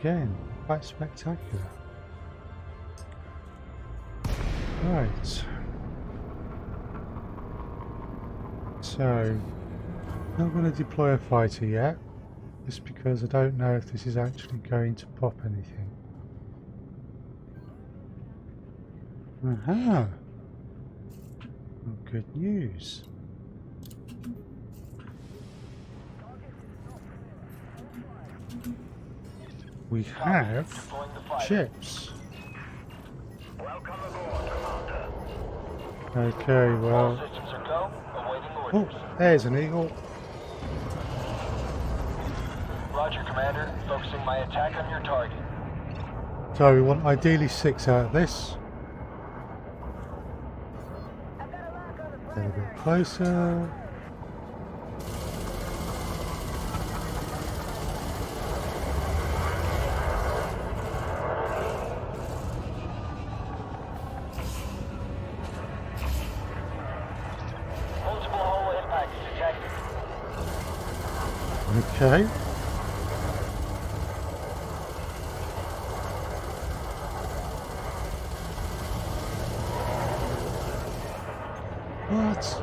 Again, quite spectacular. Right. So, not going to deploy a fighter yet, just because I don't know if this is actually going to pop anything. Aha! Well, good news. We have Deploying the fighter. ships. Welcome aboard, Commander. Okay, All well... systems are go. Awaiting Oh, orders. there's an eagle. Roger, Commander. Focusing my attack on your target. So we want ideally 6 out of this. Get a bit closer. Multiple hull impacts detected. Okay. What?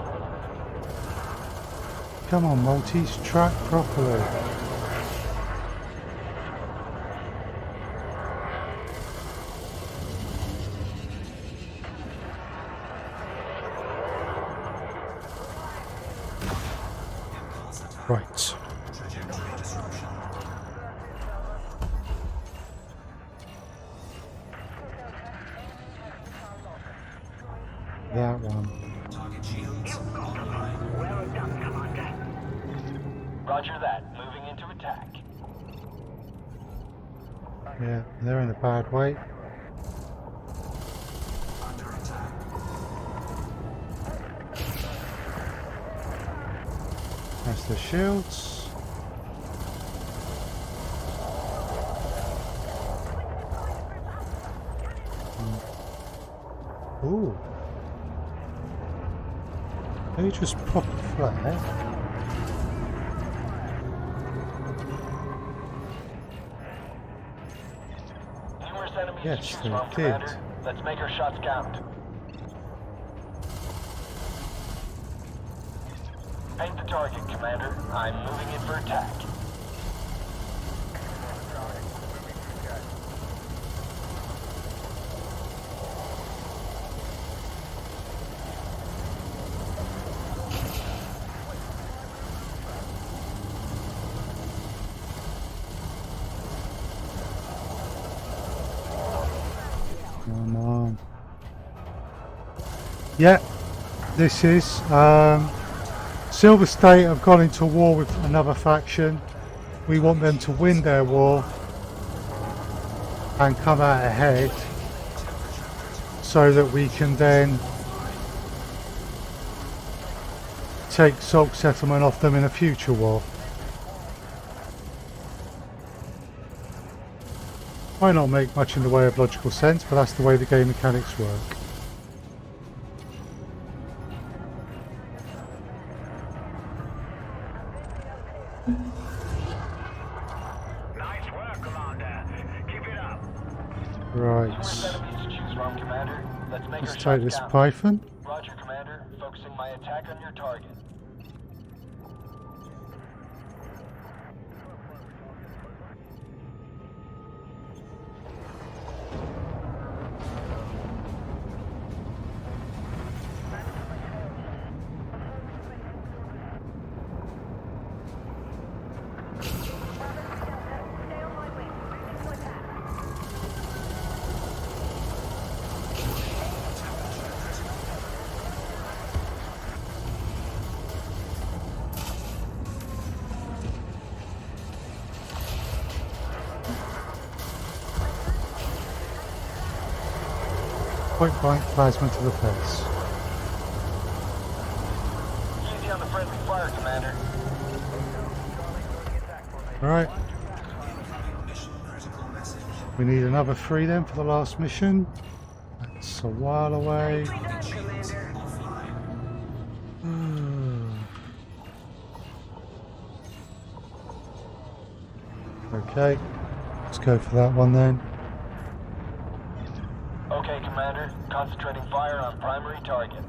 Come on, Maltese, track properly. Right. Trajectory disruption. That one. Target shields online. Well done, Commander. Roger that. Moving into attack. Yeah, they're in a bad way. Under attack. That's the shields. Ooh. They just pop a flare. Numerous enemies Yes, to choose they from, did. Commander. Let's make our shots count. Paint the target, Commander. I'm moving in for attack. Come on. Yeah, this is Silver State have gone into war with another faction. We want them to win their war and come out ahead so that we can then take Sulk settlement off them in a future war. Might not make much in the way of logical sense, but that's the way the game mechanics work. Nice work, Commander. Keep it up. Numerous Right. enemies to choose from, Commander. Let's make Let's our take shots this count. Python. Roger, Commander. Focusing my attack on your target. Point blank plasma to the face. Easy on the friendly fire, Commander. Right. Mission critical message. We need another 3 then for the last mission. That's a while away. Target shields offline. Okay, let's go for that one then. Okay, Commander. Concentrating fire on primary target.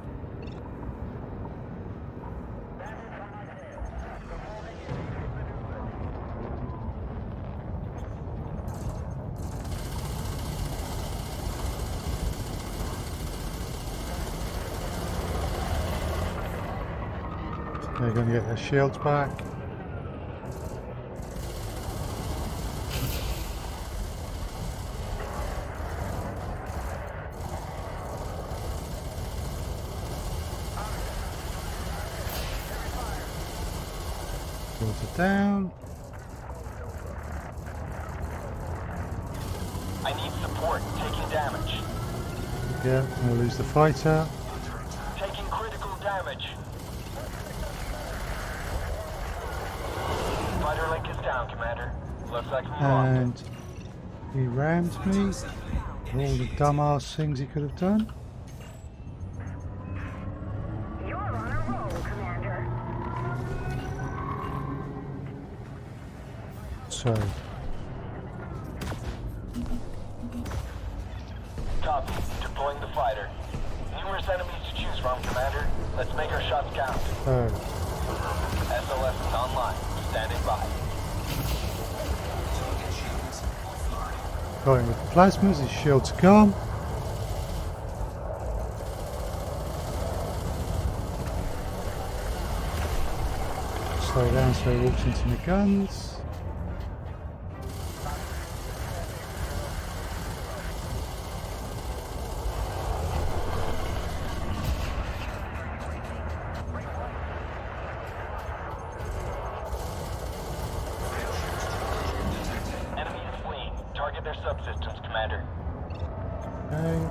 They're going to get their shields back. Shields are down. I need support. Taking damage. Yeah, we'll lose the fighter. Taking critical damage. Fighter link is down, Commander. Looks like we lost it. And he rammed me. With all the dumbass things he could have done. You're on a roll, Commander. So, Copy. Deploying the fighter. Numerous enemies to choose from, Commander. Let's make our shots count. SLS is online. Standing by. Target shields offline. going with the plasmas, his shields are gone. Slow down so he walks into the guns. Enemy is fleeing. Target their subsystems, Commander. Okay.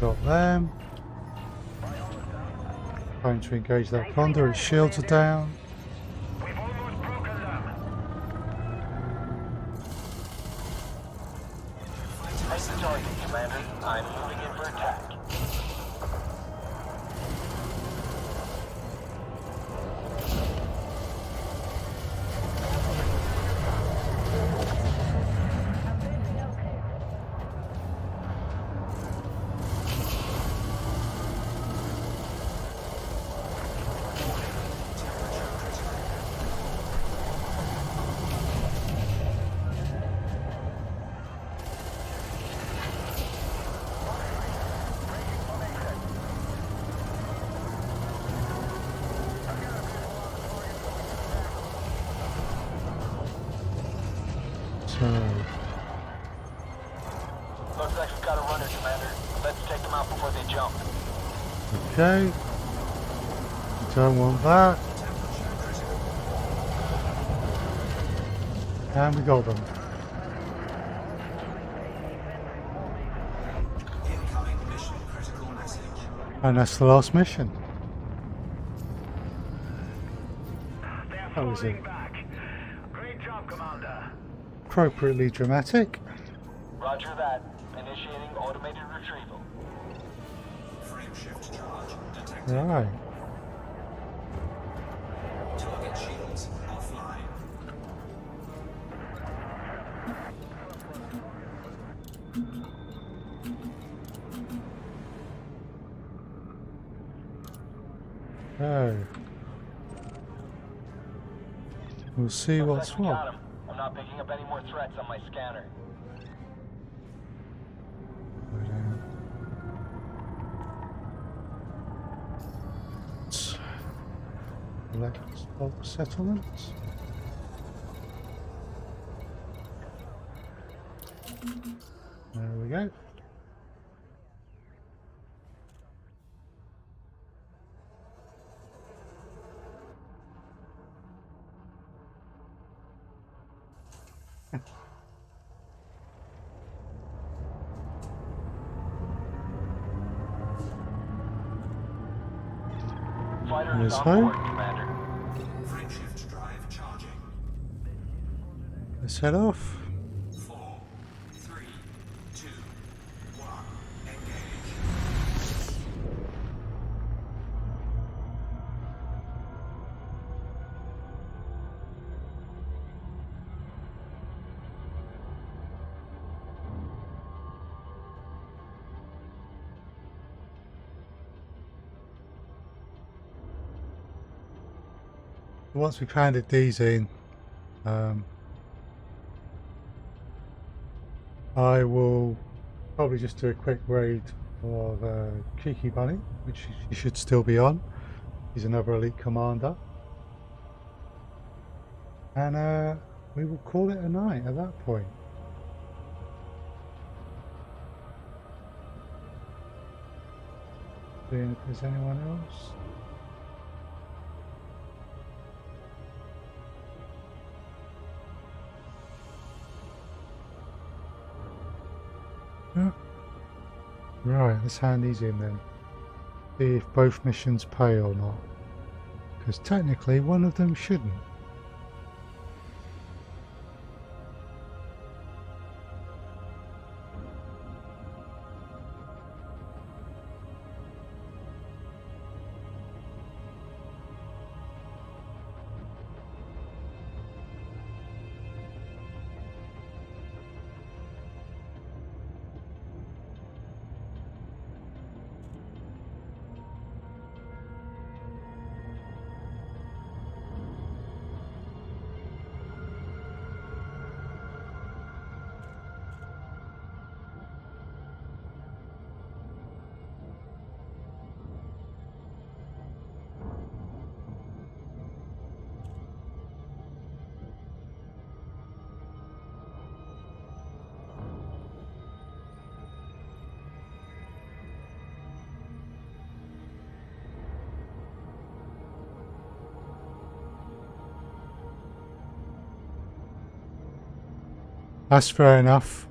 Got them. Trying to engage that Condor, his shields are down. We've almost broken them. Take the target, Commander. I'm moving in for attack. So, Looks like we've got a runner, Commander. Let's take them out before they jump. okay. Don't want that. And we got them. Incoming mission critical message. And that's the last mission. They're That was falling it. back. Great job, Commander. Appropriately dramatic. Roger that. Initiating automated retrieval. Frame shift charge detected. Right. Target shields offline. Oh. We'll see Looks what's like we got what. him. I'm not picking up any more threats on my scanner. Select bulk settlements. There we go. fighter is Yes, on hi. board, Commander. Frameshift drive charging. Let's head off. 4, 3, 2, 1. Engage. Once we've handed these in, I will probably just do a quick raid of Kiki Bunny, which she should still be on. He's another elite commander. And we will call it a night at that point. Seeing if there's anyone else. Yeah. Right, let's hand these in then. See if both missions pay or not. Because technically one of them shouldn't. That's fair enough.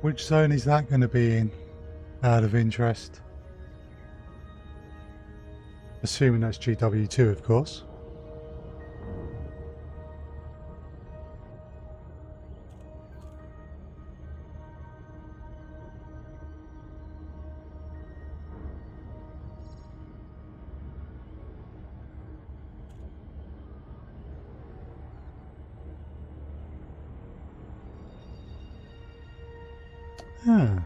Which zone is that going to be in, out of interest? Assuming that's GW2, of course. Ah.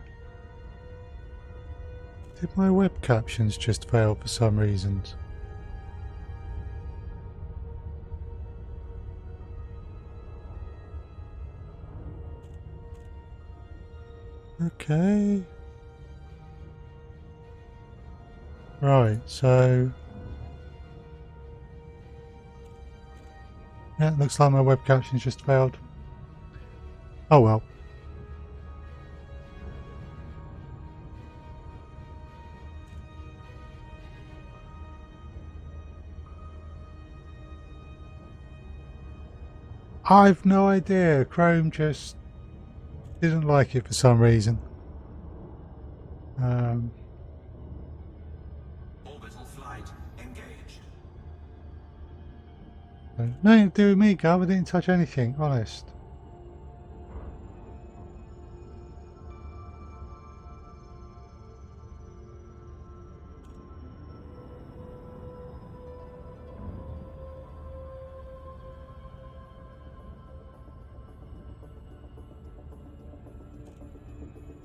Did my web captions just fail for some reasons? Okay. Right, so... yeah, it looks like my web captions just failed. Oh well. I've no idea. Chrome just didn't like it for some reason. Orbital flight engaged. Nothing to do with me, Gov. I didn't touch anything, honest.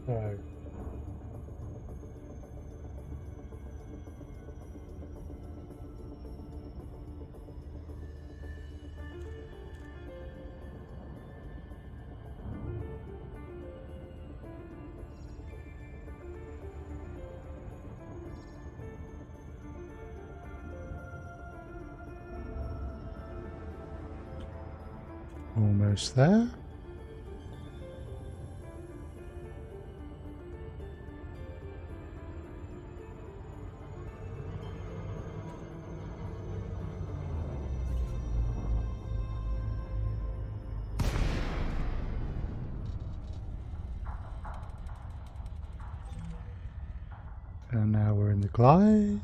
So, Almost there. And now we're in the glide.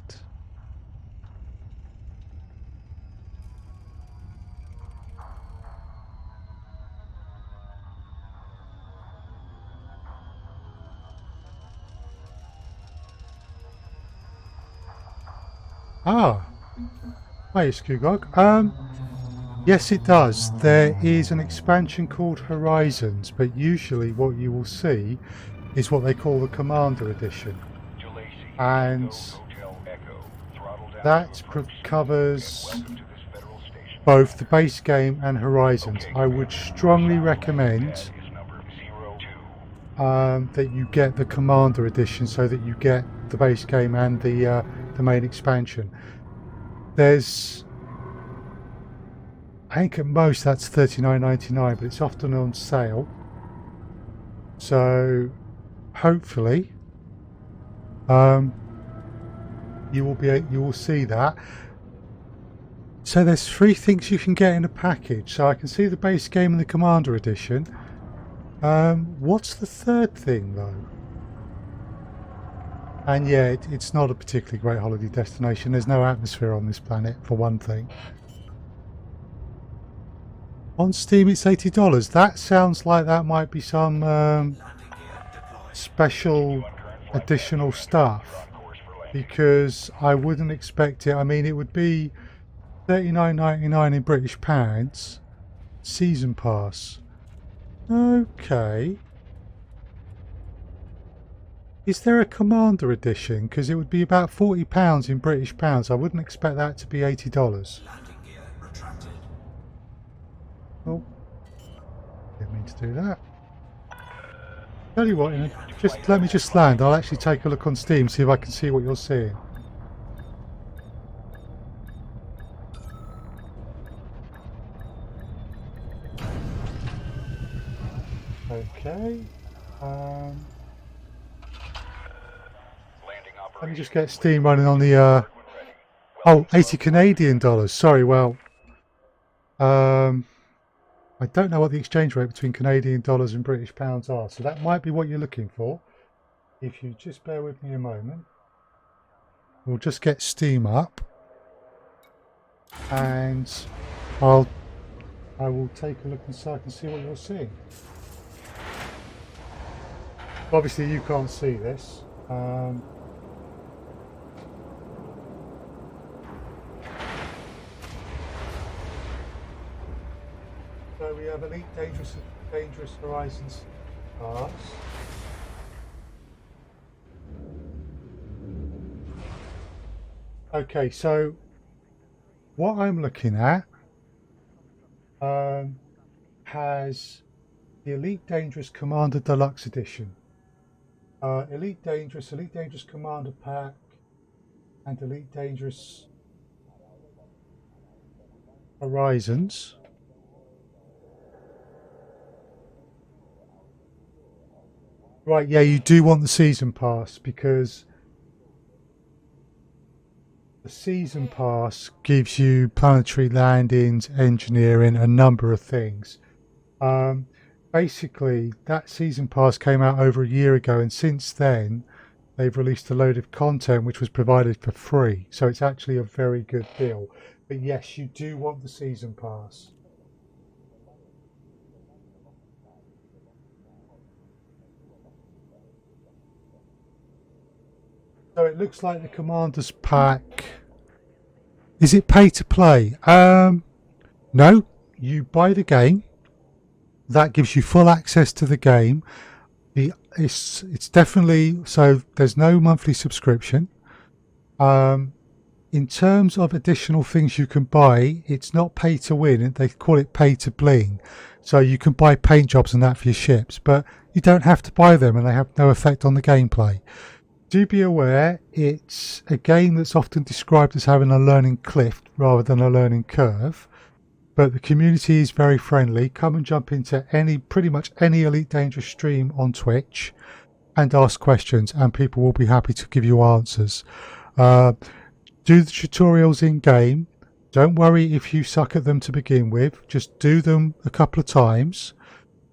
Ah, hi, Skugog. Yes, it does. There is an expansion called Horizons, but usually what you will see is what they call the Commander Edition, and that covers both the base game and Horizons. I would strongly recommend that you get the Commander Edition so that you get the base game and the main expansion. There's, I think at most that's $39.99, but it's often on sale. So hopefully you will see that. So there's 3 things you can get in a package. So I can see the base game and the Commander Edition. What's the third thing though? And yeah, it's not a particularly great holiday destination. There's no atmosphere on this planet, for one thing. On Steam it's $80. That sounds like that might be some special additional stuff, because I wouldn't expect it. I mean, it would be $39.99 in British pounds. Season pass. Okay. Is there a Commander Edition? Because it would be about £40 in British pounds. I wouldn't expect that to be $80. Oh, didn't mean to do that. Tell you what, just let me just land. I'll actually take a look on Steam, see if I can see what you're seeing. Okay. Let me just get Steam running on the oh, 80 Canadian dollars. Sorry, well, I don't know what the exchange rate between Canadian dollars and British pounds are, so that might be what you're looking for. If you just bear with me a moment, we'll just get Steam up, and I will take a look and so I can see what you're seeing. Obviously, you can't see this. So we have Elite Dangerous Horizons pass. Okay, so what I'm looking at has the Elite Dangerous Commander Deluxe Edition, Elite Dangerous Commander Pack, and Elite Dangerous Horizons. Right, yeah, you do want the season pass, because the season pass gives you planetary landings, engineering, a number of things. Basically, that season pass came out over a year ago, and since then they've released a load of content which was provided for free. So it's actually a very good deal. But yes, you do want the season pass. So it looks like the Commander's Pack. Is it pay to play? No, you buy the game. That gives you full access to the game. It's definitely, so there's no monthly subscription. In terms of additional things you can buy, it's not pay to win. They call it pay to bling. So you can buy paint jobs and that for your ships, but you don't have to buy them, and they have no effect on the gameplay. Do be aware, it's a game that's often described as having a learning cliff rather than a learning curve. but the community is very friendly. Come and jump into pretty much any Elite Dangerous stream on Twitch and ask questions, and people will be happy to give you answers. Do the tutorials in game. Don't worry if you suck at them to begin with. Just do them a couple of times.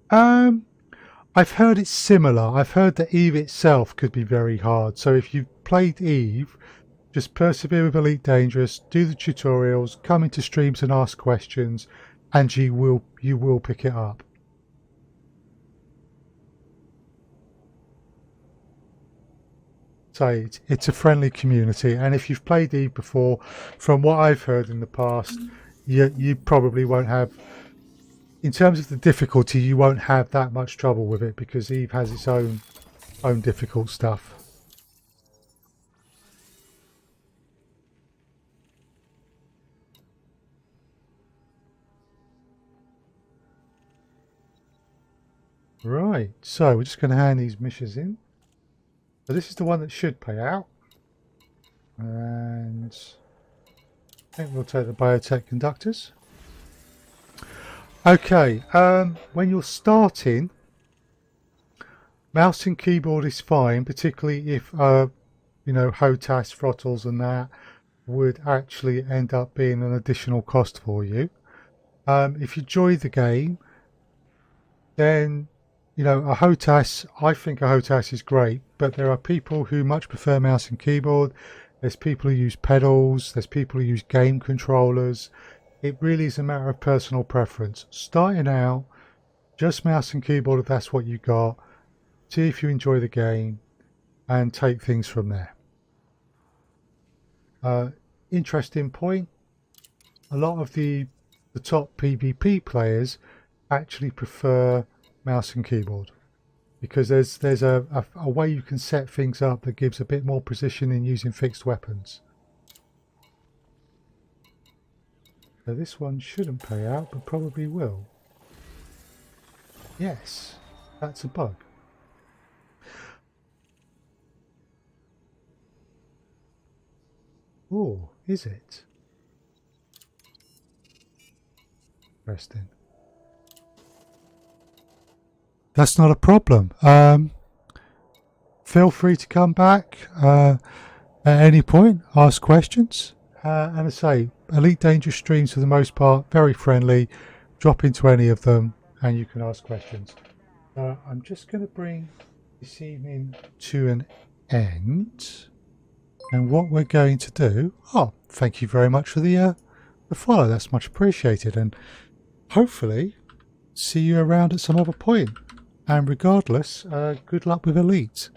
I've heard it's similar. I've heard that Eve itself could be very hard. So if you've played Eve, just persevere with Elite Dangerous, do the tutorials, come into streams and ask questions, and you will pick it up. So it's a friendly community, and if you've played Eve before, from what I've heard in the past, you probably won't have, in terms of the difficulty, you won't have that much trouble with it, because Eve has its own difficult stuff. Right, so we're just going to hand these missions in. So this is the one that should pay out. And I think we'll take the biotech conductors. Okay, when you're starting, mouse and keyboard is fine, particularly if, you know, HOTAS, throttles and that would actually end up being an additional cost for you. If you enjoy the game, then, you know, a HOTAS, I think a HOTAS is great, but there are people who much prefer mouse and keyboard. There's people who use pedals, there's people who use game controllers. It really is a matter of personal preference. Starting out, just mouse and keyboard if that's what you got. See if you enjoy the game and take things from there. Interesting point, a lot of the top PvP players actually prefer mouse and keyboard, because there's a way you can set things up that gives a bit more precision in using fixed weapons. So this one shouldn't pay out, but probably will. Yes, that's a bug. Oh, is it? Interesting. That's not a problem. Feel free to come back at any point, ask questions. And I say, Elite Dangerous streams for the most part, very friendly. Drop into any of them and you can ask questions. I'm just going to bring this evening to an end. And what we're going to do... Oh, thank you very much for the follow. That's much appreciated. And hopefully see you around at some other point. And regardless, good luck with Elite.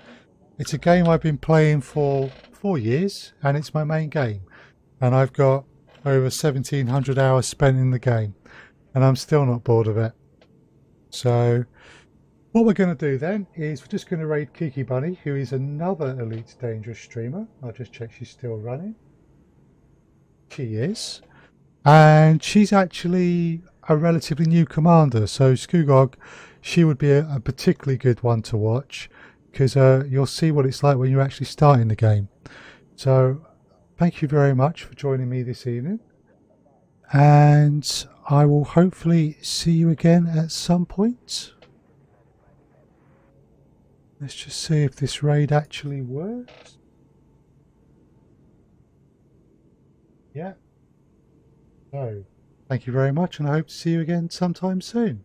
It's a game I've been playing for 4 years, and it's my main game. And I've got over 1,700 hours spent in the game, and I'm still not bored of it. So what we're going to do then is we're just going to raid Kiki Bunny, who is another Elite Dangerous streamer. I'll just check she's still running. She is. And she's actually a relatively new commander, so Skugog, she would be a particularly good one to watch, because you'll see what it's like when you're actually starting the game. So thank you very much for joining me this evening, and I will hopefully see you again at some point. Let's just see if this raid actually works. Yeah. So thank you very much, and I hope to see you again sometime soon.